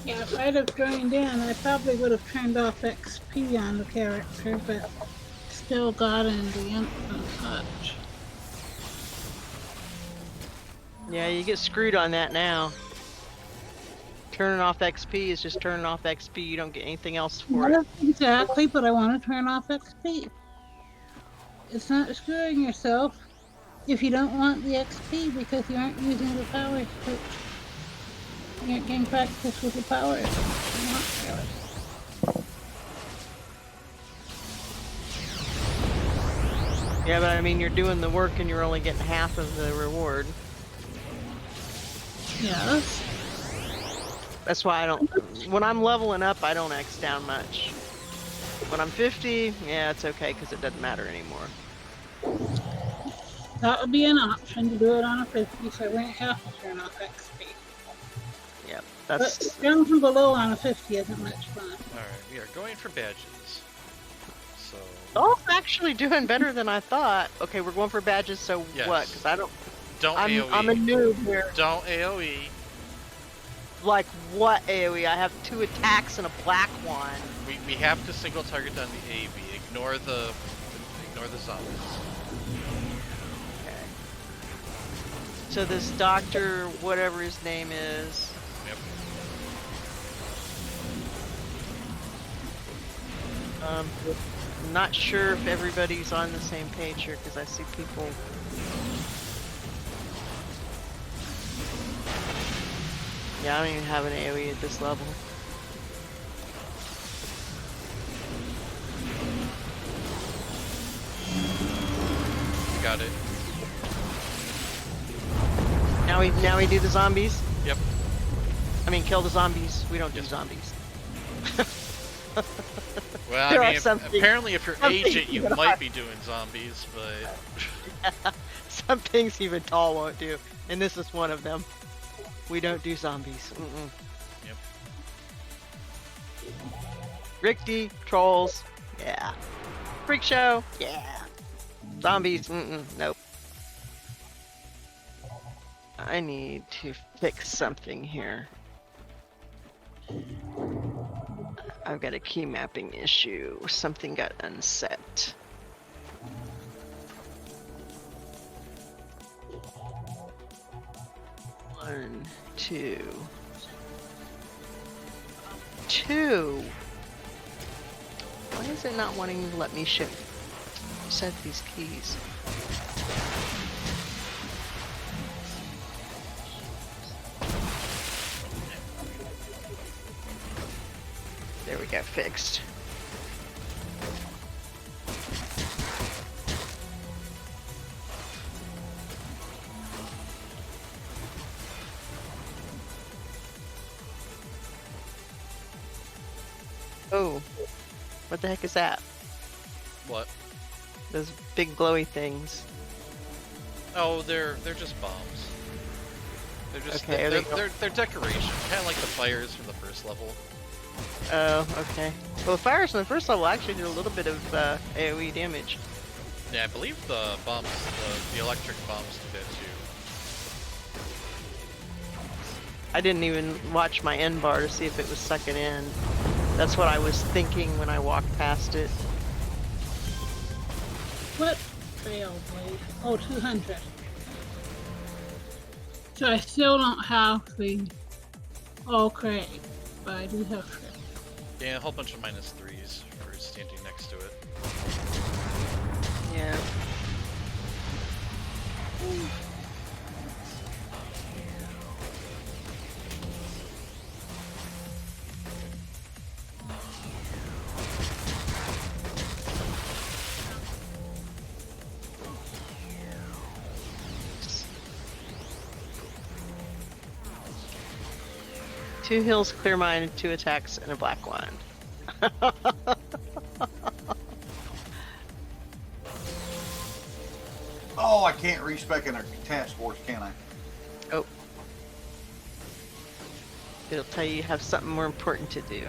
Yeah, if I'd have joined in, I probably would have turned off XP on the character, but still got in the instant touch. Yeah, you get screwed on that now. Turning off XP is just turning off XP. You don't get anything else for it. Not exactly, but I want to turn off XP. It's not screwing yourself if you don't want the XP because you aren't using the power switch. You aren't getting practice with the power switch. Yeah, but I mean, you're doing the work and you're only getting half of the reward. Yes. That's why I don't. When I'm leveling up, I don't X down much. When I'm 50, yeah, it's okay because it doesn't matter anymore. That would be an option to do it on a 50, so I wouldn't have to turn off XP. Yep, But that's. down from below on a 50 isn't much fun. Alright, we are going for badges. So... Oh, I'm actually doing better than I thought. Okay, we're going for badges, so Yes. what? Because I don't. Don't I'm AoE. a noob here. Don't AoE. Like what AoE? I have 2 attacks and a black one. We have to single target on the AV. Ignore the zombies. Okay. So this doctor, whatever his name is. Yep. I'm not sure if everybody's on the same page here because I see people. Yeah, I don't even have an AoE at this level. Got it. Now we do the zombies. Yep. I mean, kill the zombies. We don't do Yes. zombies. Well, There I are mean, some things- apparently if you're some agent, things you that might I- be doing zombies, but... Some things even tall won't do, and this is one of them. We don't do zombies. Mm-mm. Yep. Rickety, trolls, yeah. Freak show, yeah. Zombies, nope. I need to fix something here. I've got a key mapping issue. Something got unset. One, two. Why is it not wanting to let me set these keys? There we go, fixed. Oh, what the heck is that? What? Those big glowy things. Oh, they're just bombs. They're just Okay, are they're decoration, kind of like the fires from the first level. Oh, okay. Well, the fires in the first level actually did a little bit of AoE damage. Yeah, I believe the bombs, the electric bombs do that too. I didn't even watch my end bar to see if it was sucking in. That's what I was thinking when I walked past it. What fail blade? Oh, 200. So I still don't have the all cray, but I do have cray. Yeah, a whole bunch of -3s for standing next to it. Yeah. Two heals, clear mine, 2 attacks, and a black one. Oh, I can't respec in a task force, can I? Oh. It'll tell you have something more important to do.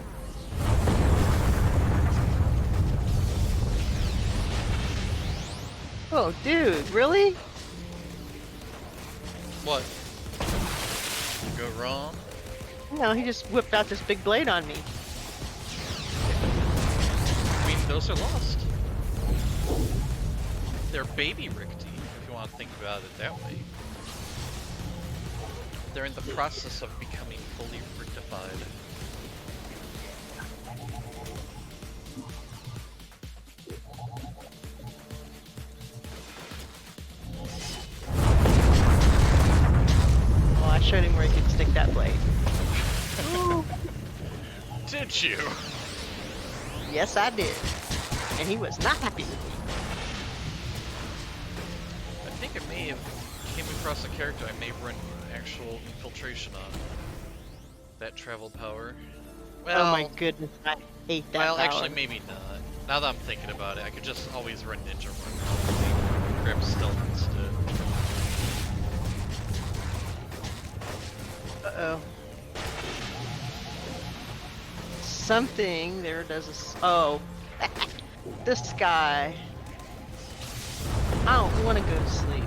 Oh, dude, really? What? Go wrong? No, he just whipped out this big blade on me. I mean, those are lost. They're baby Rickety, if you want to think about it that way. They're in the process of becoming fully rectified. Well, I showed him where he could stick that blade. Did you? Yes, I did. And he was not happy with me. I think I may have came across a character I may run actual infiltration on. That travel power. Well, Oh my goodness, I hate that well, power. actually, maybe not. Now that I'm thinking about it, I could just always run Ninja Run. Grab stealth instead. Uh-oh. Something there does oh. This guy. I don't want to go to sleep.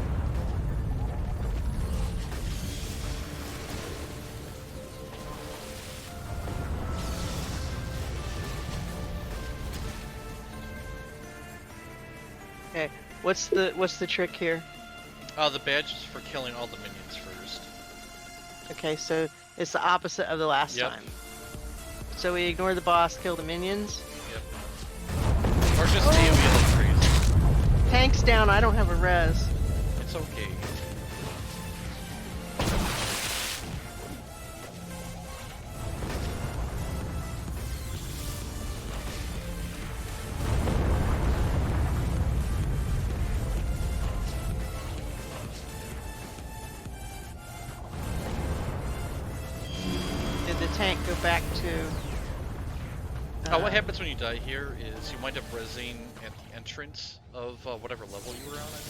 What's the trick here? The badge is for killing all the minions first. Okay, so it's the opposite of the last Yep. time. So we ignore the boss, kill the minions. Yep. Or just AoE like crazy. Tank's down. I don't have a res. It's okay. Did the tank go back to? What happens when you die here is you wind up rezzing at the entrance of whatever level you were on, I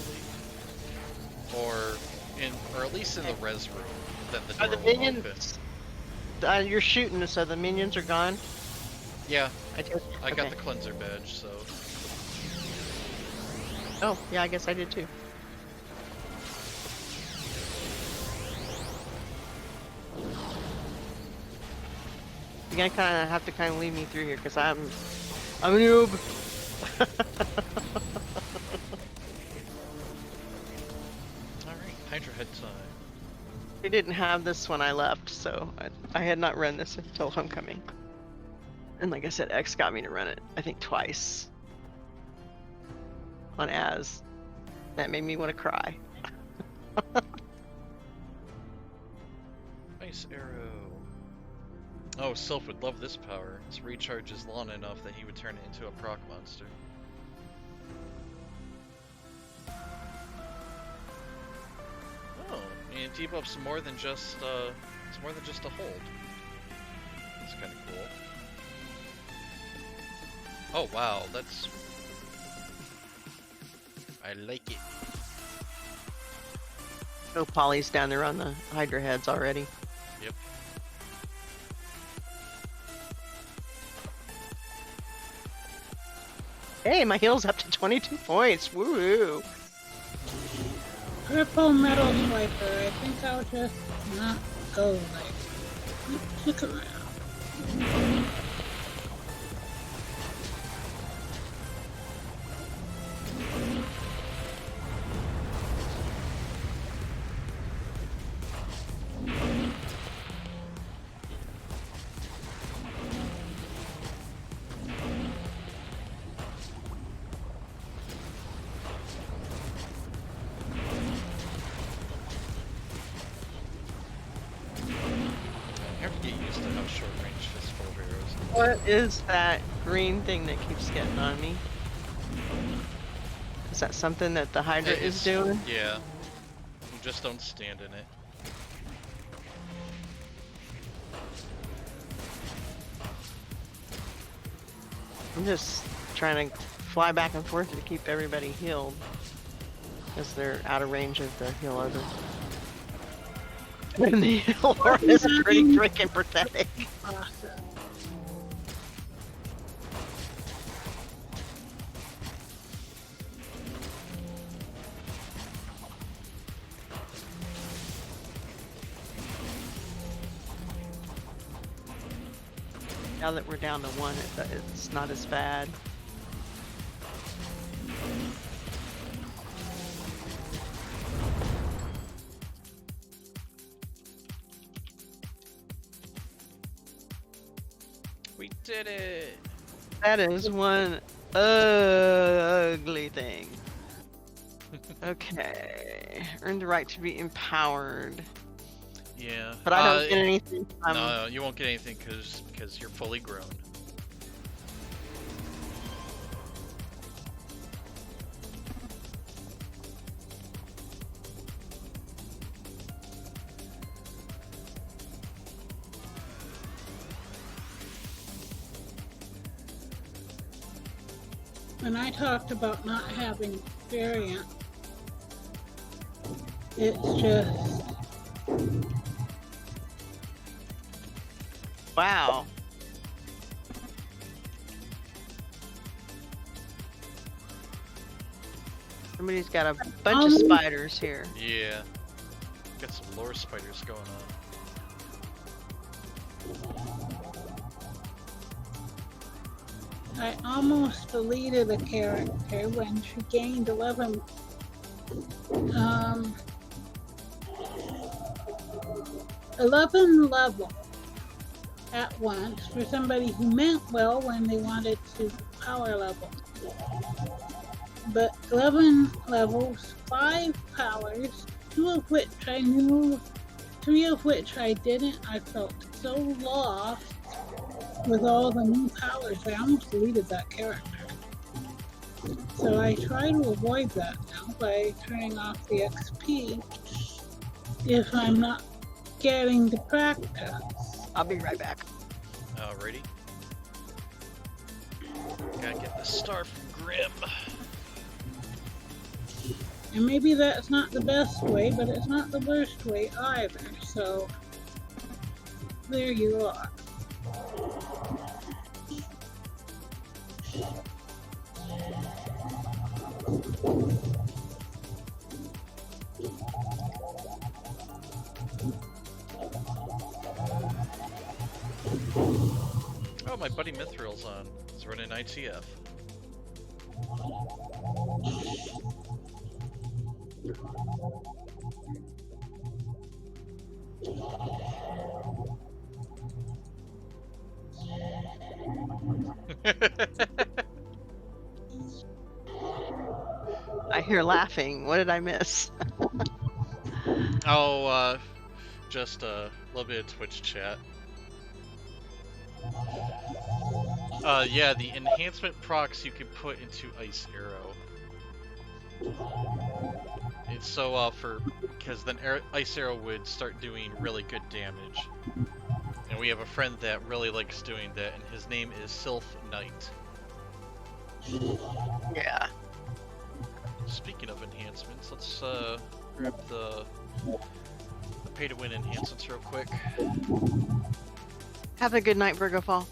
believe, or at least in the res room. Then the door Are the will minions? You're shooting, so the minions are gone. open. Yeah, I got okay. the cleanser badge, so. Oh, yeah, I guess I did too. You're gonna have to lead me through here, because I'm a noob. Alright, Hydra head time. We didn't have this when I left, so I had not run this until homecoming. And like I said, X got me to run it, I think twice. On Az. That made me want to cry. Ice arrow. Oh, Sylph would love this power. Its recharge is long enough that he would turn it into a proc monster. Oh, and debuffs more than just it's more than just a hold. That's kind of cool. Oh wow, that's I like it. Oh, Polly's down there on the Hydra heads already. Yep. Hey, my heal's up to 22 points. Woo! Purple metal swiper. I think I'll just not go like. Look around. You have to get used to how short range fistful of arrows. What is that green thing that keeps getting on me? Is that something that the Hydra is doing? Yeah. You just don't stand in it. I'm just trying to fly back and forth to keep everybody healed. Because they're out of range of the healer. And the healer is pretty freaking pathetic. Awesome. Now that we're down to one, it's not as bad. We did it! That is one ugly thing. Okay. Earn the right to be empowered. Yeah. But I don't get anything from... No, you won't get anything because you're fully grown. When I talked about not having variant, it's just Wow. Somebody's got a bunch of spiders here. Yeah. Got some lore spiders going on. I almost deleted a character when she gained 11 level at once for somebody who meant well when they wanted to power level. But 11 levels, 5 powers, 2 of which I knew, 3 of which I didn't. I felt so lost with all the new powers. I almost deleted that character. So I try to avoid that now by turning off the XP if I'm not getting the practice. I'll be right back. Alrighty. Gotta get the star from Grim. And maybe that's not the best way, but it's not the worst way either. So there you are. Oh, my buddy Mithril's on. He's running ITF. I hear laughing. What did I miss? Oh, just a little bit of Twitch chat. Yeah, the enhancement procs you can put into Ice Arrow. It's so, because then Ice Arrow would start doing really good damage. And we have a friend that really likes doing that, and his name is Sylph Knight. Yeah. Speaking of enhancements, let's, grab the pay-to-win enhancements real quick. Have a good night, Virgo Fall.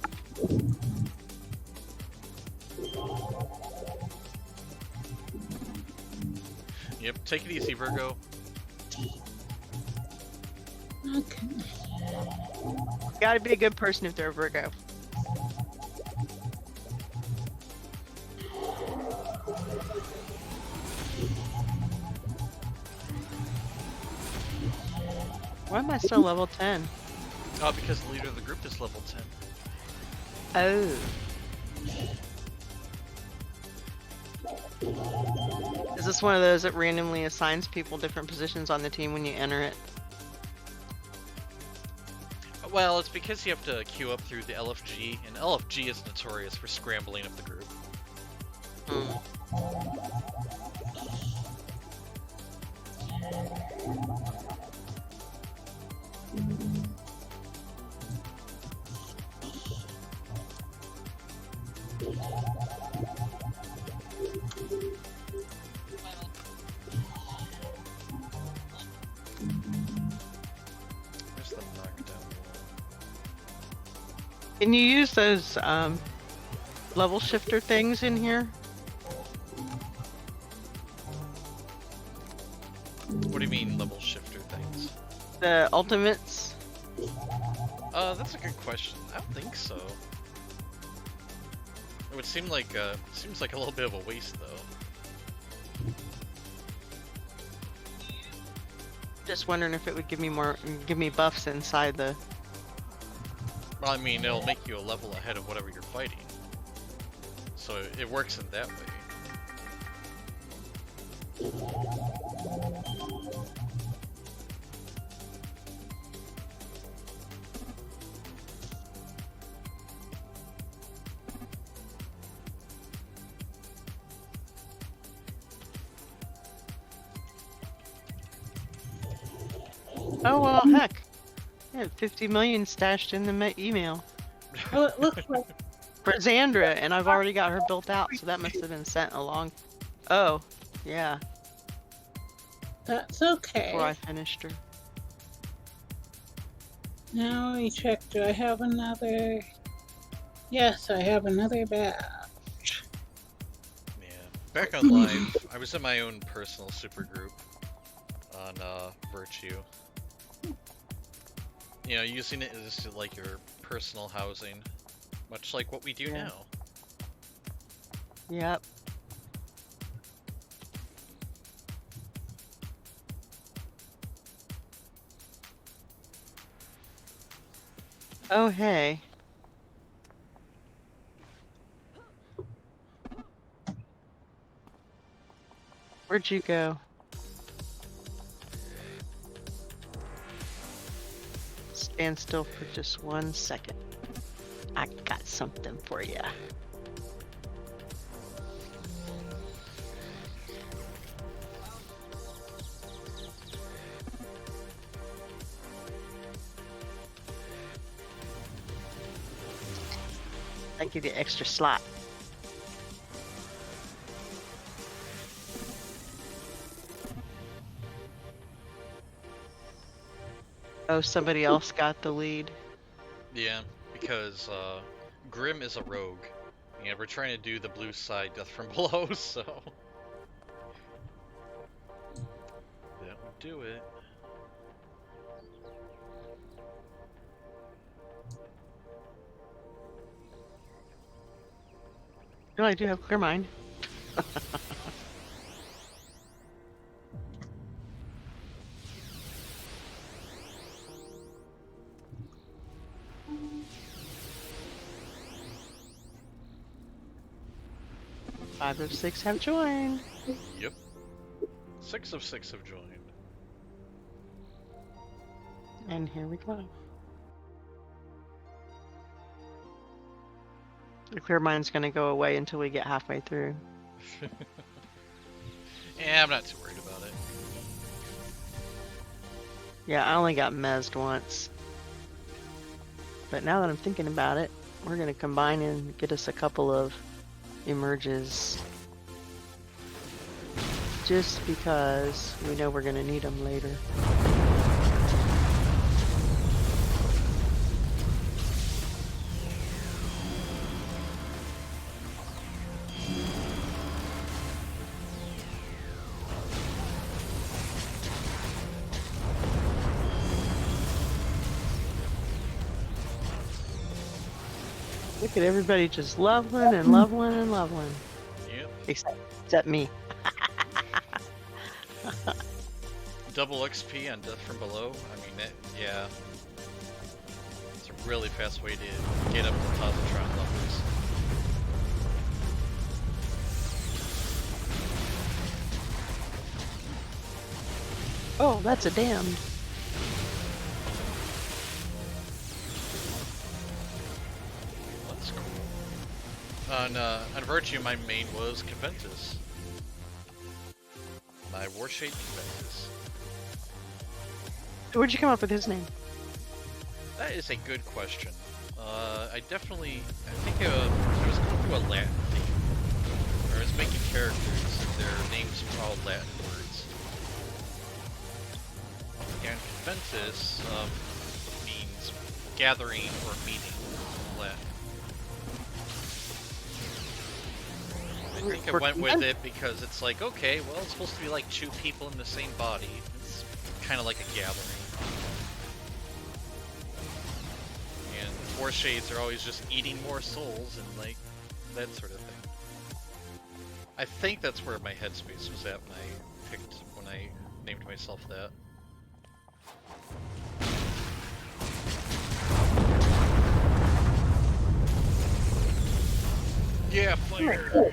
Yep, take it easy, Virgo. Okay. Gotta be a good person if they're a Virgo. Why am I still level 10? Oh, because the leader of the group is level 10. Oh. Is this one of those that randomly assigns people different positions on the team when you enter it? Well, it's because you have to queue up through the LFG, and LFG is notorious for scrambling up the group. Where's the knockdown one? Can you use those level shifter things in here? What do you mean level shifter things? The ultimates? That's a good question. I don't think so. It would seem like seems like a little bit of a waste though. Just wondering if it would give me buffs inside the. Well, I mean, it'll make you a level ahead of whatever you're fighting. So it works in that way. Oh well, heck. I had 50 million stashed in the email. Well, it looks like For Xandra, and I've already got her built out, so that must have been sent along. Oh, yeah. that's okay. Before I finished her. Now let me check. Do I have another? Yes, I have another badge. Yeah. Back on live, I was in my own personal supergroup on Virtue. You know, using it as like your personal housing, much like what we do Yeah. now. Yep. Oh, hey. Where'd you go? Stand still for just 1 second. I got something for you. I give you extra slot. Oh, somebody else got the lead. Yeah, because Grim is a rogue, and we're trying to do the blue side death from below, so that would do it. No, I do have clear mind. 5 of 6 have joined. Yep. 6 of 6 have joined. And here we go. The clear mind's gonna go away until we get halfway through. Yeah, I'm not too worried about it. Yeah, I only got mezzed once. But now that I'm thinking about it, we're gonna combine and get us a couple of emerges. Just because we know we're gonna need them later. Look at everybody just leveling and leveling and leveling. Yep. Except me. Double XP on Death from Below. I mean, that, yeah. It's a really fast way to get up to positron levels. Oh, that's a damned. That's cool. On Virtue, my main was Conventus. My Warshade Conventus. Where'd you come up with his name? That is a good question. I think I was going through a Latin theme. Or I was making characters, and their names were all Latin words. And Conventus means gathering or meeting in Latin. I think I went with it because it's like, okay, well, it's supposed to be like two people in the same body. It's kind of like a gathering. And Four Shades are always just eating more souls and like that sort of thing. I think that's where my headspace was at when I named myself that. Yeah, fire!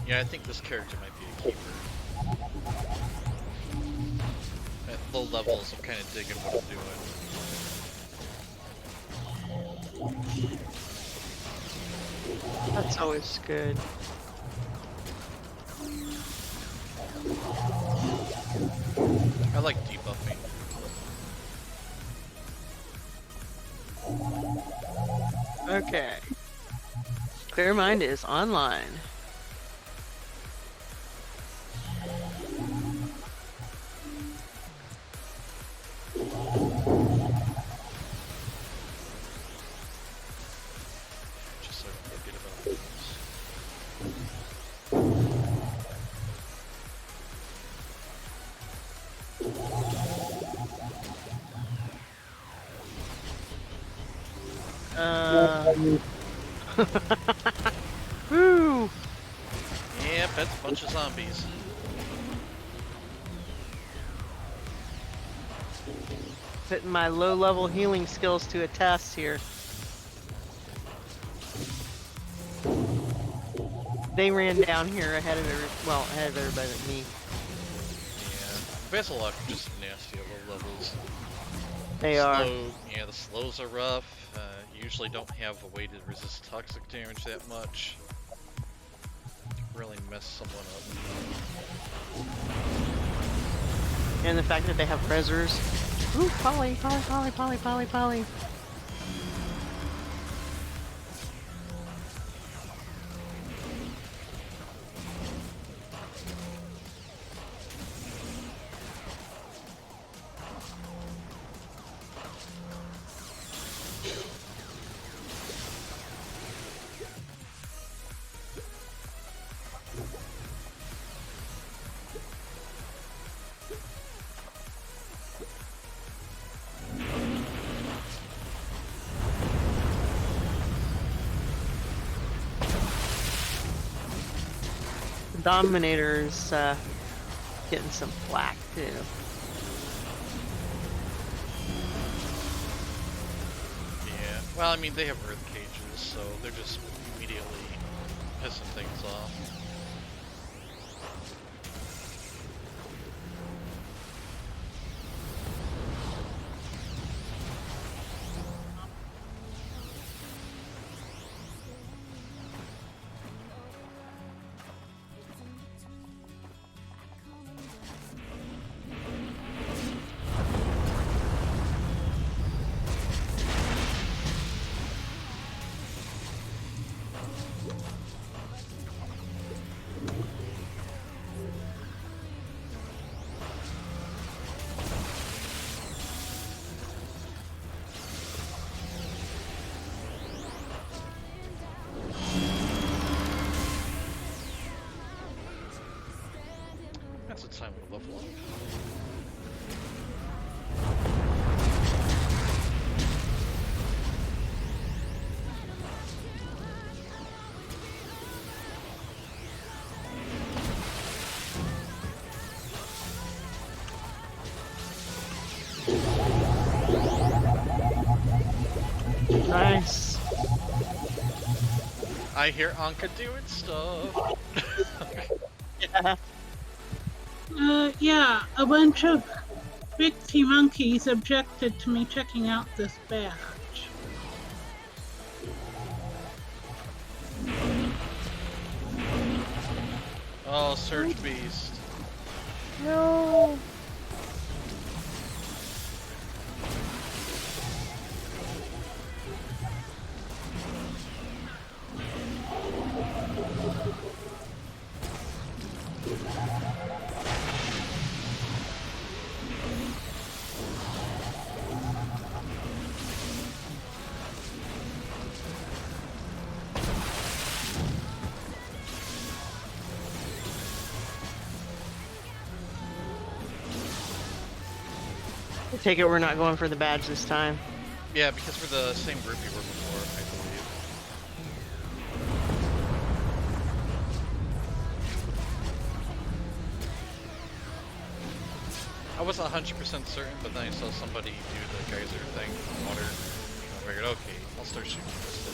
Yeah, I think this character might be a keeper. At low levels, I'm kind of digging what I'm doing. That's always good. I like debuffing. Okay. Clear Mind is online. Just so I don't forget about those. Woo! Yep, that's a bunch of zombies. Putting my low-level healing skills to a test here. They ran down here ahead of everybody but me. Yeah. Basilok are just nasty at low levels. They are. Yeah, the slows are rough. Usually don't have a way to resist toxic damage that much. Really mess someone up. And the fact that they have rezzers. Ooh, Polly. Dominator's getting some flack too. Yeah. Well, I mean, they have earth cages, so they're just immediately pissing things off. That's a time to level up. Nice. I hear Anka doing stuff. Yeah. Yeah, a bunch of victim monkeys objected to me checking out this badge. Oh, Surge Beast. No. I take it we're not going for the badge this time. Yeah, because we're the same group you were before, I believe. I wasn't 100% certain, but then I saw somebody do the geyser thing from water. I figured, okay, I'll start shooting this.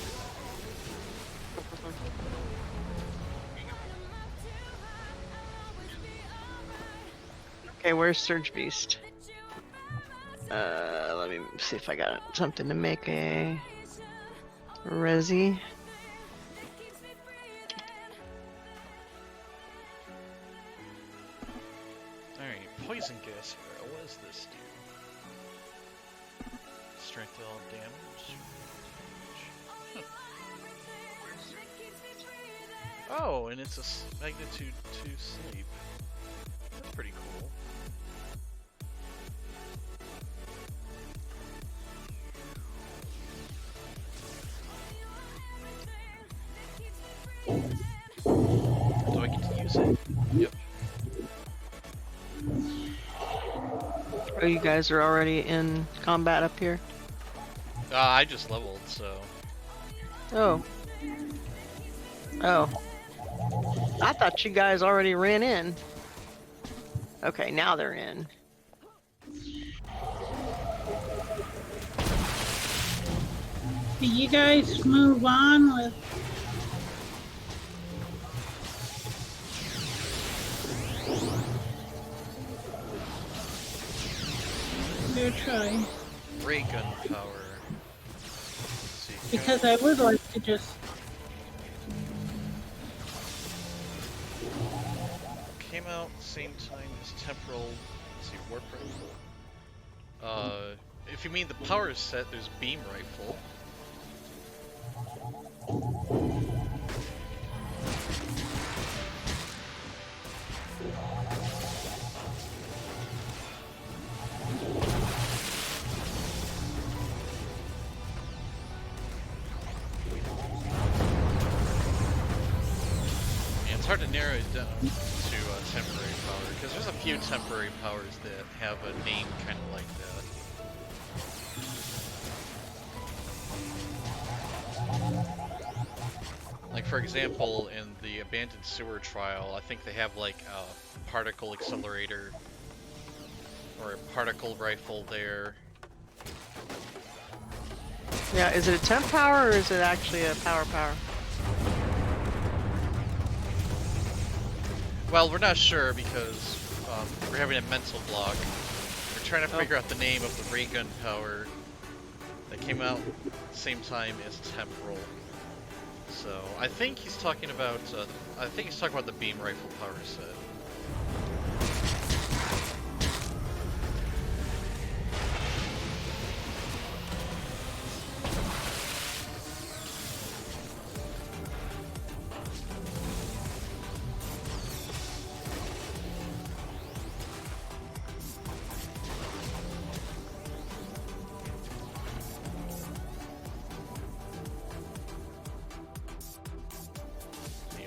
Okay, where's Surge Beast? Let me see if I got something to make a resi. Alright, poison gas arrow. What does this do? Strength to all damage. Huh. Oh, and it's a magnitude 2 sleep. That's pretty cool. Do I get to use it? Yep. Oh, you guys are already in combat up here? I just leveled, so. Oh. Oh. I thought you guys already ran in. Okay, now they're in. Do you guys move on with your try? Ray gun power. Let's see. Because I would like to just Came out same time as temporal. Let's see, warp rifle. If you mean the power set, there's beam rifle. Yeah, it's hard to narrow it down to temporary power, because there's a few temporary powers that have a name kind of like that. Like, for example, in the abandoned sewer trial, I think they have like a particle accelerator or a particle rifle there. Yeah, is it a temp power or is it actually a power? Well, we're not sure because we're having a mental block. We're trying to figure out the name of the ray gun power that came out at the same time as temporal. So I think he's talking about the beam rifle power set.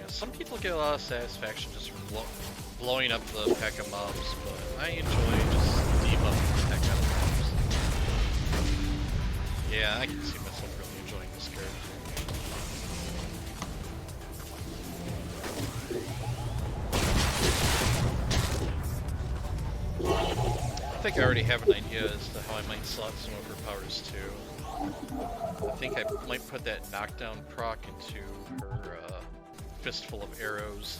Some people get a lot of satisfaction just from blowing up the pack of mobs, but I enjoy just debuffing the heck out of mobs. Yeah, I can see myself really enjoying this character. I think I already have an idea as to how I might slot some of her powers too. I think I might put that knockdown proc into her fistful of arrows.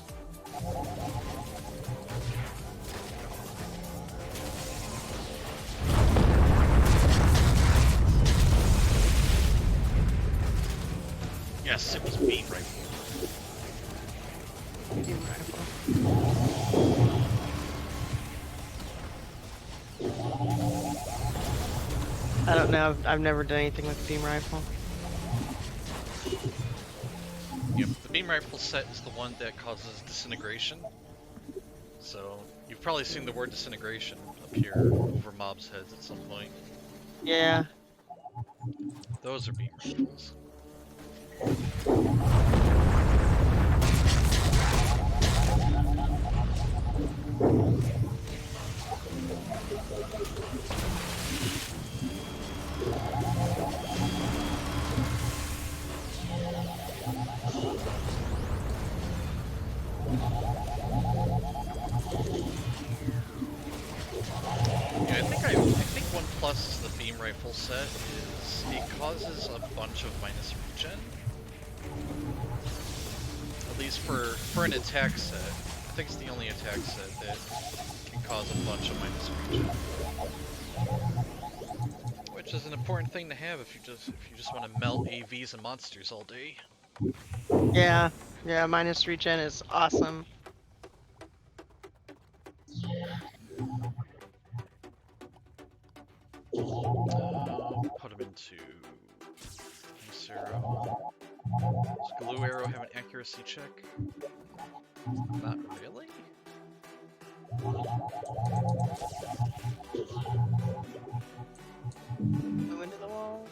Yes, it was beam rifle. Beam rifle. I don't know. I've never done anything with beam rifle. Yep, the beam rifle set is the one that causes disintegration. So, you've probably seen the word disintegration appear over mobs' heads at some point. Yeah. Those are beam rifles. I think one plus the beam rifle set is it causes a bunch of minus regen. At least for an attack set. I think it's the only attack set that can cause a bunch of minus regen. Which is an important thing to have if you just want to melt AVs and monsters all day. Yeah. Yeah, minus regen is awesome. Put him into Ice Arrow. Does Glue Arrow have an accuracy check? Not really. Go into the wall.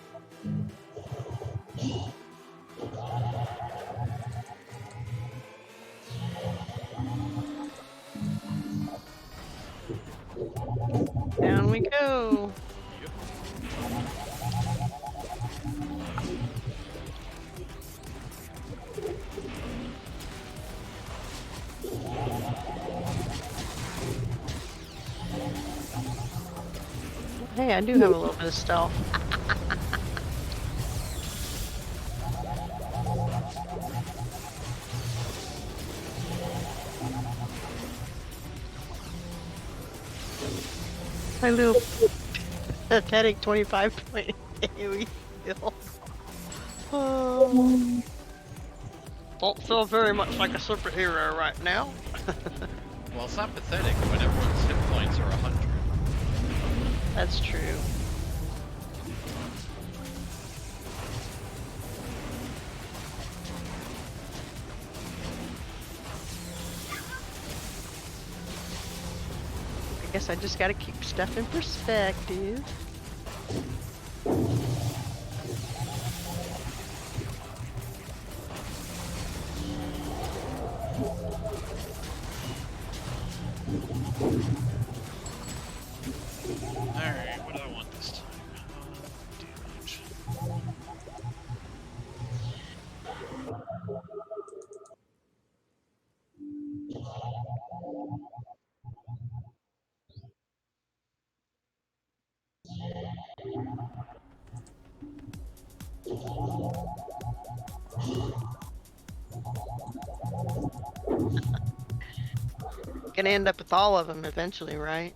Down we go. Yep. Hey, I do have a little bit of stealth. My little pathetic 25-point AoE heal. Oh. Don't feel very much like a superhero right now. Well, it's not pathetic when everyone's hit points are 100. That's true. I guess I just gotta keep stuff in perspective. Alright, what do I want this time? Damage. Gonna end up with all of them eventually, right?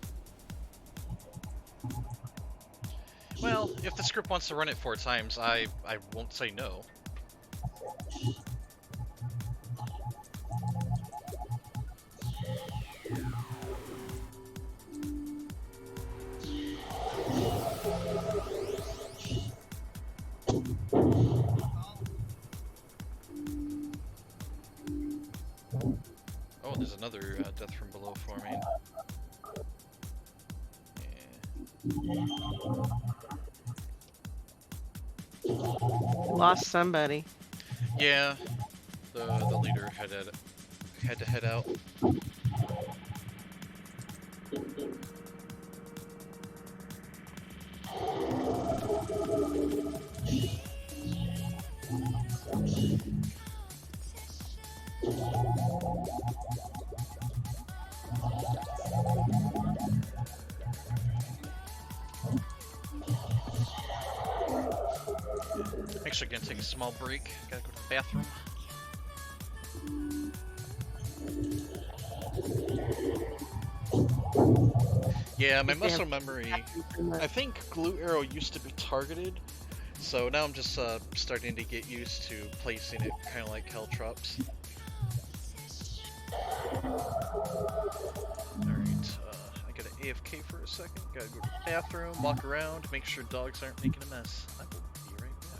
Well, if the script wants to run it 4 times, I won't say no. Oh, there's another death from below for me. Lost somebody. Yeah, the leader had to head out. Actually, gonna take a small break. Gotta go to the bathroom. Yeah, my muscle memory. I think Glue Arrow used to be targeted, so now I'm just starting to get used to placing it kind of like Caltrops. Alright, I gotta AFK for a second. Gotta go to the bathroom, walk around, make sure dogs aren't making a mess. I will be right back.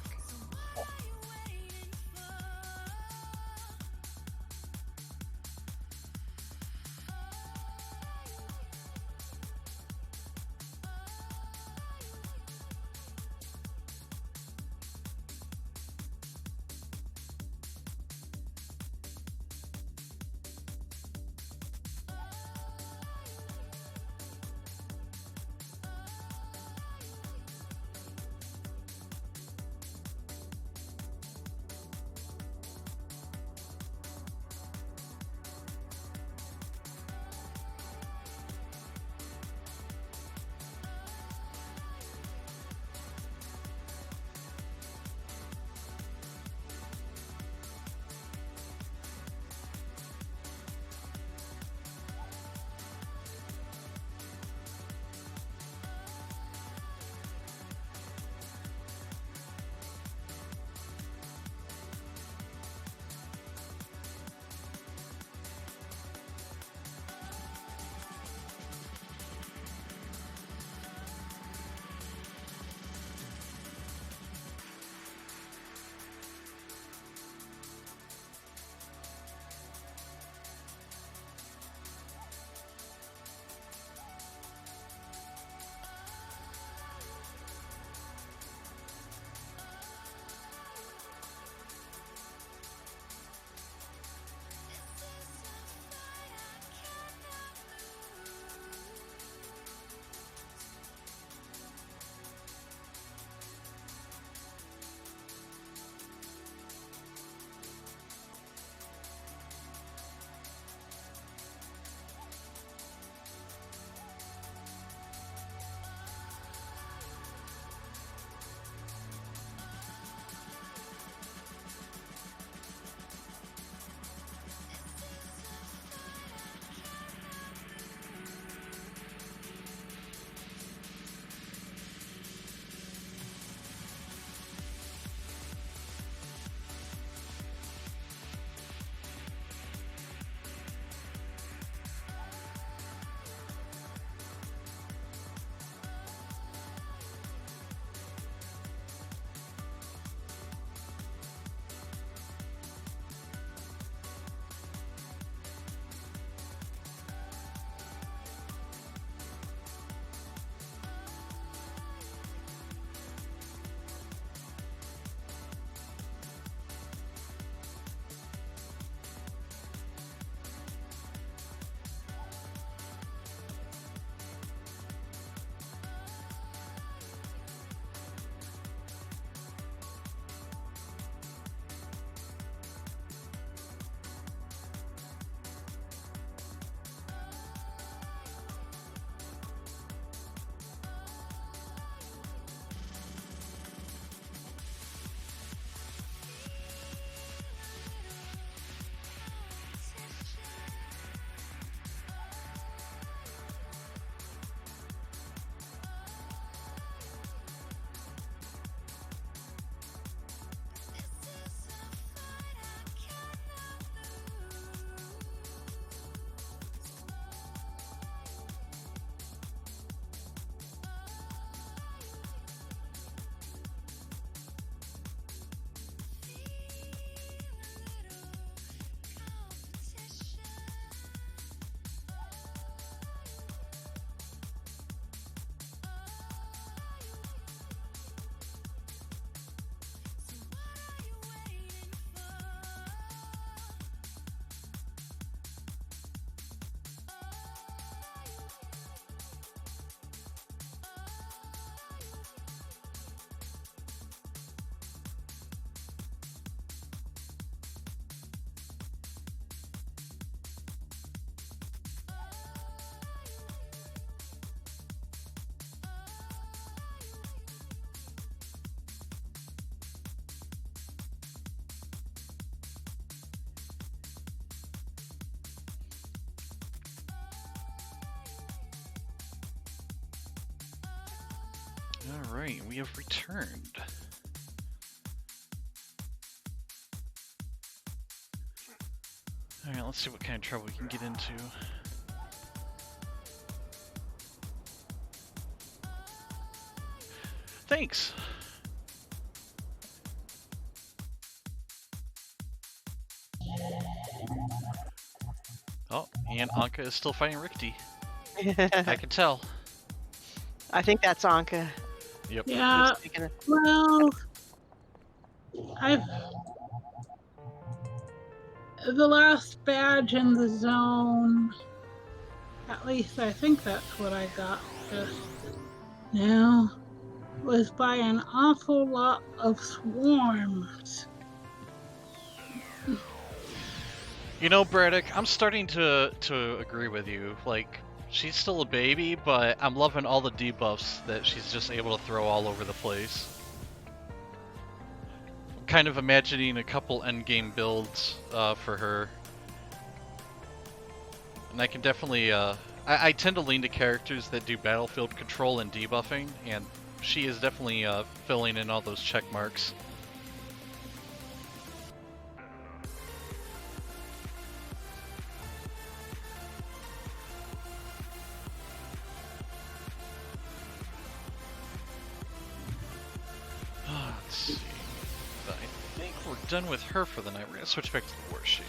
Alright, we have returned. Alright, let's see what kind of trouble we can get into. Thanks! Oh, and Anka is still fighting Rikti. I can tell. I think that's Anka. Yep. Yeah, Just taking a- well, I've the last badge in the zone. At least I think that's what I got just now. Was by an awful lot of swarms. You know, Braddock, I'm starting to agree with you. Like, she's still a baby, but I'm loving all the debuffs that she's just able to throw all over the place. I'm kind of imagining a couple endgame builds for her. And I can definitely, I tend to lean to characters that do battlefield control and debuffing, and she is definitely filling in all those check marks. Let's see. But I think we're done with her for the night. We're gonna switch back to the War Shade.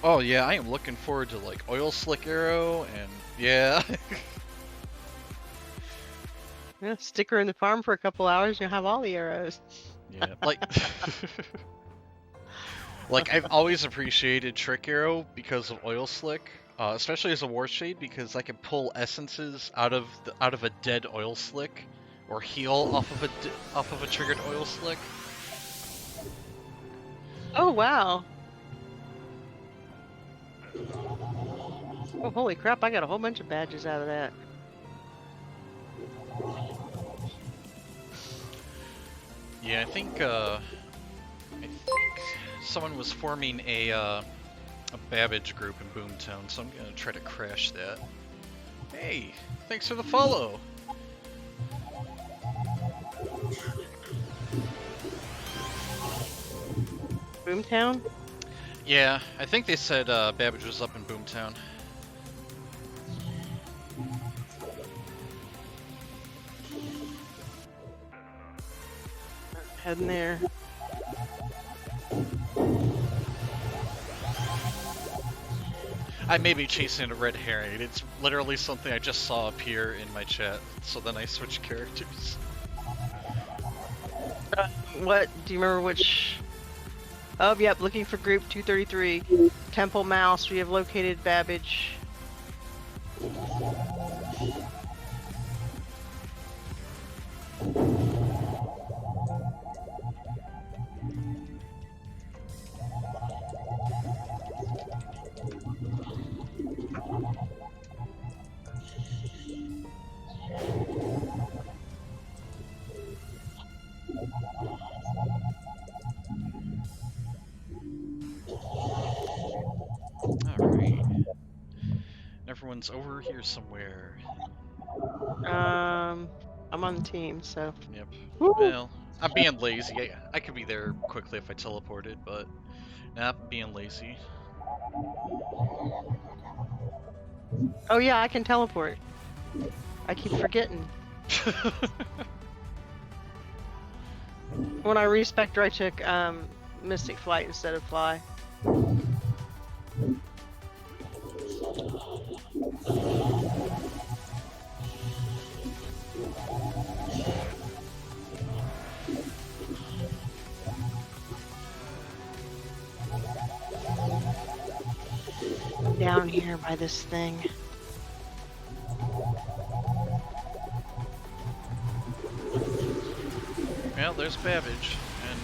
Oh yeah, I am looking forward to like Oil Slick Arrow and yeah. Yeah, stick her in the farm for a couple hours, you'll have all the arrows. Yeah, like like I've always appreciated Trick Arrow because of Oil Slick, especially as a War Shade because I can pull essences out of a dead Oil Slick, or heal off of a triggered Oil Slick. Oh wow. Oh holy crap, I got a whole bunch of badges out of that. Yeah, I think someone was forming a Babbage group in Boomtown, so I'm gonna try to crash that. Hey, thanks for the follow. Boomtown? Yeah, I think they said Babbage was up in Boomtown. Heading there. I may be chasing a red herring. It's literally something I just saw appear in my chat, so then I switched characters. What? Do you remember which? Oh, yep, looking for group 233. Temple Mouse, we have located Babbage. Alright. Everyone's over here somewhere. I'm on the team, so. Yep. Woo! Well, I'm being lazy. I could be there quickly if I teleported, but nah, I'm being lazy. Oh yeah, I can teleport. I keep forgetting. When I respec'd, I took Mystic Flight instead of Fly. Down here by this thing. Well, there's Babbage, and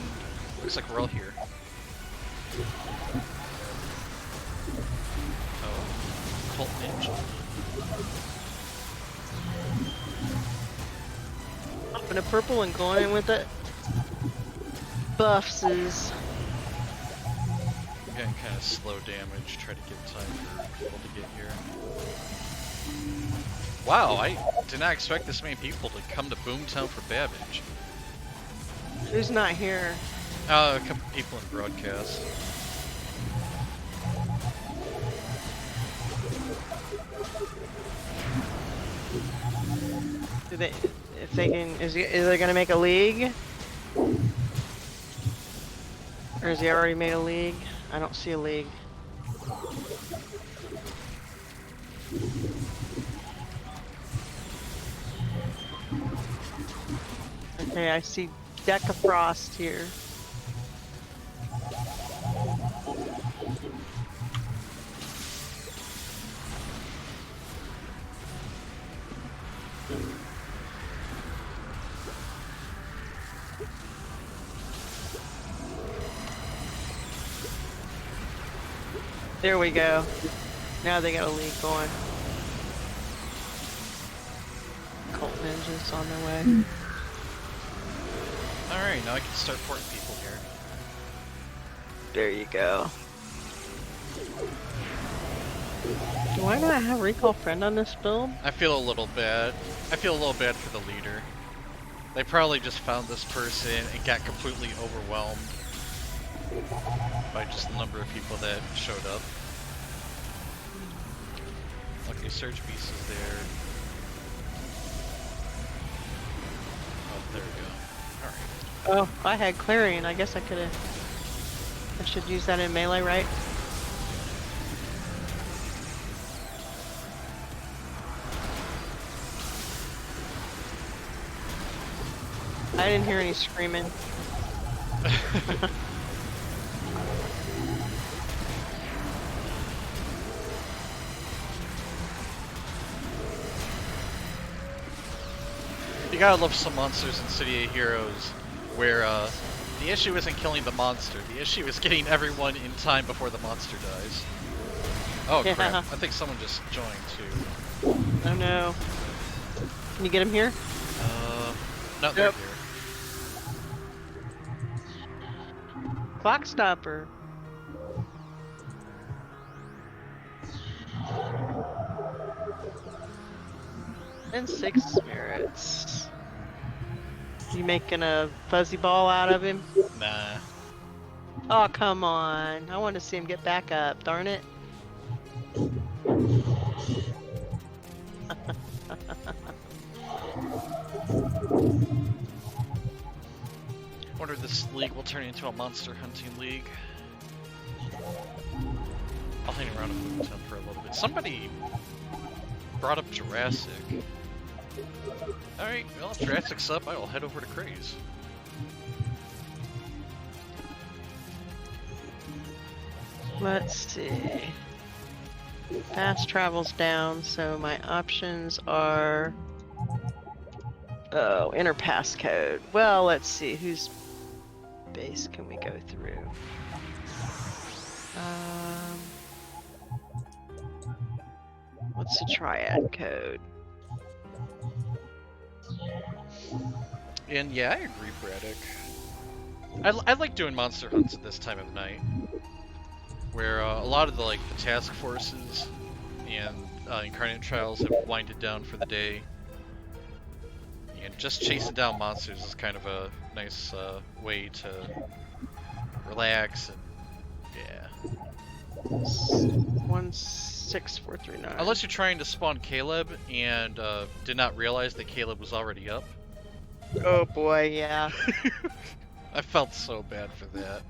looks like we're all here. Oh, Cult Ninja. Popping a purple and going in with it. Buffs is. getting kind of slow damage. Try to get time for people to get here. Wow, I did not expect this many people to come to Boomtown for Babbage. Who's not here? A couple people in broadcast. Do they, if they can, is they gonna make a league? Or has he already made a league? I don't see a league. Okay, I see Deck of Frost here. There we go. Now they got a league going. Cult ninjas on their way. Alright, now I can start porting people here. There you go. Do I not have recall friend on this build? I feel a little bad. I feel a little bad for the leader. They probably just found this person and got completely overwhelmed by just the number of people that showed up. Okay, Surge Beast is there. Oh, there we go. Alright. Oh, I had Clarion. I guess I could have. I should use that in melee, right? I didn't hear any screaming. You gotta love some monsters in City of Heroes where the issue isn't killing the monster, the issue is getting everyone in time before the monster dies. Oh Yeah. crap, I think someone just joined too. Oh no. Can you get him here? No, they're Yep. here. Clock stopper. And 6 spirits. You making a fuzzy ball out of him? Nah. Oh, come on. I want to see him get back up. Darn it. Wonder if this league will turn into a monster hunting league. I'll hang around in Boomtown for a little bit. Somebody brought up Jurassic. Alright, well if Jurassic's up, I will head over to Craze. Let's see. Fast travel's down, so my options are... Oh, enter passcode. Well, let's see. Whose base can we go through? What's the triad code? And yeah, I agree, Braddock. I like doing monster hunts at this time of night, where a lot of the task forces and incarnate trials have winded down for the day, and just chasing down monsters is kind of a nice way to relax and yeah. 16439. Unless you're trying to spawn Caleb and did not realize that Caleb was already up. Oh boy, yeah. I felt so bad for that.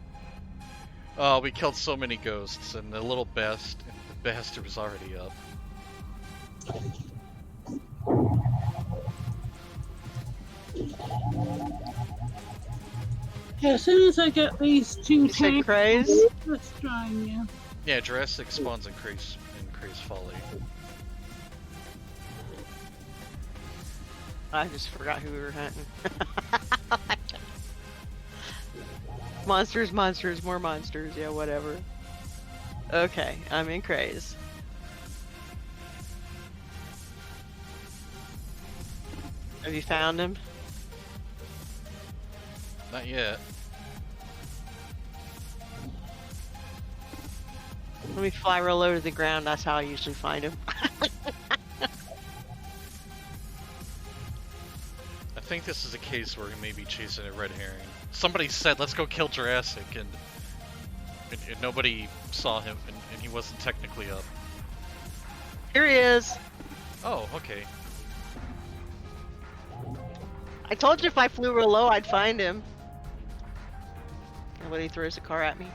Oh, we killed so many ghosts, and the little bastard was already up. Yeah, as soon as I get these two You said tanks, Craze? let's join you. Yeah, Jurassic spawns in Craze Folly. I just forgot who we were hunting. Monsters, monsters, more monsters. Yeah, whatever. Okay, I'm in Craze. Have you found him? Not yet. Let me fly real low to the ground. That's how I usually find him. I think this is a case where he may be chasing a red herring. Somebody said, let's go kill Jurassic, and nobody saw him, and he wasn't technically up. Here he is. Oh, okay. I told you if I flew real low, I'd find him. Nobody throws a car at me.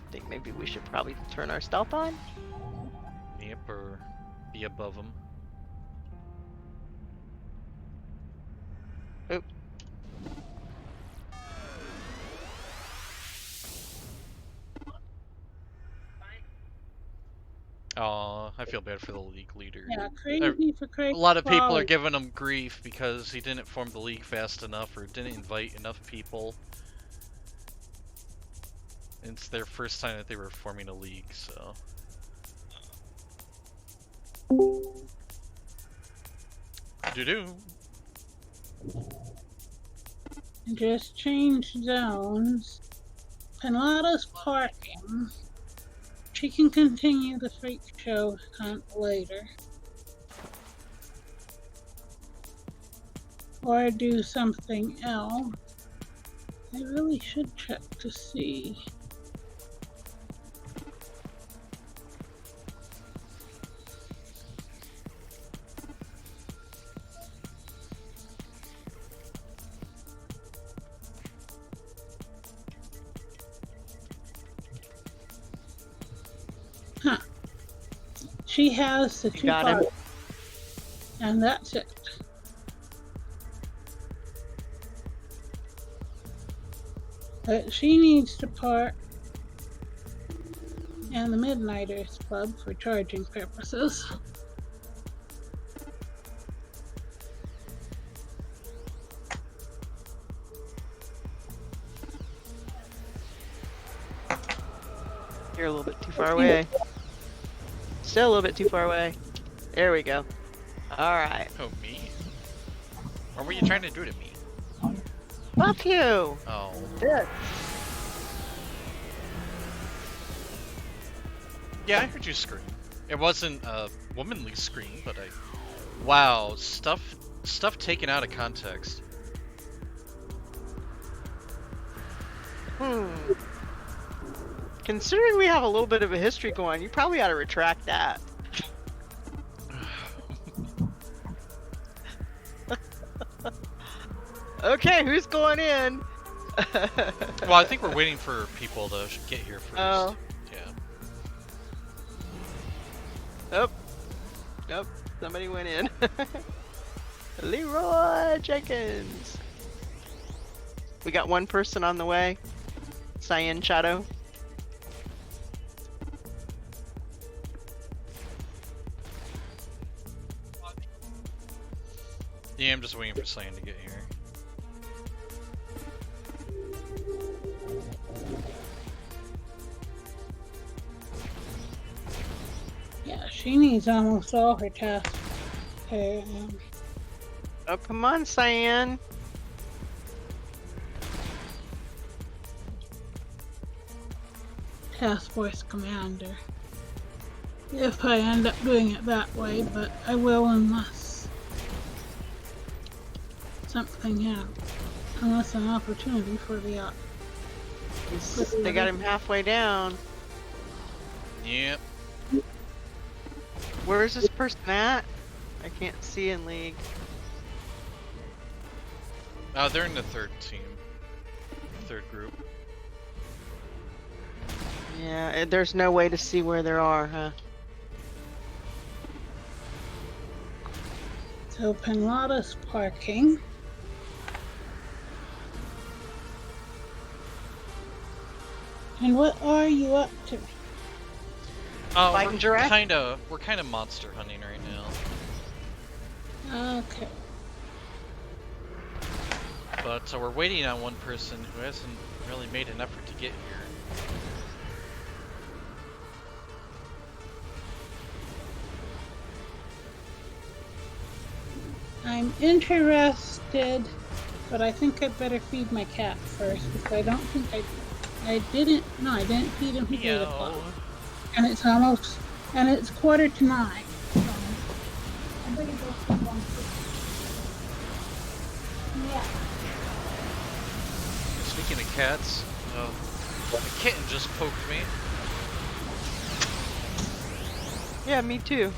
I think maybe we should probably turn our stealth on. Yep, or be above him. Oop. Aw, I feel bad for the league leader. Yeah, crazy for crazy. A lot of people are giving him grief because he didn't form the league fast enough or didn't invite enough people. It's their first time that they were forming a league, so... Doo-doo! Just change zones. Pinlada's parking. She can continue the freak show hunt later. Or do something else. I really should check to see. Huh. She has the You two got him. parts. And that's it. But she needs to park in the Midnighters Club for charging purposes. You're a little bit too far away. Still a little bit too far away. There we go. Alright. Oh, me? What were you trying to do to me? Fuck you! Oh. Good. Yeah, I heard you scream. It wasn't a womanly scream, but I... Wow, stuff taken out of context. Considering we have a little bit of a history going, you probably ought to retract that. Okay, who's going in? Well, I think we're waiting for people to get here first. Oh. Yeah. Oh. Nope. Somebody went in. Leroy Jenkins. We got one person on the way. Cyan Shadow. Yeah, I'm just waiting for Cyan to get here. Yeah, she needs almost all her tasks. Her, Oh, come on, Cyan. task force commander. If I end up doing it that way, but I will unless something happens. Unless an opportunity for the They got him halfway down. Yep. Where is this person at? I can't see in League. They're in the third team. Third group. Yeah, there's no way to see where they are, huh? So Pinlada's parking. And what are you up to? Fighting giraffe? We're kind of monster hunting right now. Okay. But we're waiting on one person who hasn't really made an effort to get here. I'm interested, but I think I'd better feed my cat first because I don't think I didn't feed him till 8 o'clock. Meow. And it's 8:45. So I better go sleep on food. Yeah. Speaking of cats, a kitten just poked me. Yeah, me too.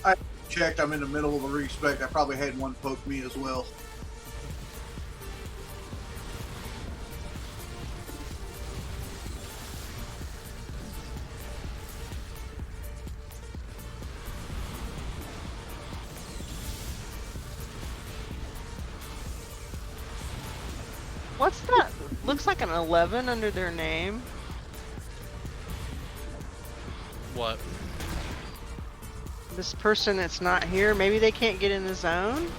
I checked. I'm in the middle of a respec. I probably had one poke me as well. What's that? Looks like an 11 under their name. What? This person that's not here, maybe they can't get in the zone?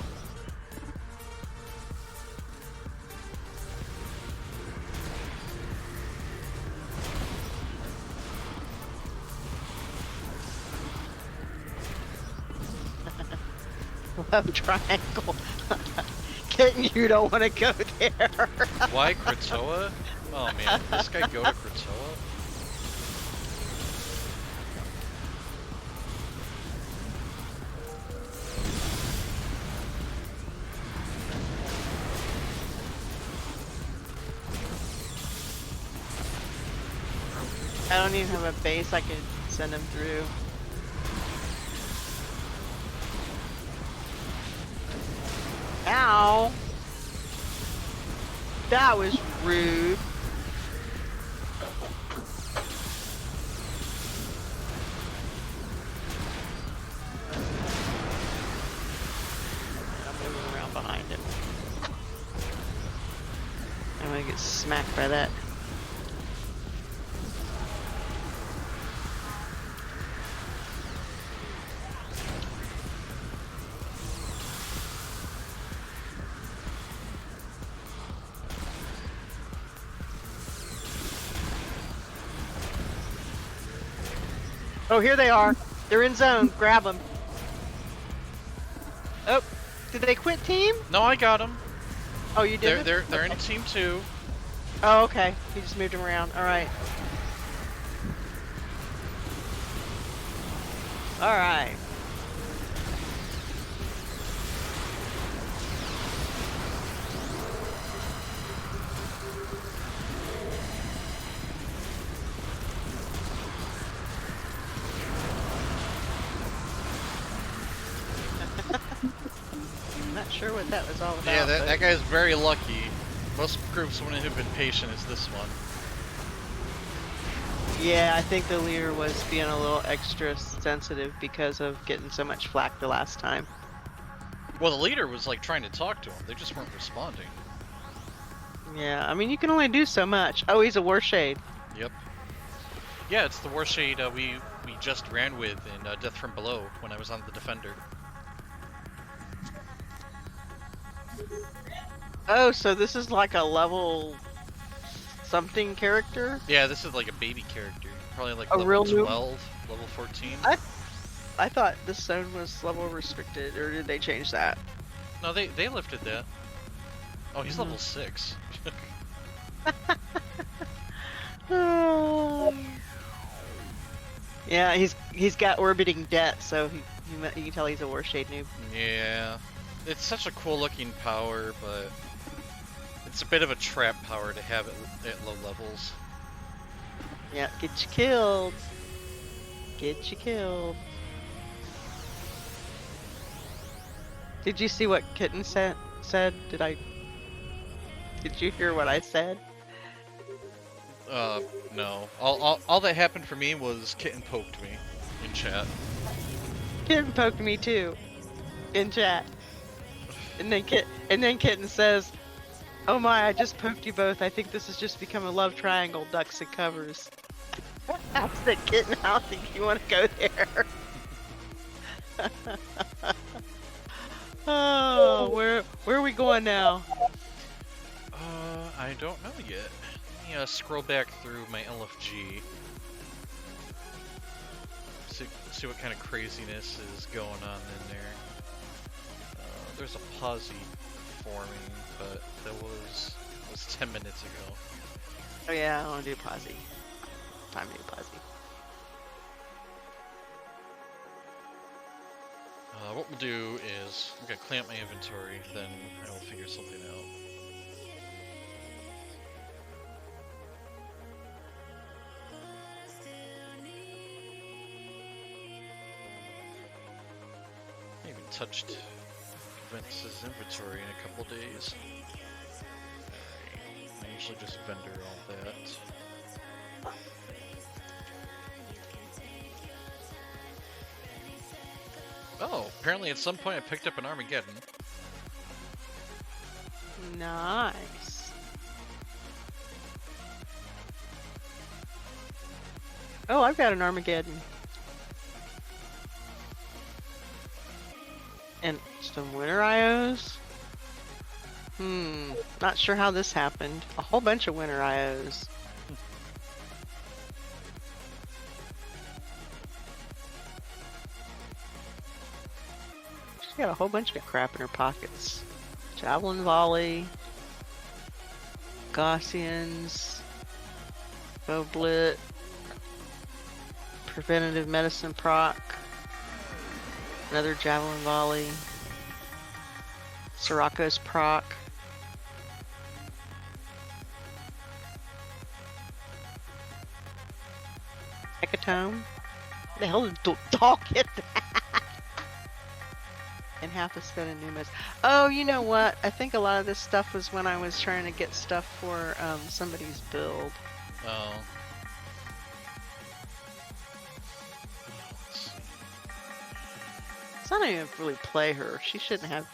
Love triangle. Kitten, you don't want to go there. Why Kratoa? Oh man, this guy go to Kratoa? I don't even have a base I can send him through. Ow! That was rude. I'm moving around behind him. I'm gonna get smacked by that. Oh, here they are. They're in zone. Grab them. Oh, did they quit team? No, I got him. Oh, you did? They're in team 2. Oh, okay. You just moved him around. All right. All right. Not sure what that was all about. Yeah, but- that guy's very lucky. Most groups wouldn't have been patient as this one. Yeah, I think the leader was being a little extra sensitive because of getting so much flack the last time. Well, the leader was like trying to talk to him. They just weren't responding. Yeah, I mean, you can only do so much. Oh, he's a war shade. Yep. Yeah, it's the war shade we just ran with in Death from Below when I was on the Defender. Oh, so this is like a level something character? Yeah, this is like a baby character. Probably like A level real noob? 12, level 14. I thought this zone was level restricted, or did they change that? No, they lifted that. Oh, he's level 6. Yeah, he's got orbiting debt, so you can tell he's a war shade noob. Yeah. It's such a cool looking power, but it's a bit of a trap power to have at low levels. Yeah, get you killed. Get you killed. Did you see what Kitten said? Did you hear what I said? No. All that happened for me was Kitten poked me in chat. Kitten poked me too, in chat. And then Kitten says, "Oh my, I just poked you both. I think this has just become a love triangle, ducks and covers." I said, Kitten, I don't think you want to go there. Oh, where are we going now? I don't know yet. Let me scroll back through my LFG. See what kind of craziness is going on in there. There's a posse for me, but that was 10 minutes ago. Oh yeah, I want to do posse. Time to do posse. What we'll do is I'm gonna clean up my inventory, then I will figure something out. I haven't touched Vince's inventory in a couple days. I usually just vendor all that. Oh, apparently at some point I picked up an Armageddon. Nice. Oh, I've got an Armageddon. And some winter IOs. Not sure how this happened. A whole bunch of winter IOs. She's got a whole bunch of crap in her pockets. Javelin volley, Gaussians, Boblit, preventative medicine proc, another javelin volley, Sirocco's proc. Hecatome. What the hell did the dog get that? And half a set of Numas. Oh, you know what? I think a lot of this stuff was when I was trying to get stuff for somebody's build. Oh. So I don't even really play her. She shouldn't have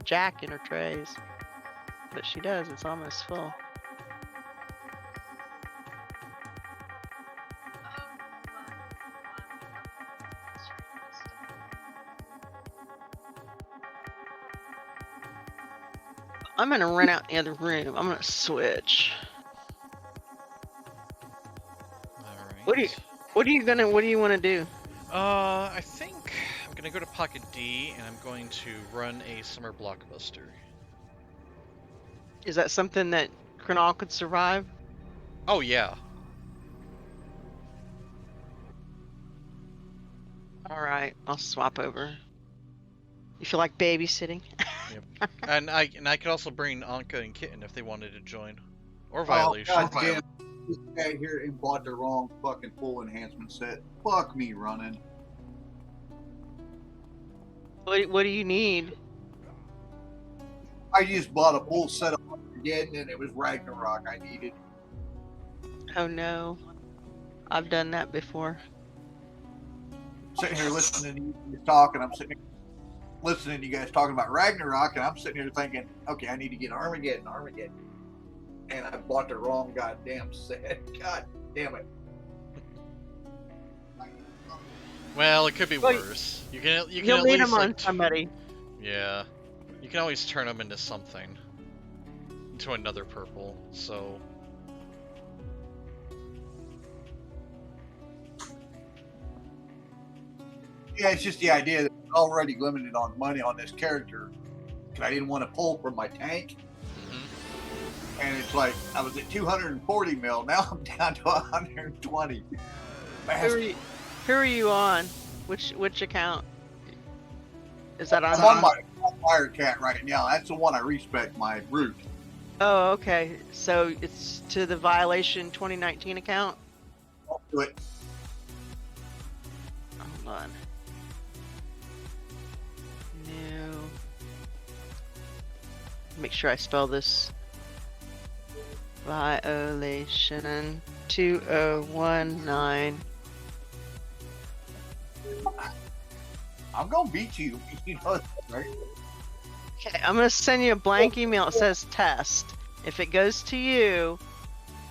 jack in her trays. But she does. It's almost full. I'm gonna rent out the other room. I'm gonna switch. Alright. What do you want to do? I think I'm gonna go to Pocket D and I'm going to run a summer blockbuster. Is that something that Krenal could survive? Oh yeah. Alright, I'll swap over. You feel like babysitting? Yep. and I could also bring Anka and Kitten if they wanted to join. Or Violation. Oh, God damn. This guy here and bought the wrong fucking full enhancement set. Fuck me running. What do you need? I just bought a full set of Armageddon and it was Ragnarok I needed. Oh no. I've done that before. Sitting here listening to you guys talk, and I'm sitting here listening to you guys talking about Ragnarok, and I'm sitting here thinking, okay, I need to get Armageddon. And I bought the wrong goddamn set. God damn it. Well, it could be Well, worse. You can You'll at need least them on like, somebody. yeah. You can always turn them into something. Into another purple, so... Yeah, it's just the idea that I'm already limited on money on this character. Because I didn't want to pull from my tank. Mm-hmm. And it's like, I was at 240 mil, now I'm down to 120. Who are you on? Which account? Is that on? I'm on my Firecat right now. That's the one I respec my route. Oh, okay. So it's to the Violation 2019 account? I'll do it. Hold on. No. Make sure I spell this. Violation 2019. I'm gonna beat you. You know that, right? Okay, I'm gonna send you a blank email. It says test. If it goes to you,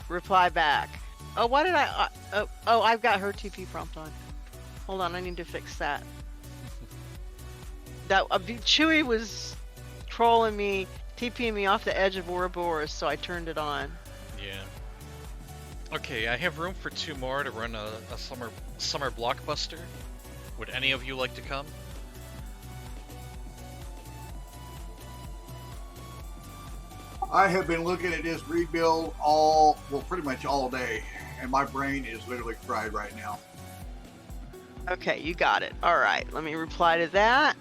reply back. Oh, why did I? Oh, I've got her TP prompt on. Hold on, I need to fix that. That Chewy was trolling me, TPing me off the edge of Ouroboros, so I turned it on. Yeah. Okay, I have room for 2 more to run a summer blockbuster. Would any of you like to come? I have been looking at this rebuild pretty much all day, and my brain is literally fried right now. Okay, you got it. All right, let me reply to that.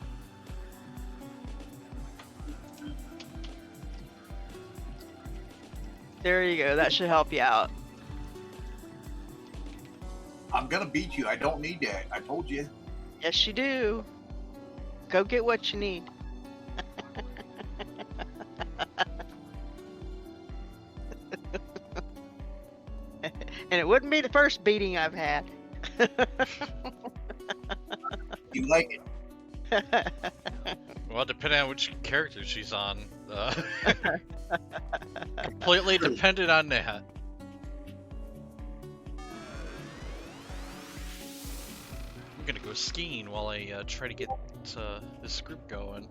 There you go. That should help you out. I'm gonna beat you. I don't need that. I told you. Yes, you do. Go get what you need. And it wouldn't be the first beating I've had. You like it? Well, depending on which character she's on, completely dependent on that. I'm gonna go skiing while I try to get this group going.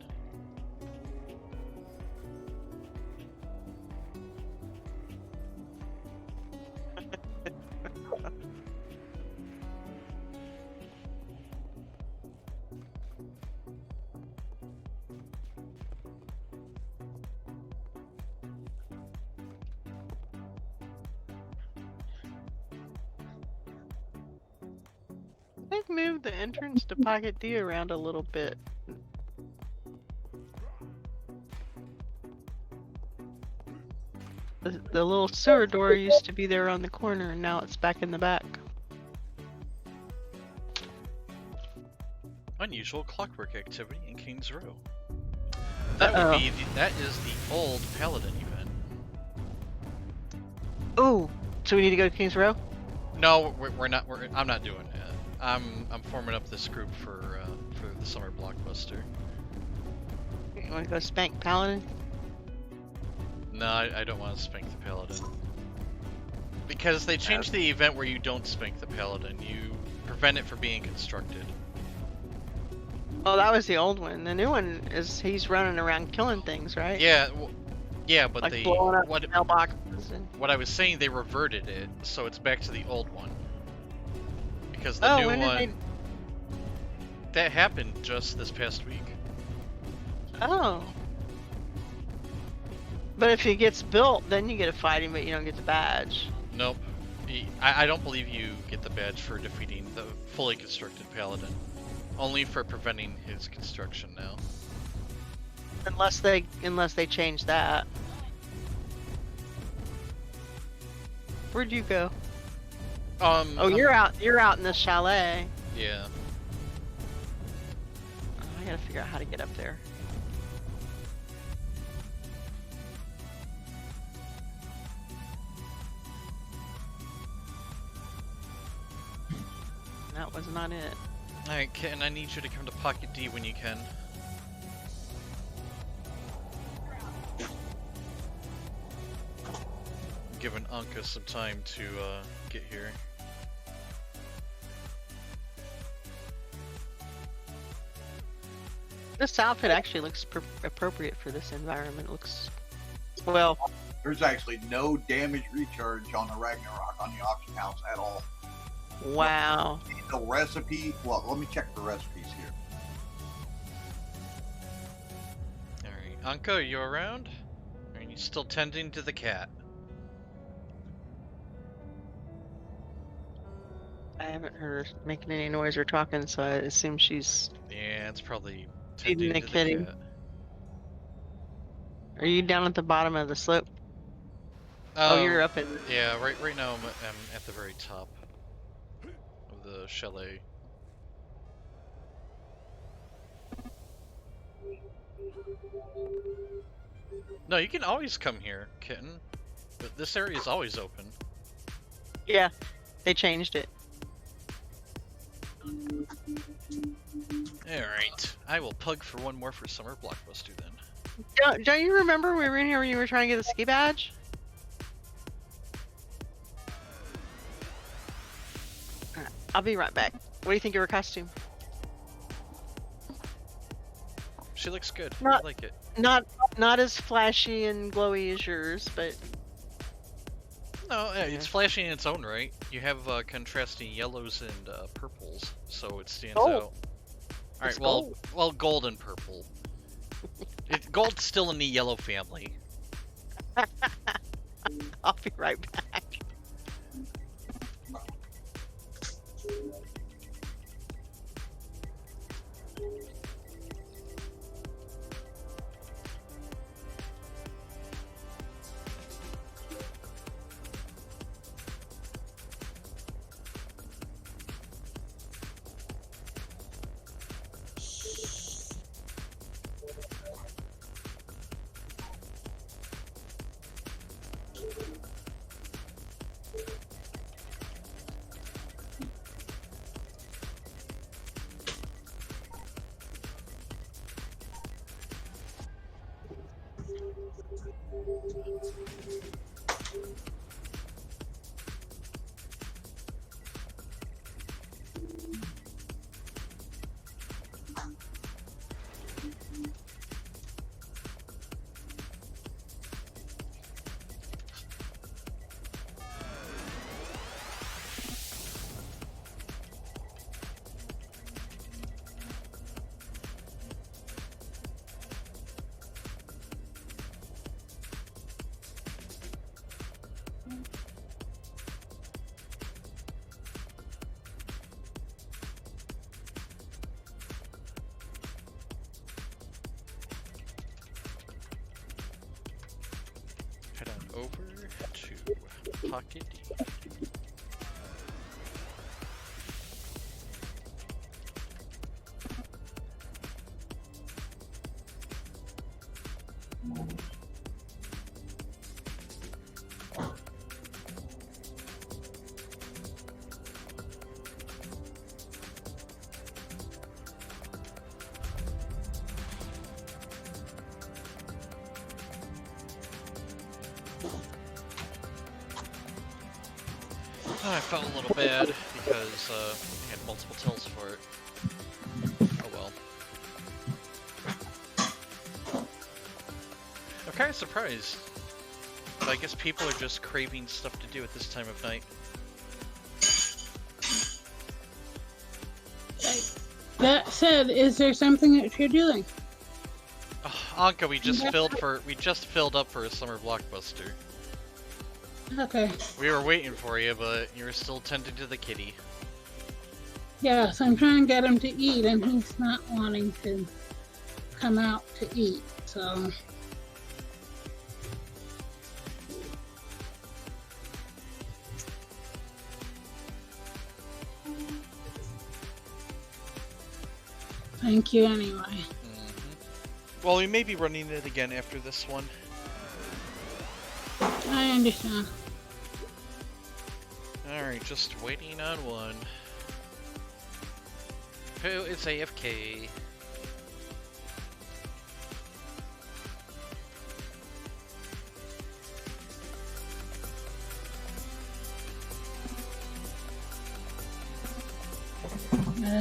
They've moved the entrance to Pocket D around a little bit. The little sewer door used to be there on the corner, and now it's back in the back. Unusual clockwork activity in Kings Row. That would be that is the old Paladin event. Oh, so we need to go to Kings Row? No, we're not. I'm not doing that. I'm forming up this group for the summer blockbuster. You want to go spank Paladin? No, I don't want to spank the Paladin. Because they changed the event where you don't spank the Paladin. You prevent it from being constructed. Oh, that was the old one. The new one is he's running around killing things, right? Yeah, yeah, but like blowing up mailboxes and... What I was saying, they reverted it, so it's back to the old one. Because the new one... That happened just this past week. Oh. But if it gets built, then you get a fighting, but you don't get the badge. Nope. I don't believe you get the badge for defeating the fully constructed Paladin. Only for preventing his construction now. Unless they change that. Where'd you go? Oh, you're out in the chalet. Yeah. I gotta figure out how to get up there. That was not it. Alright, Kitten, I need you to come to Pocket D when you can. I'm giving Anka some time to get here. This outfit actually looks appropriate for this environment. It looks well. There's actually no damage recharge on the Ragnarok on the auction house at all. Wow. The recipe. Well, let me check the recipes here. Alright, Anka, are you around? Or are you still tending to the cat? I haven't heard her making any noise or talking, so I assume she's... Yeah, it's probably feeding tending the to kitty. the cat. Are you down at the bottom of the slope? Oh, you're up in... Yeah, right now I'm at the very top of the chalet. No, you can always come here, Kitten. But this area is always open. Yeah, they changed it. Alright, I will pug for one more for Summer Blockbuster then. Don't you remember we were in here when you were trying to get the ski badge? I'll be right back. What do you think of her costume? She looks good. Not- I like it. Not as flashy and glowy as yours, but No, it's flashy in its own right. You have contrasting yellows and purples, so it stands Gold. out. Alright, It's well, gold. well, gold and purple. Gold's still in the yellow family. I'll be right back. Head on over to Pocket D. I felt a little bad because I had multiple tells for it. Oh well. I'm kind of surprised. But I guess people are just craving stuff to do at this time of night. That said, is there something that you're doing? Anka, we just filled up for a summer blockbuster. Okay. We were waiting for you, but you were still tending to the kitty. Yeah, so I'm trying to get him to eat, and he's not wanting to come out to eat, so... Thank you anyway. Well, we may be running it again after this one. I understand. Alright, just waiting on one. Who is AFK?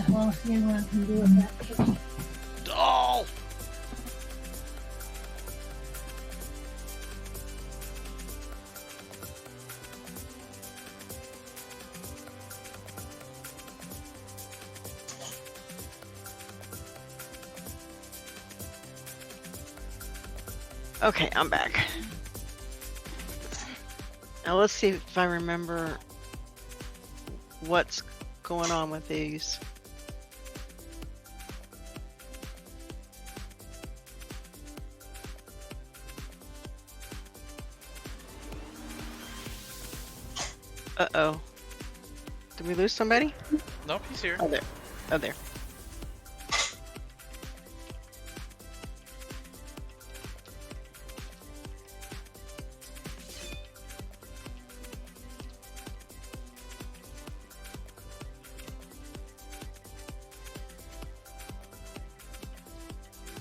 We'll see what I can do with that kitty. Doll! Okay, I'm back. Now let's see if I remember what's going on with these. Uh-oh. Did we lose somebody? Nope, he's here. Oh, there. Oh, there.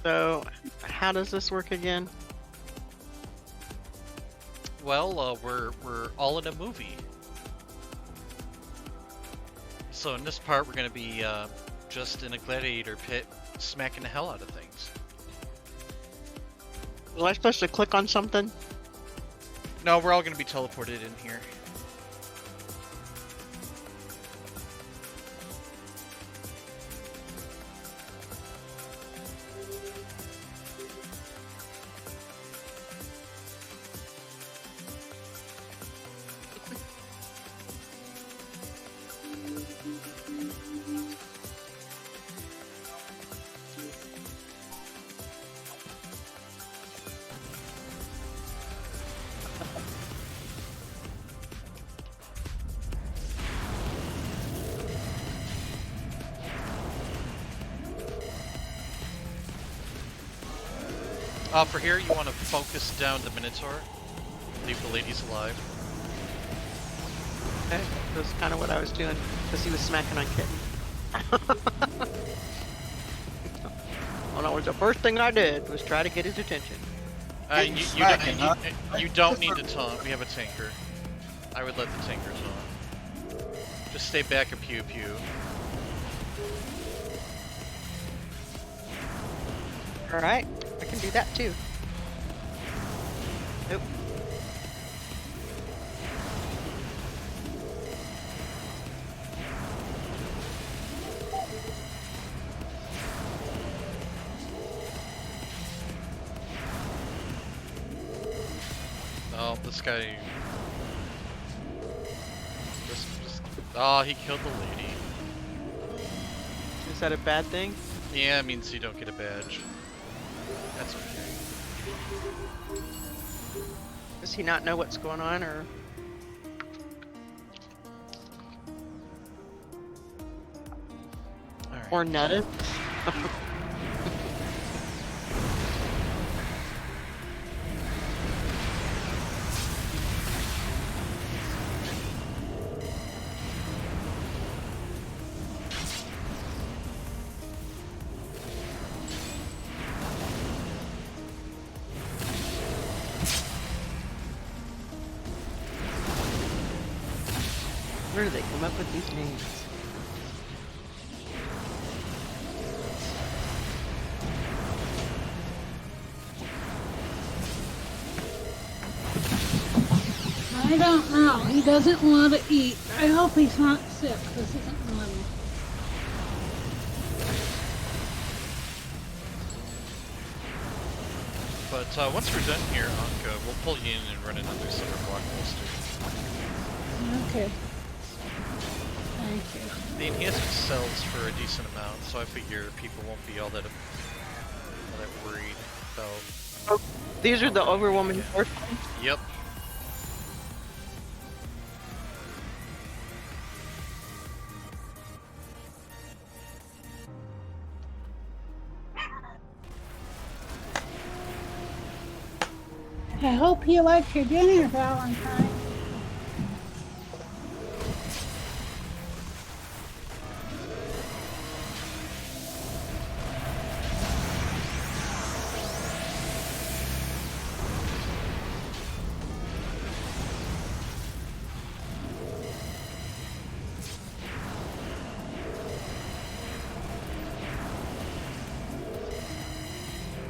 So, how does this work again? Well, we're all in a movie. So in this part, we're gonna be just in a gladiator pit, smacking the hell out of things. Was I supposed to click on something? No, we're all gonna be teleported in here. For here, you want to focus down the Minotaur. Leave the ladies alive. Okay, that's kind of what I was doing, because he was smacking on Kitten. Well, that was the first thing I did, was try to get his attention. You don't need to taunt. We have a tanker. I would let the tanker taunt. Just stay back and pew pew. Alright, I can do that too. Nope. Oh, this guy... Oh, he killed the lady. Is that a bad thing? Yeah, it means you don't get a badge. That's okay. Does he not know what's going on, or? Alright. Or nutted? Where do they come up with these names? I don't know. He doesn't want to eat. I hope he's not sick. This isn't normal. But once we're done here, Anka, we'll pull you in and run another Summer Blockbuster. Okay. Thank you. The enhancement sells for a decent amount, so I figure people won't be all that worried about. Oh, these are the overwhelming force. Yep. I hope you like your dinner, Valentine.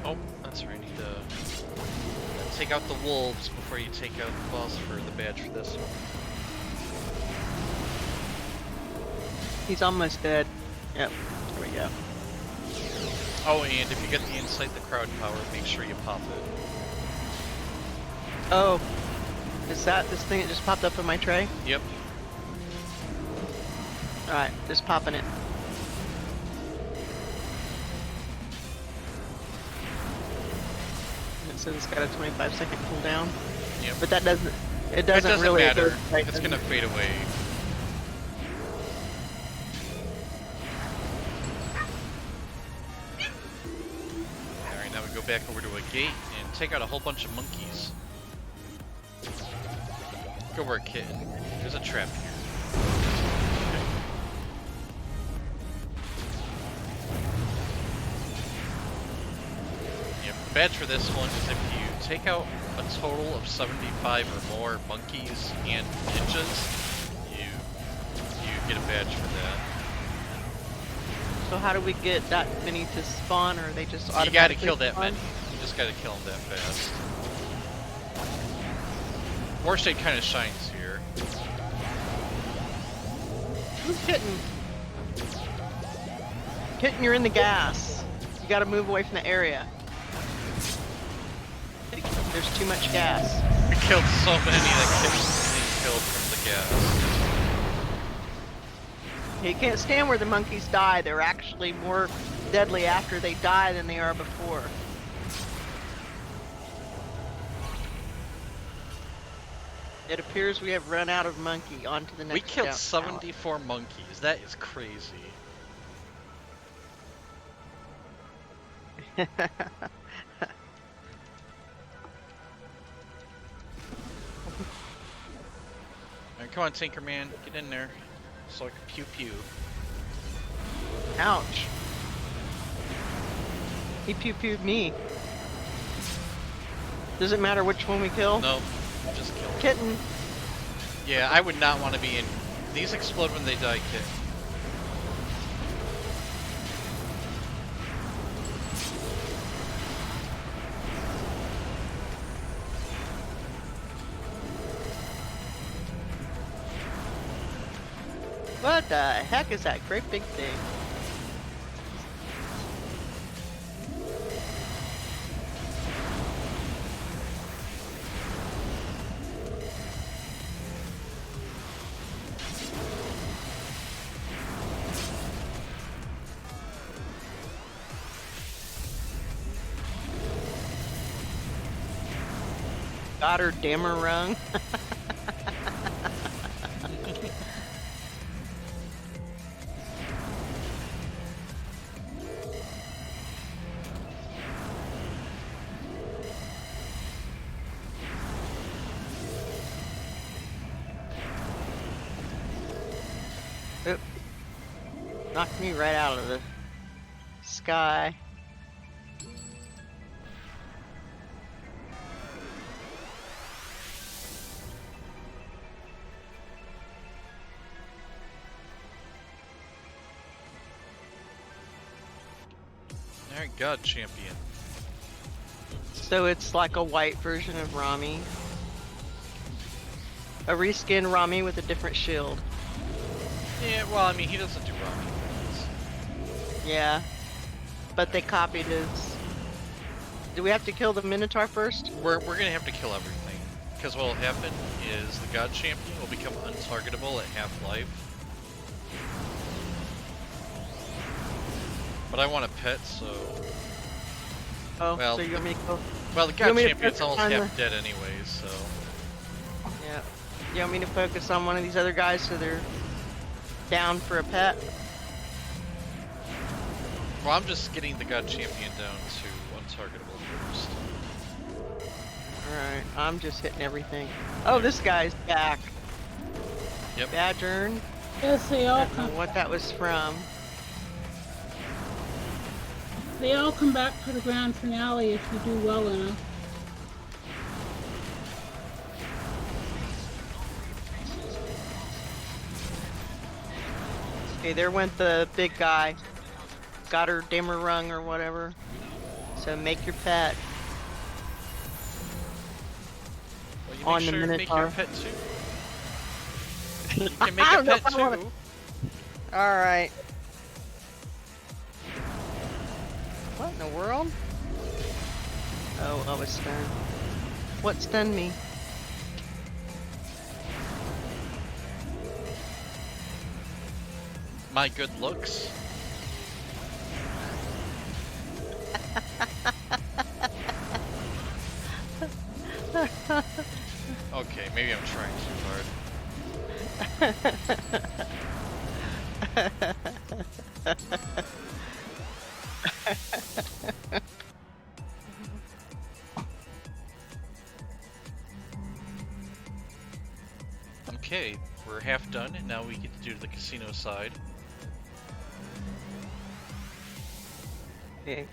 Oh, that's right. I need to take out the wolves before you take out the boss for the badge for this one. He's almost dead. Yep, there we go. Oh, and if you get the Incite the Crowd power, make sure you pop it. Oh, is that this thing that just popped up in my tray? Yep. Alright, just popping it. It says it's got a 25-second cooldown. Yep. But that doesn't, it doesn't really matter. right, It's gonna fade away. Alright, now we go back over to a gate and take out a whole bunch of monkeys. Go work, kid. There's a trap here. Yep, the badge for this one is if you take out a total of 75 or more monkeys and ninjas, you get a badge for that. So how do we get that many to spawn, or are they just automatically You gotta kill that spawn? many. You just gotta kill them that fast. War State kind of shines here. Who's Kitten? Kitten, you're in the gas. You gotta move away from the area. There's too much gas. We killed so many that Kitten's being killed from the gas. You can't stand where the monkeys die. They're actually more deadly after they die than they are before. It appears we have run out of monkey. On to the next We killed town. 74 monkeys. That is crazy. Come on, Tinkerman, get in there. So I can pew pew. Ouch. He pew-pewed me. Does it matter which one we kill? No, just kill him. Kitten. Yeah, I would not want to be in. These explode when they die, kid. What the heck is that great big thing? Got her dammer rung. Oop. Knocked me right out of the sky. Alright, God Champion. So it's like a white version of Rami. A reskin Rami with a different shield. Yeah, well, I mean, he doesn't do Rami things. Yeah. But they copied his. Do we have to kill the Minotaur first? We're gonna have to kill everything. Because what will happen is the God Champion will become untargetable at half-life. But I want a pet, so... Oh, well, so you want me to kill? Well, the You God want me to Champion's focus almost on half dead anyways, so... Yeah. You want me to focus on one of these other guys so they're down for a pet? Well, I'm just getting the God Champion down to untargetable first. Alright, I'm just hitting everything. Oh, this guy's back. Yep. Badgern. Yes, they I all don't know come. what that was from. They all come back for the grand finale if you do well enough. Okay, there went the big guy. Got her dimmer rung or whatever. So make your pet. Well, you On make the sure to make Minotaur. your pet too. You can make I a don't know pet if I wanna- too. Alright. What in the world? Oh, I was stunned. What stunned me? My good looks. Okay, maybe I'm trying too hard. Okay, we're half done, and now we get to do the casino side. Okay.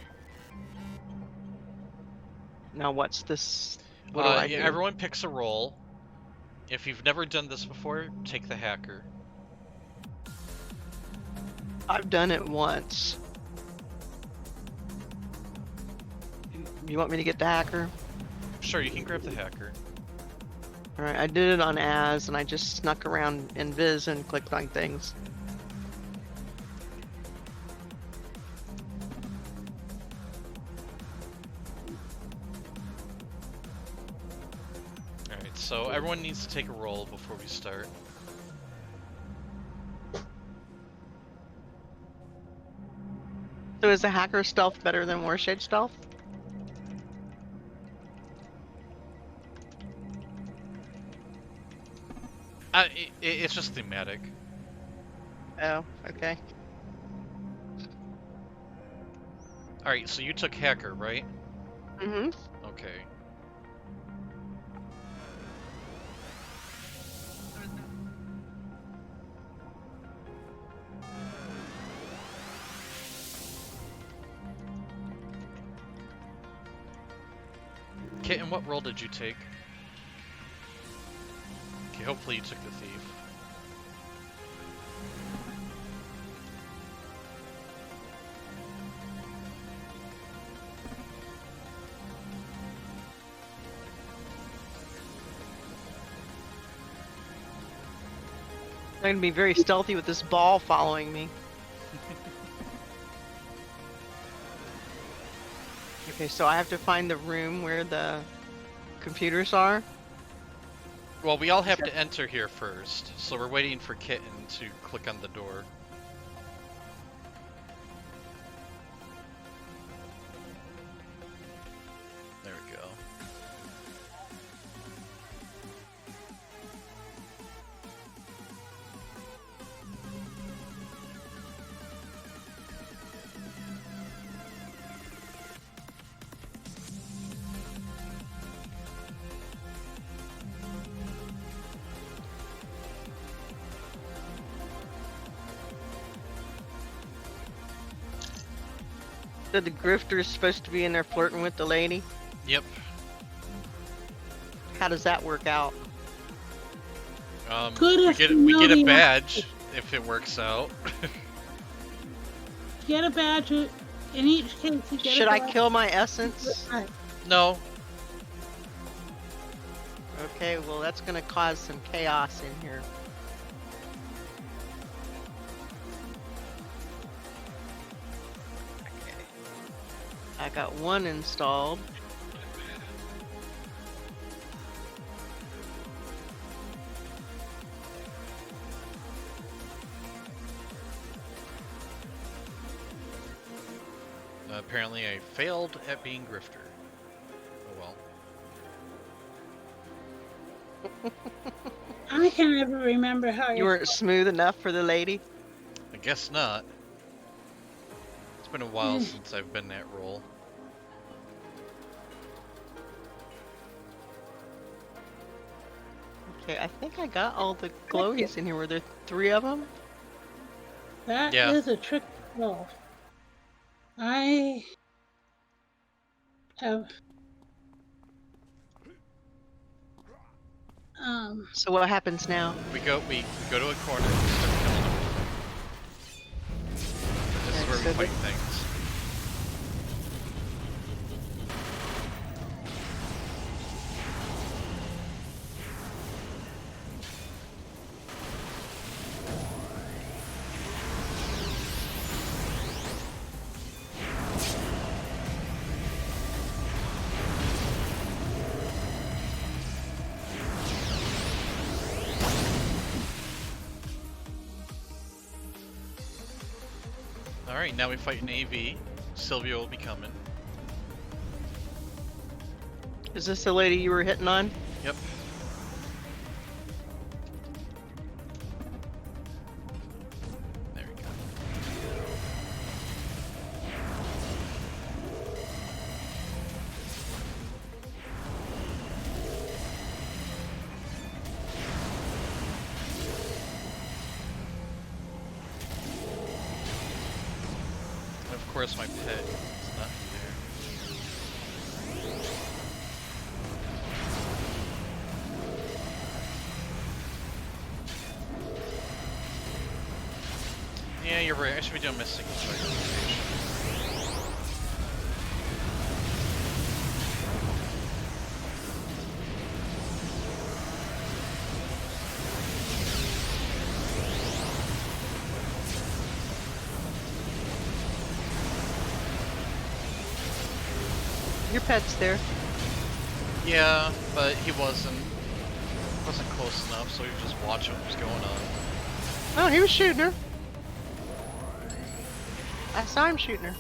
Now what's this? What do I yeah, do? everyone picks a role. If you've never done this before, take the hacker. I've done it once. You want me to get the hacker? Sure, you can grab the hacker. Alright, I did it on Az and I just snuck around in Viz and clicked on things. Alright, so everyone needs to take a roll before we start. So is the hacker stealth better than Warshade stealth? It's just thematic. Oh, okay. Alright, so you took hacker, right? Mm-hmm. Okay. Kitten, what role did you take? Okay, hopefully you took the thief. I'm gonna be very stealthy with this ball following me. Okay, so I have to find the room where the computers are. Well, we all have to enter here first, so we're waiting for Kitten to click on the door. There we go. So the grifter is supposed to be in there flirting with the lady. Yep. How does that work out? Good We if get you we know get a the badge if it works out. Get a badge. In each case, you get Should a I badge. kill my essence? No. Okay, well that's gonna cause some chaos in here. I got one installed. Apparently I failed at being grifter. Oh well. I can never remember how You weren't smooth enough for the lady? I guess not. It's been a while since I've been that role. Okay, I think I got all the glowies in here. Were there 3 of them? That Yeah. is a trick roll. I have So what happens now? We go to a corner and we start killing them. This is where we so fight things. Alright, now we fight an AV. Sylvia will be coming. Is this the lady you were hitting on? Yep. There we go. And of course my pet is not here. Yeah, you're right. I should be doing my single strike rotation. Your pet's there. Yeah, but he wasn't close enough, so he was just watching what was going on. Oh, he was shooting her. I saw him shooting her.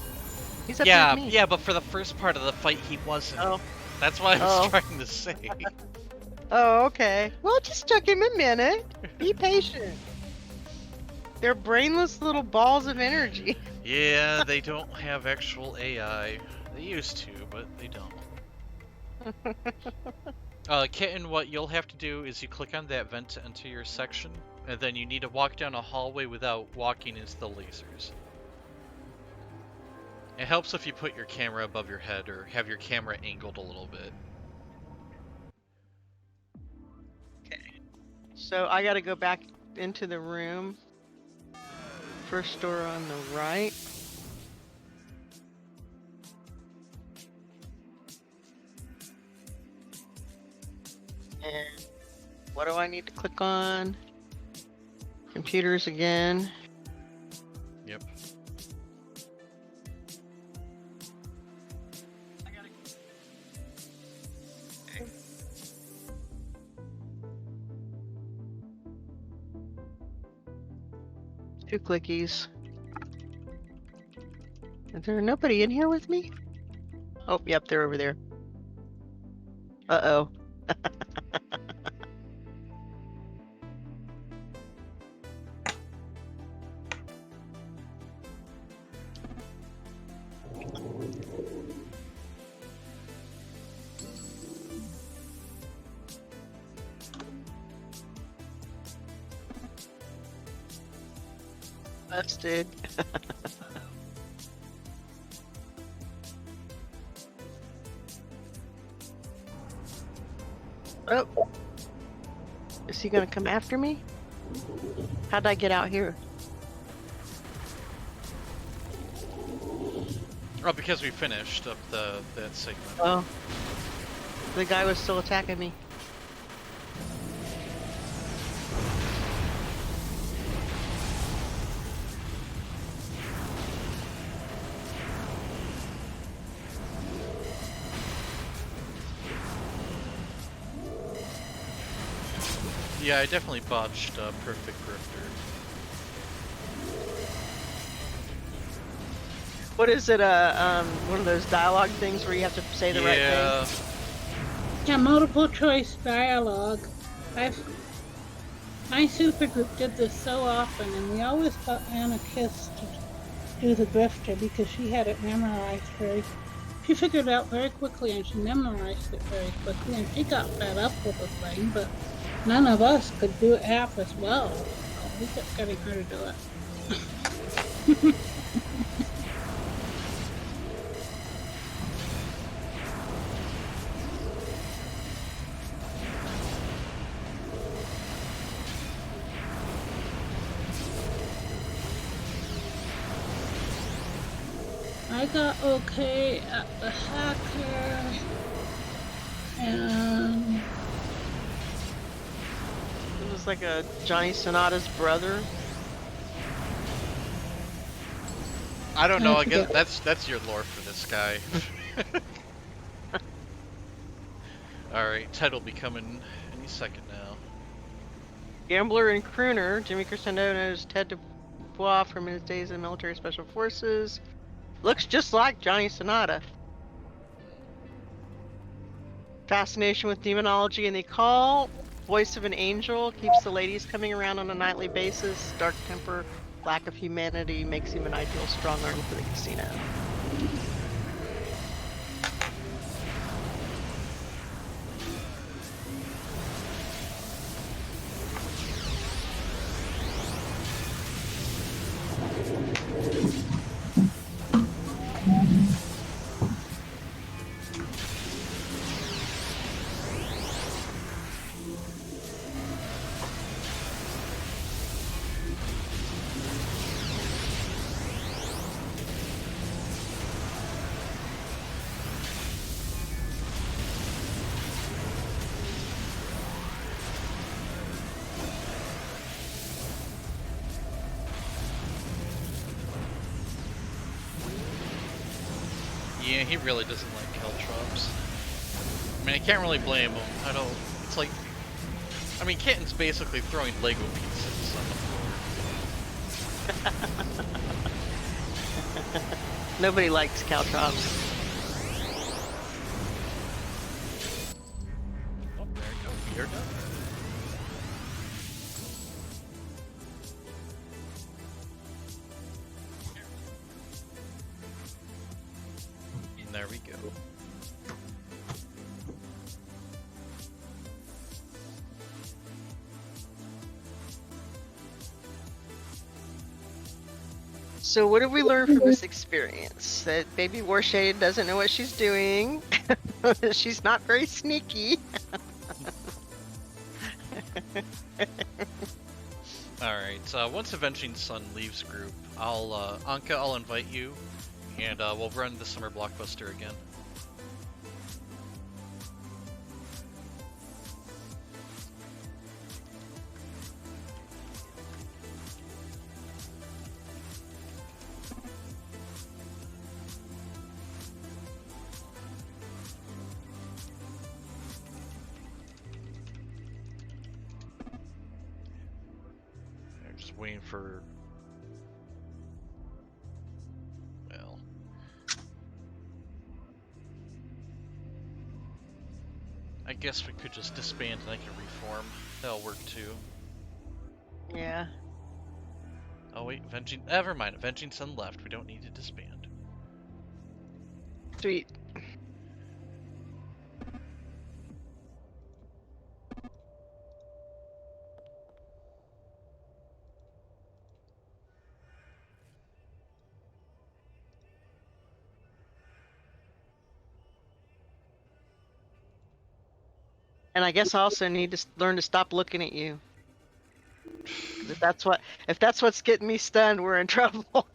He's up Yeah, with me. yeah, but for the first part of the fight, he wasn't. Oh. That's what I was Oh. trying to say. Oh, okay. Well, it just took him a minute. Be patient. They're brainless little balls of energy. Yeah, they don't have actual AI. They used to, but they don't. Kitten, what you'll have to do is you click on that vent to enter your section, and then you need to walk down a hallway without walking into the lasers. It helps if you put your camera above your head or have your camera angled a little bit. So I gotta go back into the room. First door on the right. And what do I need to click on? Computers again. Yep. Two clickies. Is there nobody in here with me? Oh, yep, they're over there. Uh-oh. Busted. Oh. Is he gonna come after me? How'd I get out here? Oh, because we finished up that segment. Oh. The guy was still attacking me. Yeah, I definitely botched Perfect Grifter. What is it? One of those dialogue things where you have to say the right thing? Yeah, multiple choice dialogue. My supergroup did this so often, and we always got Anna Kiss to do the grifter because she had it memorized she figured it out very quickly, and she memorized it very quickly, and she got fed up with the thing, but none of us could do it half as well. So we kept getting her to do it. I got okay at the hacker, and It was like a Johnny Sonata's brother. I don't know. I guess that's your lore for this guy. All right, Ted will be coming any second now. Gambler and crooner, Jimmy Crescendo knows Ted Dubois from his days in military special forces. Looks just like Johnny Sonata. Fascination with demonology and the occult. Voice of an angel. Keeps the ladies coming around on a nightly basis. Dark temper. Lack of humanity makes him an ideal strong arm for the casino. Yeah, he really doesn't like caltrops. I mean, I can't really blame him. I don't. It's like, I mean, Kitten's basically throwing Lego pieces on the floor. Nobody likes caltrops. Oh, there you go. You're done. And there we go. So what did we learn from this experience? That Baby Warshade doesn't know what she's doing. She's not very sneaky. Alright, once Avenging Sun leaves group, Anka, I'll invite you, and we'll run the summer blockbuster again. I'm just waiting for... Well... I guess we could just disband and I can reform. That'll work too. Yeah. Oh wait, never mind, Avenging Sun left. We don't need to disband. Sweet. And I guess I also need to learn to stop looking at you. 'Cause if that's what's getting me stunned, we're in trouble.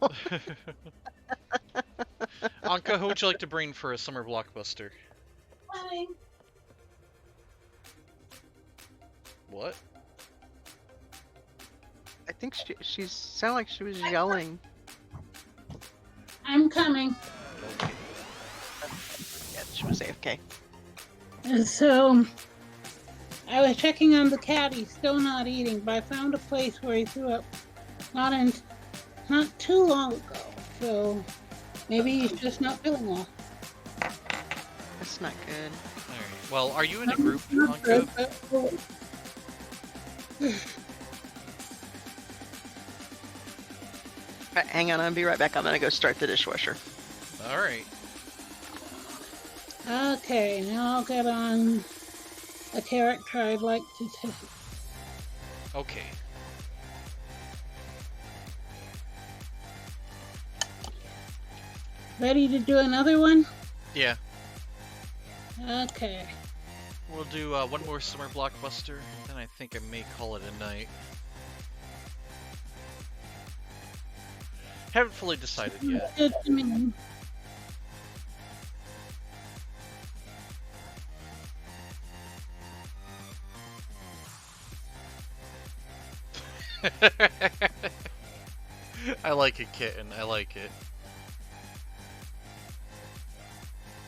Anka, who would you like to bring for a summer blockbuster? Hi. What? I think she sounded like she was yelling. I'm coming. Okay. Yeah, she was AFK. And so I was checking on the cat. He's still not eating, but I found a place where he threw up not too long ago. So maybe he's just not feeling well. That's not good. Alright. Well, are you in a group, Not Anka? good, but- Right, hang on, I'll be right back. I'm gonna go start the dishwasher. Alright. Okay, now I'll get on a character I'd like to take. Okay. Ready to do another one? Yeah. Okay. We'll do one more summer blockbuster, and then I think I may call it a night. Haven't fully decided yet. Good to me. I like it, kitten. I like it.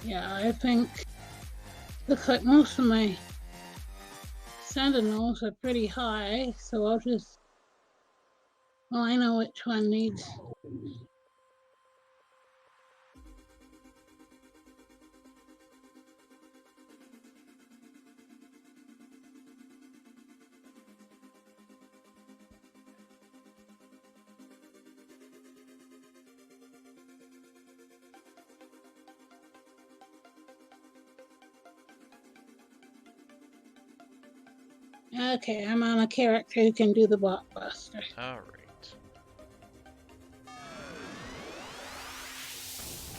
Yeah, I think looks like most of my sentinels are pretty high, so I'll just I know which one needs. Okay, I'm on a character who can do the blockbuster. Alright.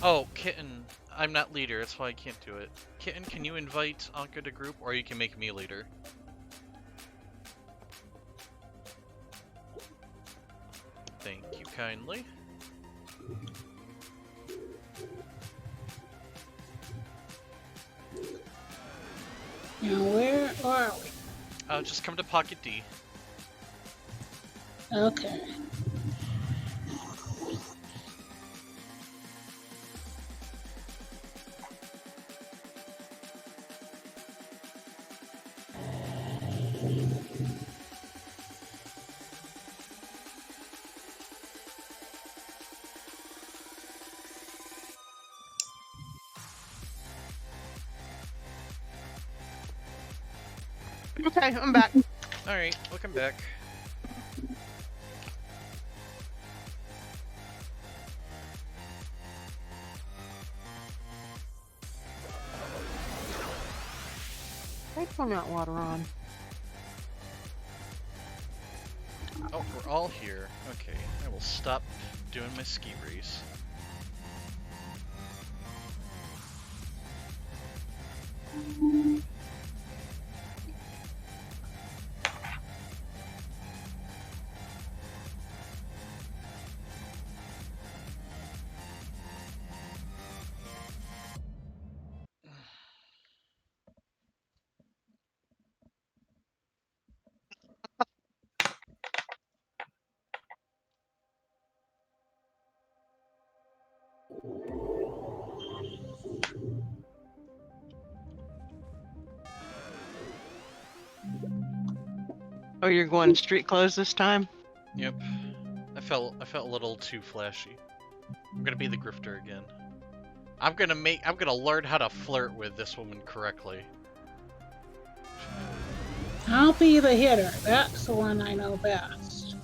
Oh, Kitten, I'm not leader, that's why I can't do it. Kitten, can you invite Anka to group, or you can make me leader? Thank you kindly. Now, where are we? Just come to Pocket D. Okay. Okay, I'm back. Alright, welcome back. I turn that water on. Oh, we're all here. Okay, I will stop doing my ski race. Oh, you're going street clothes this time? Yep. I felt a little too flashy. I'm gonna be the grifter again. I'm gonna learn how to flirt with this woman correctly. I'll be the hitter. That's the one I know best.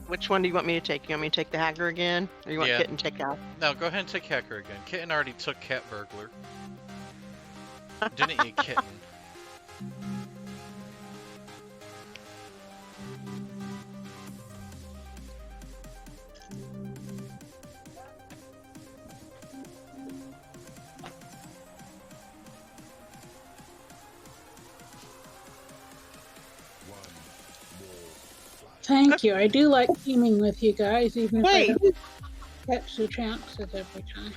Which one do you want me to take? You want me to take the hacker again? Or you want Yeah. Kitten to take out? No, go ahead and take hacker again. Kitten already took cat burglar. Didn't you, Kitten? Thank you. I do like teaming with you guys, even if I Wait, don't catch the chances every time.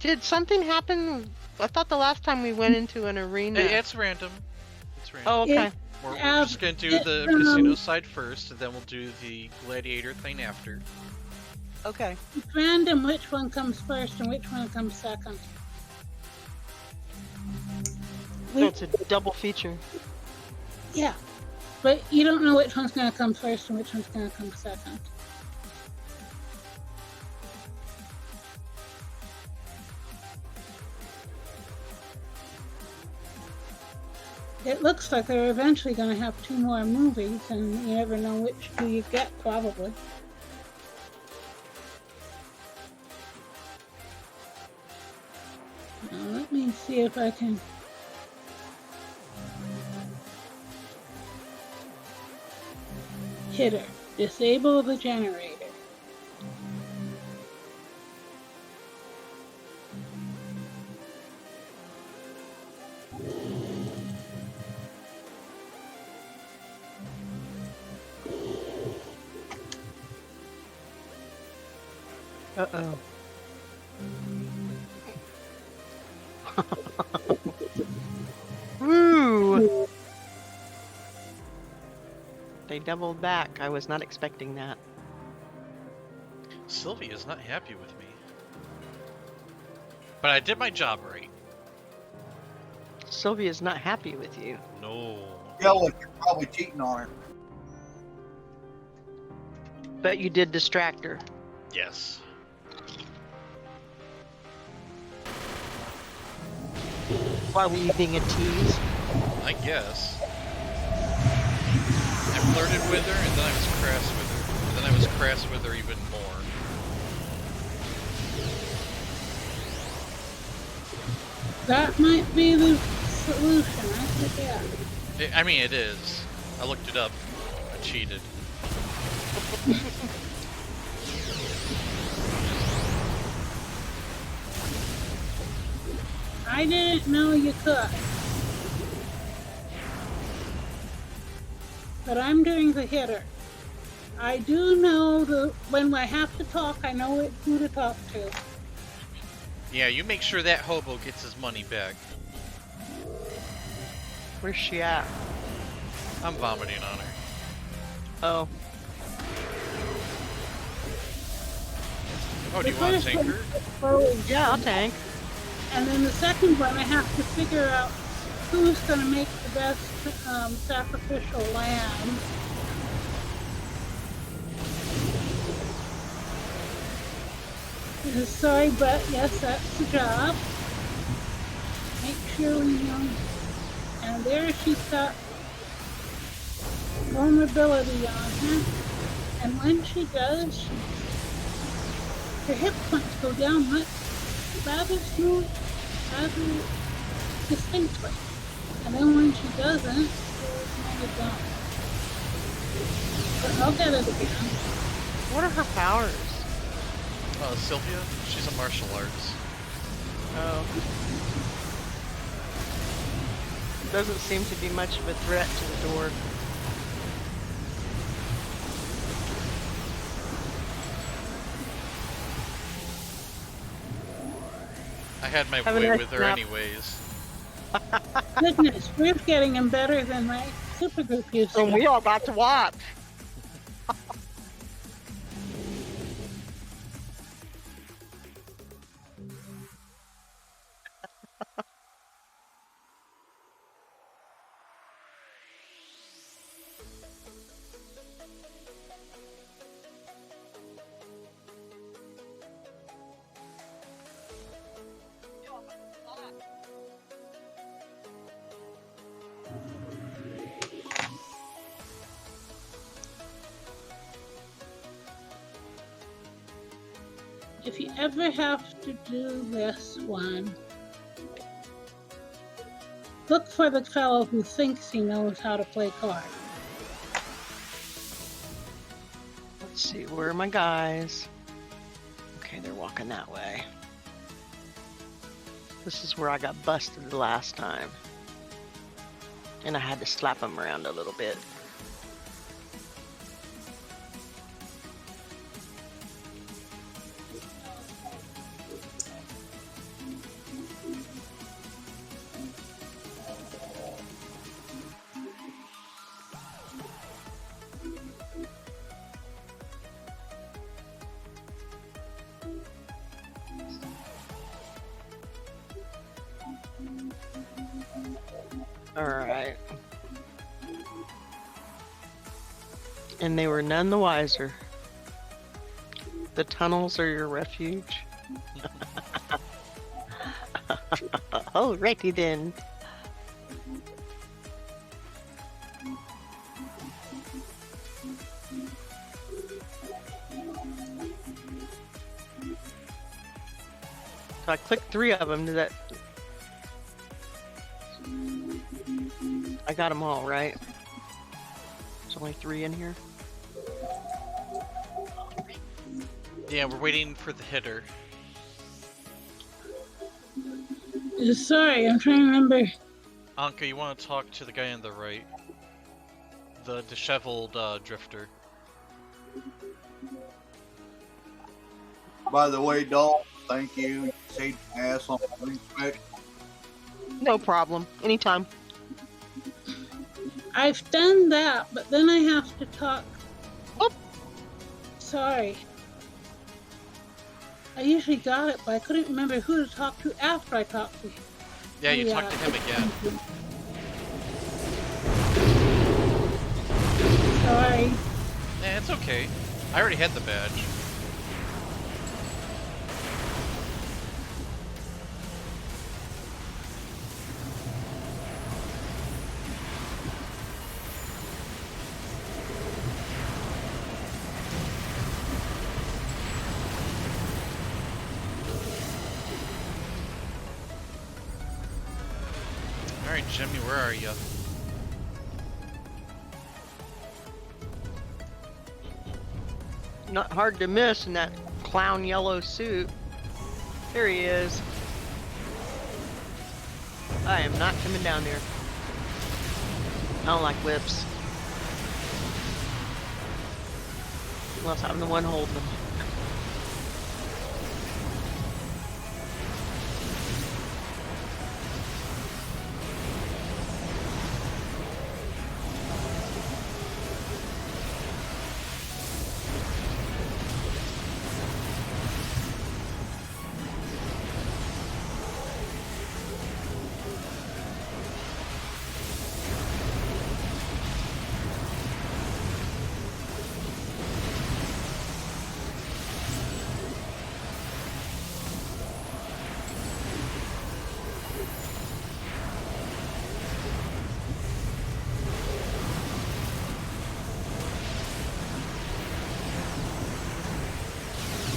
did something happen? I thought the last time we went into an arena. It's random. It's random. Oh, okay. We're Yeah, just gonna do it, the casino side first, and then we'll do the gladiator thing after. Okay. It's random which one comes first and which one comes second. So it's a double feature. Yeah, but you don't know which one's going to come first and which one's going to come second. It looks like they're eventually going to have 2 more movies, and you never know which 2 you get, probably. Now, let me see if I can... Hitter. Disable the generator. Uh-oh. Woo! They doubled back. I was not expecting that. Sylvia's not happy with me. But I did my job right. Sylvia's not happy with you. No. Yell like you're probably cheating on her. But you did distract her. Yes. While leaving a tease. I guess. I flirted with her, and then I was crass with her. And then I was crass with her even more. That might be the solution, I forget. I mean, it is. I looked it up. I cheated. I didn't know you could. But I'm doing the hitter. I do know when I have to talk, I know who to talk to. Yeah, you make sure that hobo gets his money back. Where's she at? I'm vomiting on her. Oh. Oh, do you want to tank her? Yeah, I'll tank. And then the second one, I have to figure out who's going to make the best sacrificial lamb. Sorry, but yes, that's the job. Make sure we know. And there she's got vulnerability on her. And when she does, her hit points go down much rather smooth, rather distinctly. And then when she doesn't, it's kind of down. But I'll get it again. What are her powers? Sylvia? She's a martial arts. Oh. Doesn't seem to be much of a threat to the door. I had my Have a way nice with her nap. anyways. Goodness, we're getting him better than my supergroup used to. And we all got to watch. if you ever have to do this one, look for the fellow who thinks he knows how to play cards. Let's see, where are my guys? Okay, they're walking that way. This is where I got busted the last time. And I had to slap them around a little bit. Alright. And they were none the wiser. The tunnels are your refuge. Alrighty then. So I clicked 3 of them. Did that? I got them all, right? There's only 3 in here. Yeah, we're waiting for the hitter. Sorry, I'm trying to remember. Anka, you want to talk to the guy on the right? The disheveled drifter. By the way, Doll, thank you. You saved my ass on my respect. No problem. Anytime. I've done that, but then I have to talk. Oh. Sorry. I usually got it, but I couldn't remember who to talk to after I talked to him. Yeah, you talked to him again. Sorry. Yeah, it's okay. I already had the badge. Alright, Jimmy, where are you? Not hard to miss in that clown yellow suit. There he is. I am not coming down there. I don't like whips. Unless I'm the one holding them.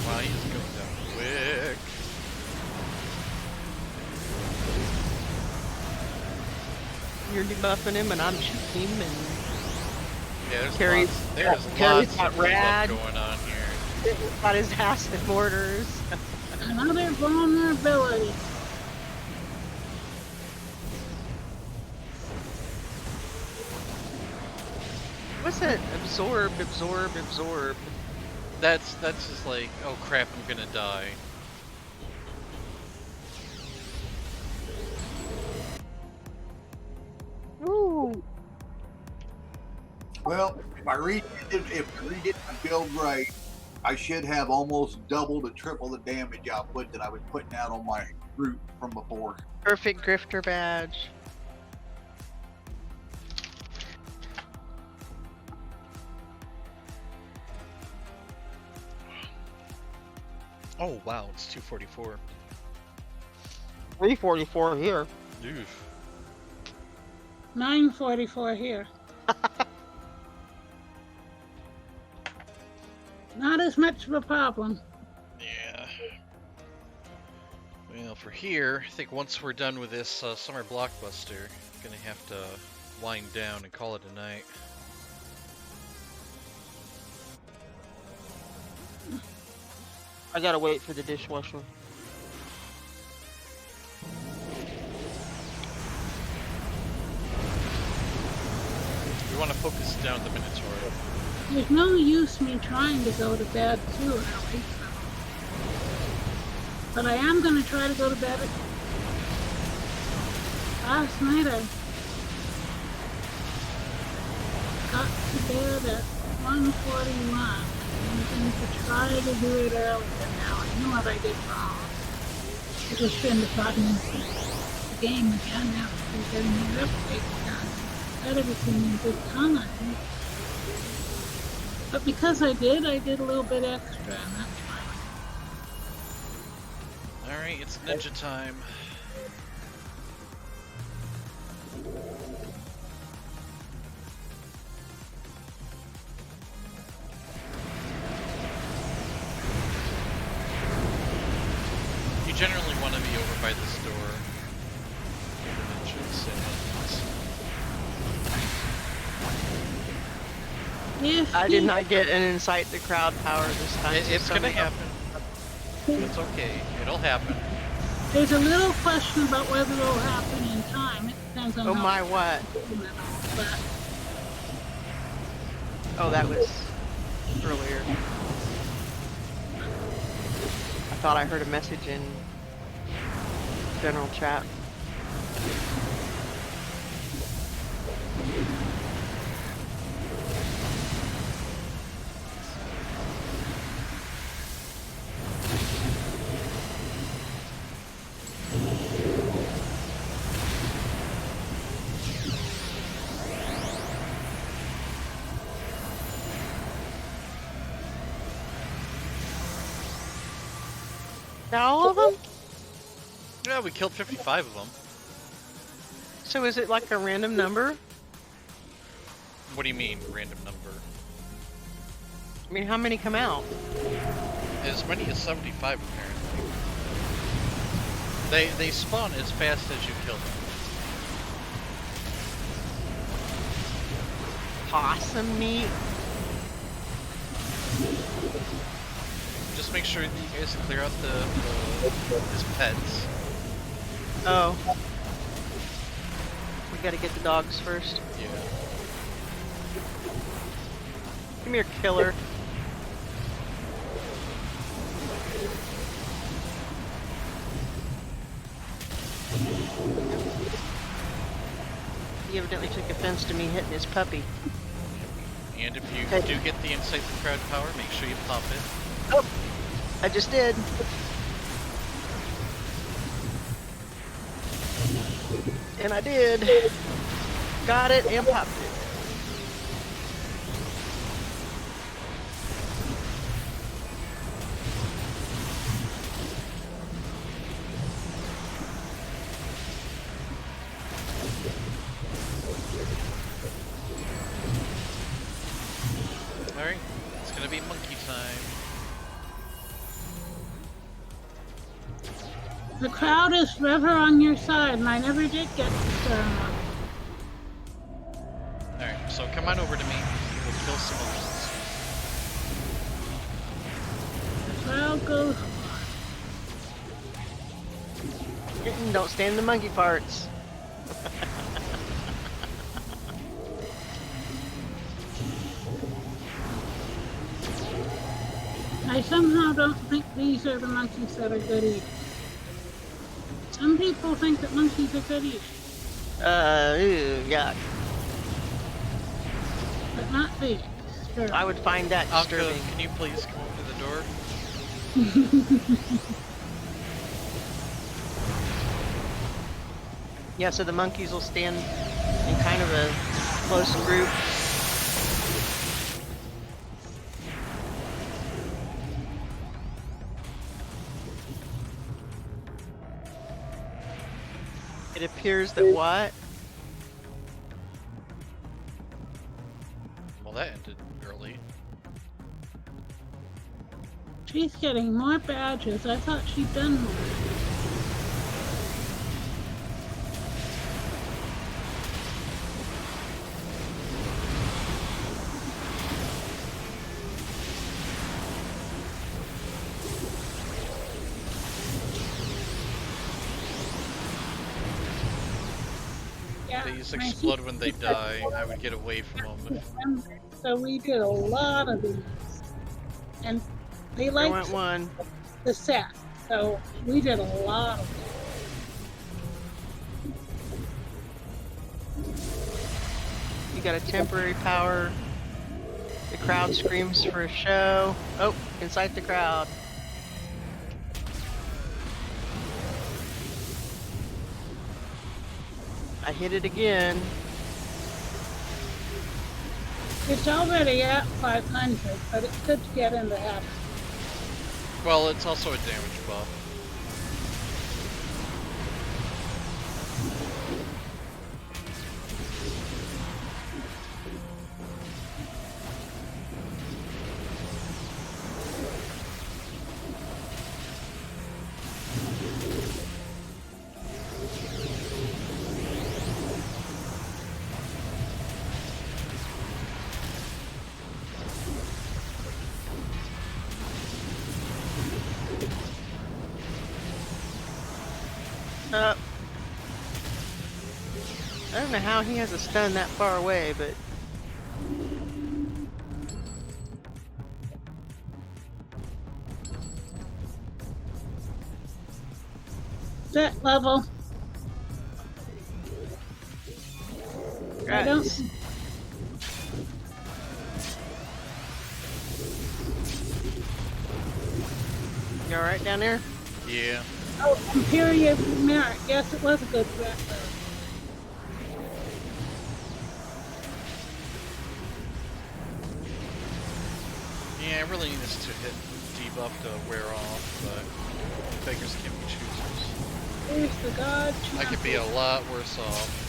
Wow, he's going down quick. You're debuffing him and I'm shooting him and Yeah, there's Carrie's- lots, there's Carrie's lots got of stuff rad. going on here. got his acid mortars. Another vulnerability. What's that? Absorb, absorb, absorb. That's just like, oh crap, I'm gonna die. Ooh. Well, if I redid my build right, I should have almost double to triple the damage output that I was putting out on my route from before. Perfect grifter badge. Oh wow, it's 244. 344 here. Oof. 944 here. Not as much of a problem. Yeah. Well, for here, I think once we're done with this summer blockbuster, I'm gonna have to wind down and call it a night. I gotta wait for the dishwasher. We want to focus down the Minotaur. There's no use me trying to go to bed too early. But I am going to try to go to bed. Last night I got to bed at 1:41. I'm going to try to do it earlier now. I know what I did wrong. I just shouldn't have gotten into the game again after getting the update done. Got everything in good time. But because I did a little bit extra, and that's fine. Alright, it's ninja time. You generally want to be over by the store. I did not get an incite the crowd power this time. It's gonna happen. It's okay. It'll happen. There's a little question about whether it'll happen in time. It depends on Oh how my what? But Oh, that was earlier. I thought I heard a message in general chat. All of them? Yeah, we killed 55 of them. So is it like a random number? What do you mean, random number? I mean, how many come out? As many as 75, apparently. They spawn as fast as you kill them. Possum meat? Just make sure that you guys clear out his pets. Oh. We gotta get the dogs first. Yeah. Come here, killer. He evidently took offense to me hitting his puppy. And if you do get the Incite the Crowd power, make sure you pop it. Oh! I just did. And I did. Got it and popped it. Alright, it's gonna be monkey time. the crowd is forever on your side, and I never did get to stir 'em up. Alright, so come on over to me. We'll kill some others. The crowd goes. Don't stand in the monkey farts. I somehow don't think these are the monkeys that are good eaters. Some people think that monkeys are good eaters, Ew, yuck. but not these. Sure. I would find that Anka, disturbing. can you please come over to the door? Yeah, so the monkeys will stand in kind of a close group. It appears that what? Well, that ended early. She's getting more badges. I thought she'd done more. These my explode when they team die. I would get away from them. So we did a lot of these. And they There liked went one. the set. So we did a lot of them. You got a temporary power. The crowd screams for a show. Oh, incite the crowd. I hit it again. It's already at 500, but it's good to get into habit. Well, it's also a damage buff. I don't know how he has a stun that far away, but Set level. I don't. Guys, you alright down there? Yeah. Oh, Imperial Merit. Yes, it was a good bet. Yeah, I really need this to hit debuff to wear off, but beggars can't be choosers. Here's the god. I could be a lot worse off.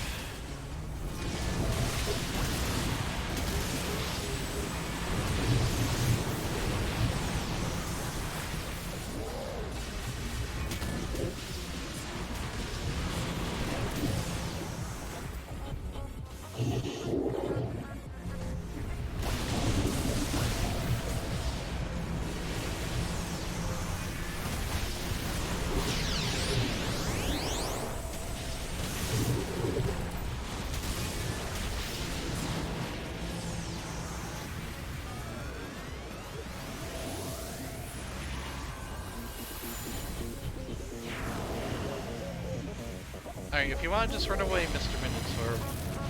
Alright, if you want to just run away, Mr. Minotaur,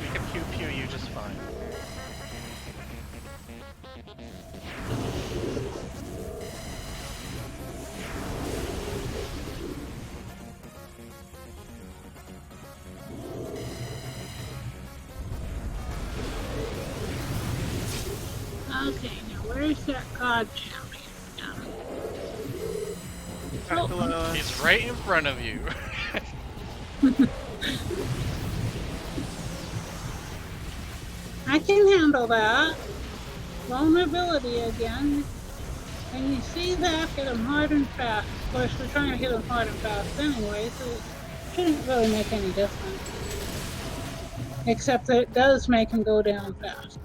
we can pew-pew you just fine. Okay, now where's that god champion? Right below us. He's right in front of you. I can handle that. Vulnerability again. And you see that, hit him hard and fast. Of course, we're trying to hit him hard and fast anyway, so it shouldn't really make any difference. Except that it does make him go down fast.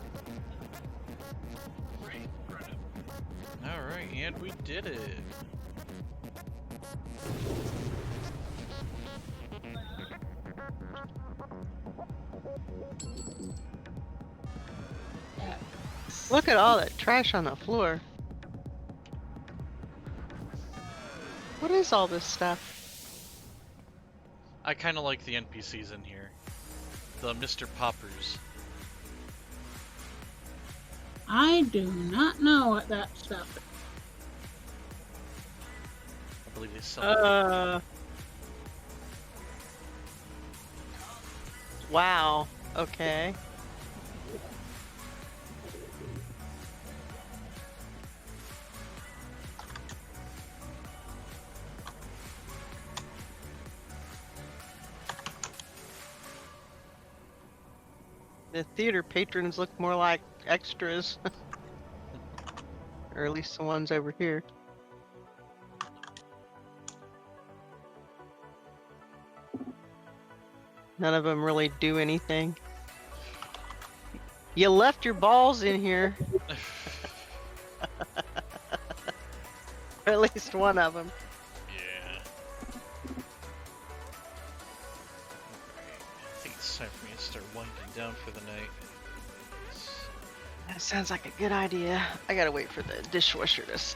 Alright, and we did it. Look at all that trash on the floor. What is all this stuff? I kind of like the NPCs in here. The Mr. Poppers. I do not know what that stuff is. I believe they sell Wow. Okay. The theater patrons look more like extras. Or at least the ones over here. None of them really do anything. You left your balls in here. Or at least one of them. Yeah. I think time for me to start winding down for the night. That sounds like a good idea. I gotta wait for the dishwasher to.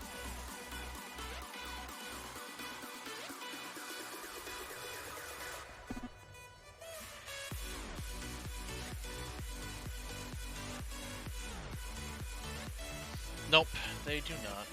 Nope, they do not.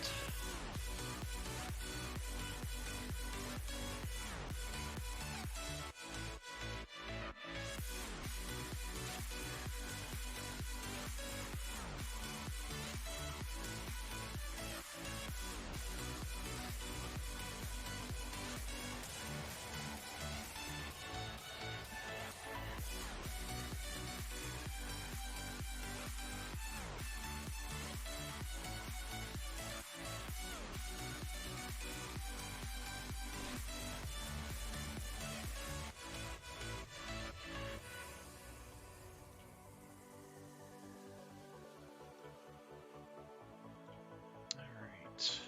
Alright.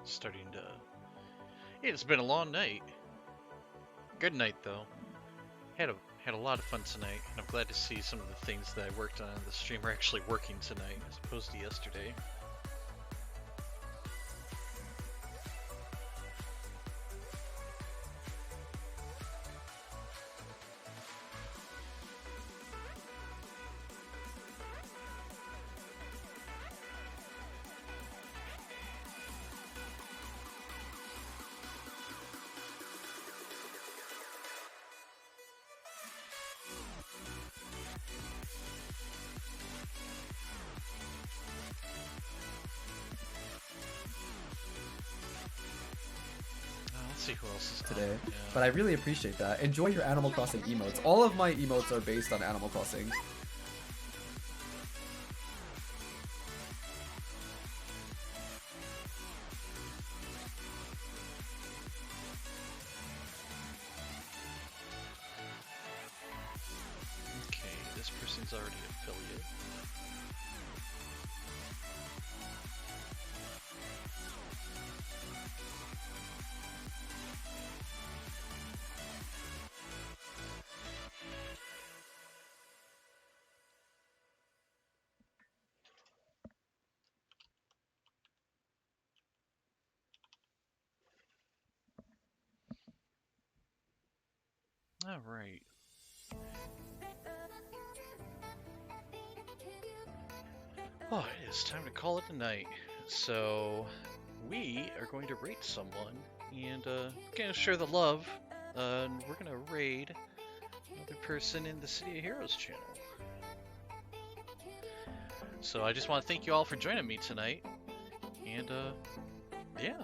Starting to... It's been a long night. Good night, though. Had a lot of fun tonight, and I'm glad to see some of the things that I worked on in the stream are actually working tonight, as opposed to yesterday. Let's see who else is today, on. Yeah. but I really appreciate that. Enjoy your Animal Crossing emotes. All of my emotes are based on Animal Crossing. Okay, this person's already affiliate. Alright. Oh, it is time to call it a night. So, we are going to rate someone, and gonna share the love, and we're gonna raid another person in the City of Heroes channel. So I just want to thank you all for joining me tonight, and yeah.